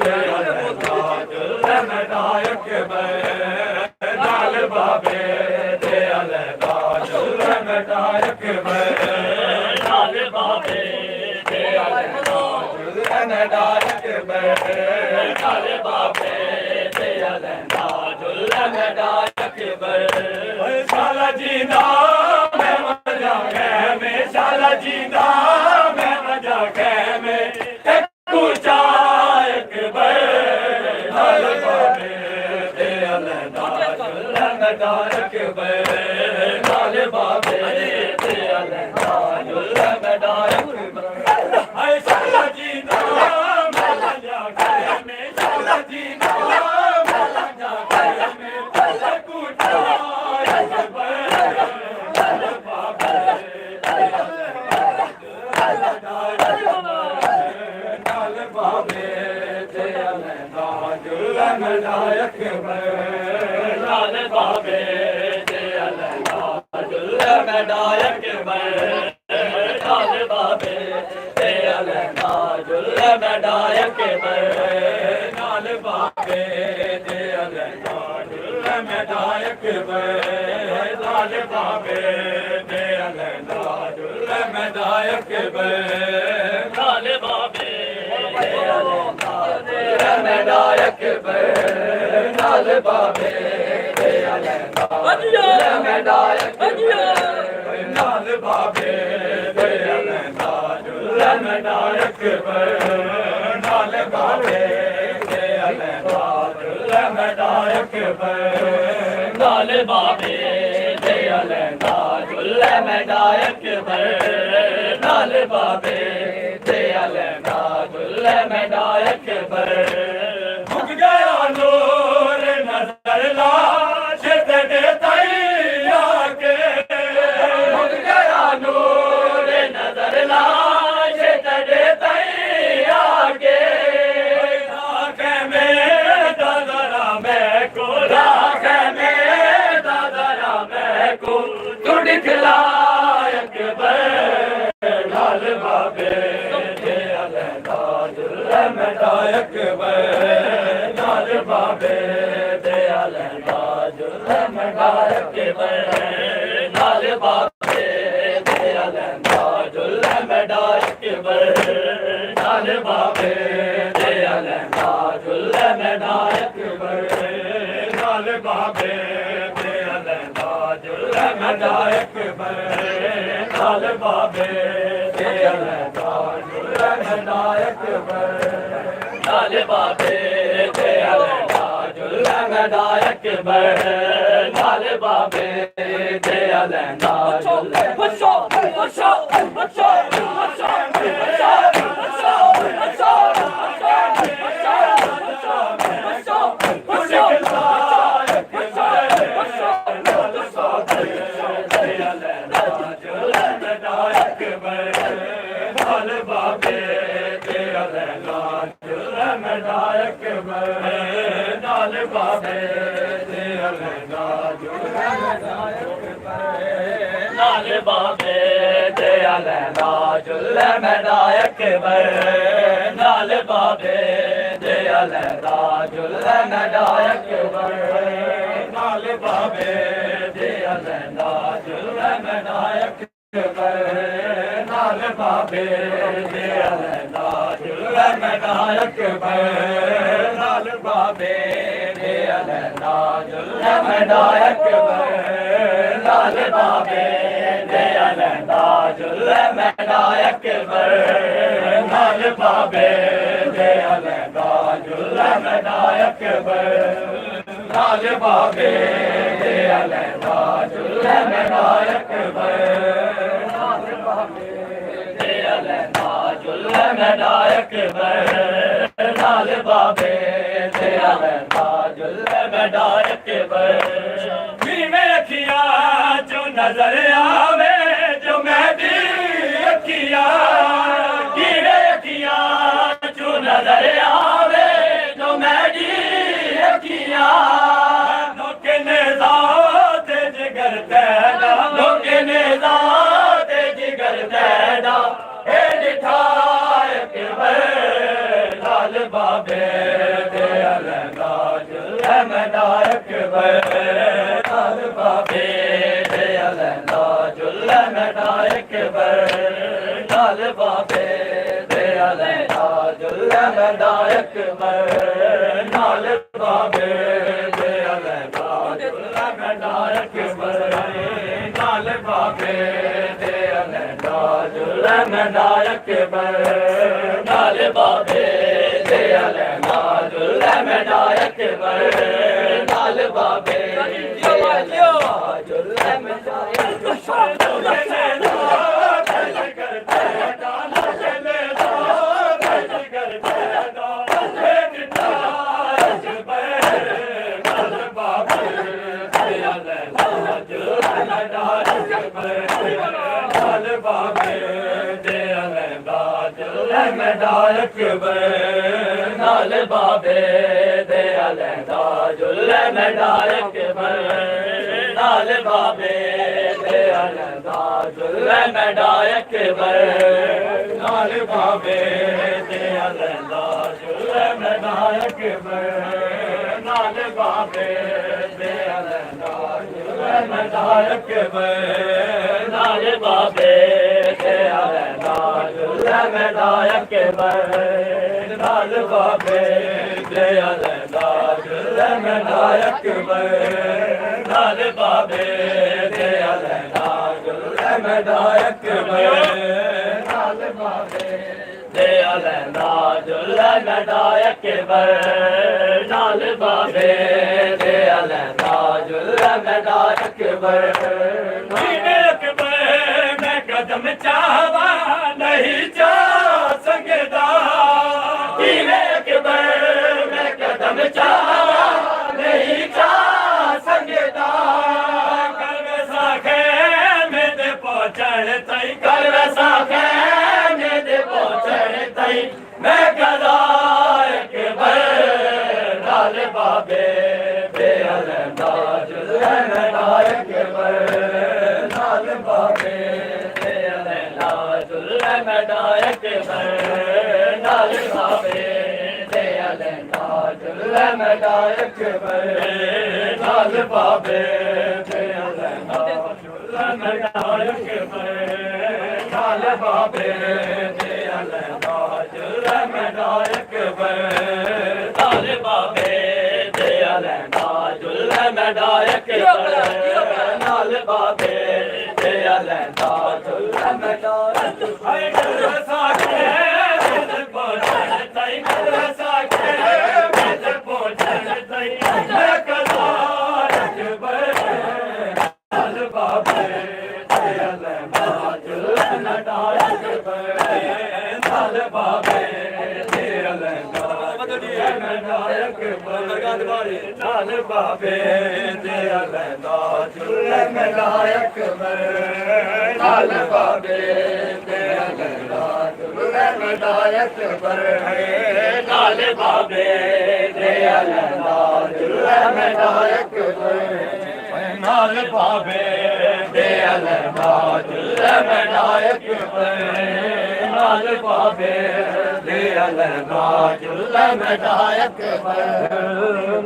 जुल्म डायक नाल बाबे जुल्म डायक नाल बाबे नाले बाबे दे अलंदा जुल्ला मेडायक बर शाला जींदा मैं मजा कै में शाला जींदा मैं मजा कै में कुचायक बर नाले बाबे दे अलंदा जुल्ला मेडायक बर नाले बाबे दे अलंदा जुल्ला मेडायक बर हाय शाला जींदा मैं मजा कै में शाला जींदा मैं मजा कै में कुचायक बर नाले बाबे नाले बाबे दे अलंदा जुल्ला मेडायक बर नाले बाबे दे अलंदा जुल्ला मेडायक बर नाले बाबे दे अलंदा जुल्ला मेडायक बर नाले बाबे दे अलंदा जुल्ला मेडायक बर नाले बाबे दे अलंदा जुल्ला मेडायक बर नाले बाबे दे अलंदा जुल्ला मेडायक बर नाले बाबे दे अलंदा जुल्ला मेडायक बर नाले बाबे दे अलंदा जुल्ला मेडायक बर नाले बाबे दे अलंदा जुल्ला मेडायक बर नाले बाबे दे अलंदा जुल्ला मेडायक बर नाले बाबे दे अलंदा जुल्ला मेडायक बर झुक गया नूर नजर लाश तेरे तैया के झुक गया नूर नजर लाश तेरे तैया के राखे में दादरा मैं को राखे में दादरा मैं को तू दिखलायक बर नाल बाबे दे अलंदा जुल्ला मेडायक बर नाल बाबे दे अलंदा जुल्ला मेडायक बर नाल बाबे दे अलंदा जुल्ला मेडायक बर नाल बाबे दे अलंदा जुल्ला मेडायक बर नाल बाबे दे अलंदा जुल्ला मेडायक बर नाल बाबे दे अलंदा जुल्ला मेडायक बर नाल बाबे दे अलंदा जुल्ला मेडायक बर नाल बाबे दे अलंदा मेडायक बर नाल बाबे दे अलंदा जुल्ला मेडायक बर नाल बाबे दे अलंदा जुल्ला मेडायक बर नाल बाबे दे अलंदा जुल्ला मेडायक बर नाल बाबे दे अलंदा जुल्ला मेडायक बर नाल बाबे दे अलंदा जुल्ला मेडायक बर नाल बाबे दे अलंदा जुल्ला मेडायक बर नाल बाबे दे अलंदा जुल्ला मेडायक बर नाल बाबे दे अलंदा जुल्ला मेडायक बर नाल बाबे दे अलंदा जुल्ला मेडायक बर नाल बाबे दे अलंदा जुल्ला मेडायक बर नाल बाबे दे अलंदा जुल्ला मेडायक बर मेरी अखियां जो नजर आवे जो मेरी अखियां कीड़े अखियां जो नजर आवे जो मेरी अखियां धोखे ने जाते जिगर तेरा धोखे ने जाते जिगर तेरा हे दिठायक बर लाल बाबे दे अलंदा जुल्ला मेडायक बर लाल बाबे दे अलंदा जुल्ला मेडायक बर लाल बाबे दे अलंदा जुल्ला जुल्ले मदायक नाल बाबे दे अलैदा जुल्ले मदायक नाल बाबे दे अलैदा जुल्ले मदायक नाल बाबे दे अलैदा जुल्ले मदायक नाल बाबे जुल्ले मदायक नाल बाबे दे अलैदा जुल्ले मदायक नाल बाबे दे अलैदा जुल्ले मदायक नाल बाबे दे अलैदा जुल्ले मदायक नाल बाबे दे अलैदा जुल्ले मदायक नाल बाबे दे अलैदा जुल्ले मदायक नाल बाबे दे अलैदा जुल्ले मदायक नाल बाबे दे अलैदा जुल्ले मदायक नाल बाबे दे अलैदा जुल्ले मदायक नाल बाबे दे अलैदा जुल्ले मदायक मैं कदम चाहवा नहीं जा सकता मैं कदम चाहवा नहीं जा सकता कल साखे मेरे पहुंचण तई कल साखे मेरे पहुंचण तई मैं गदायक नाल बाबे दे अलैदा जुल्ले मदायक नाल बाबे दे अलैदा जुल्ले मदायक नाल बाबे दे अलैदा जुल्ले मदायक नाल बाबे दे अलैदा जुल्ले मदायक नाल बाबे दे अलैदा जुल्ले मदायक नाल बाबे दे अलैदा जुल्ले मदायक नाल बाबे दे अलैदा जुल्ले मदायक मदरसा के पहुंचण तई मदरसा के पहुंचण तई मैं कदायक नाल बाबे दे अलैदा जुल्ले मदायक नाल बाबे दे अलैदा जुल्ले मदायक नाल बाबे दे अलैदा जुल्ले मदायक नाल बाबे दे अलैदा जुल्ले मदायक नाल बाबे दे अलैदा जुल्ले मदायक नाल बाबे दे अलैदा जुल्ले मदायक नाल बाबे दे अलैदा जुल्ले मदायक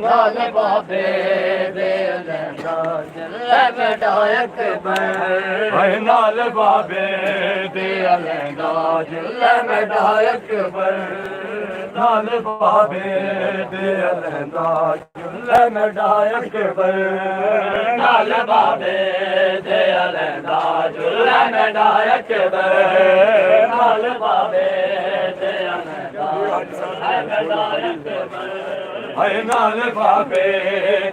नाल बाबे दे अलैदा जुल्ले मदायक नाल बाबे दे अलैदा जुल्ले मदायक नाल बाबे दे अलैदा जुल्ले मदायक नाल बाबे दे अलैदा जुल्ले मदायक नाल बाबे दे अलैदा मदायक नाल बाबे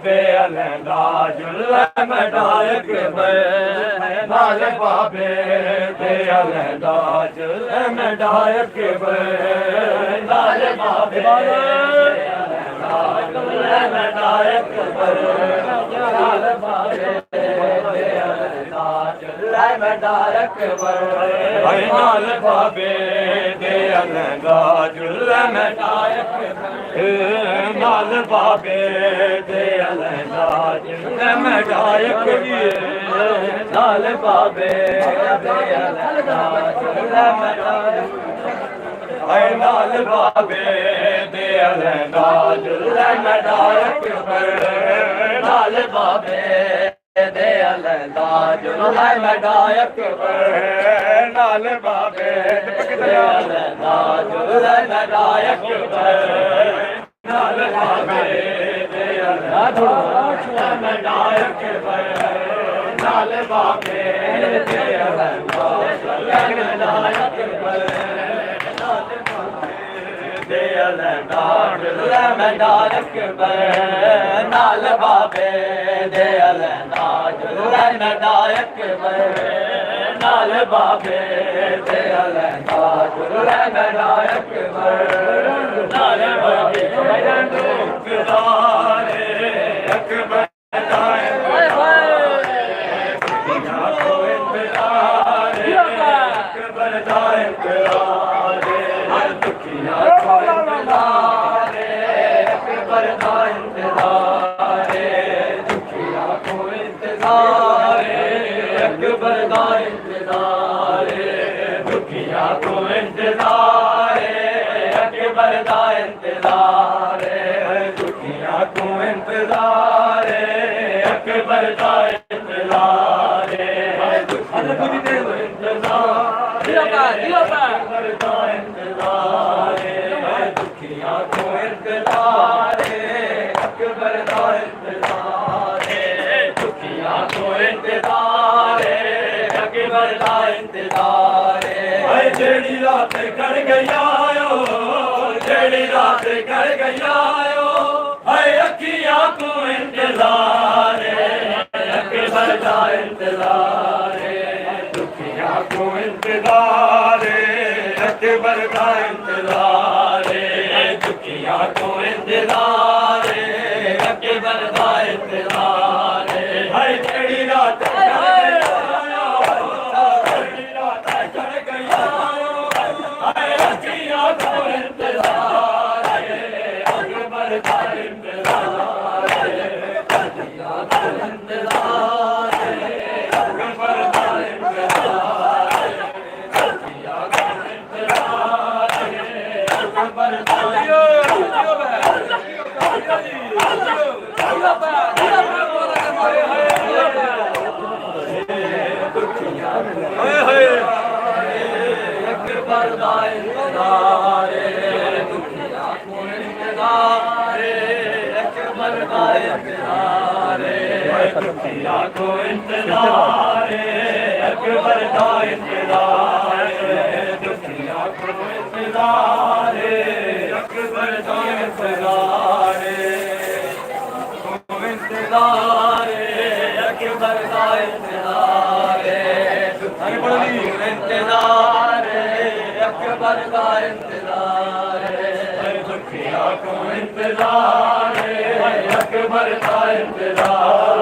दे अलैदा जुल्ले मदायक नाल बाबे दे अलैदा जुल्ले मदायक नाल बाबे जुल्ले मदायक नाल बाबे दे अलैदा जुल्ले मदायक नाल बाबे दे अलैदा जुल्ले मदायक नाल बाबे दे अलैदा जुल्ले मदायक नाल बाबे दे अलैदा जुल्ले मदायक नाल बाबे दे अलैदा जुल्ले मदायक नाल बाबे दे अलदा जुल्ला मेरा अकबर नाल बाबे दे अलदा जुल्ला मेरा अकबर नाल बाबे दे अलदा मेरा अकबर नाल बाबे दे अलदा जुल्ला मेरा अकबर दे अलदा जुल्ला मेरा अकबर नाल बाबे दे अलदा जुल्ला मेरा अकबर नाल बाबे दे अलदा जुल्ला मेरा अकबर नाल बाबे अकबर जेड़ी रात कर गया जेड़ी रात कर गया हाय अखियां को इंतजार अकबर का इंतजार दुखियां को इंतजार अकबर का इंतजार दुखियां को इंतजार अकबर का इंतजार हाय जेड़ी रात को इंतजार अकबर का इंतजार दुनिया को इंतजार अकबर का इंतजार इंतजार अकबर का इंतजार इंतजार अकबर का इंतजार दुनिया को इंतजार अकबर का इंतजार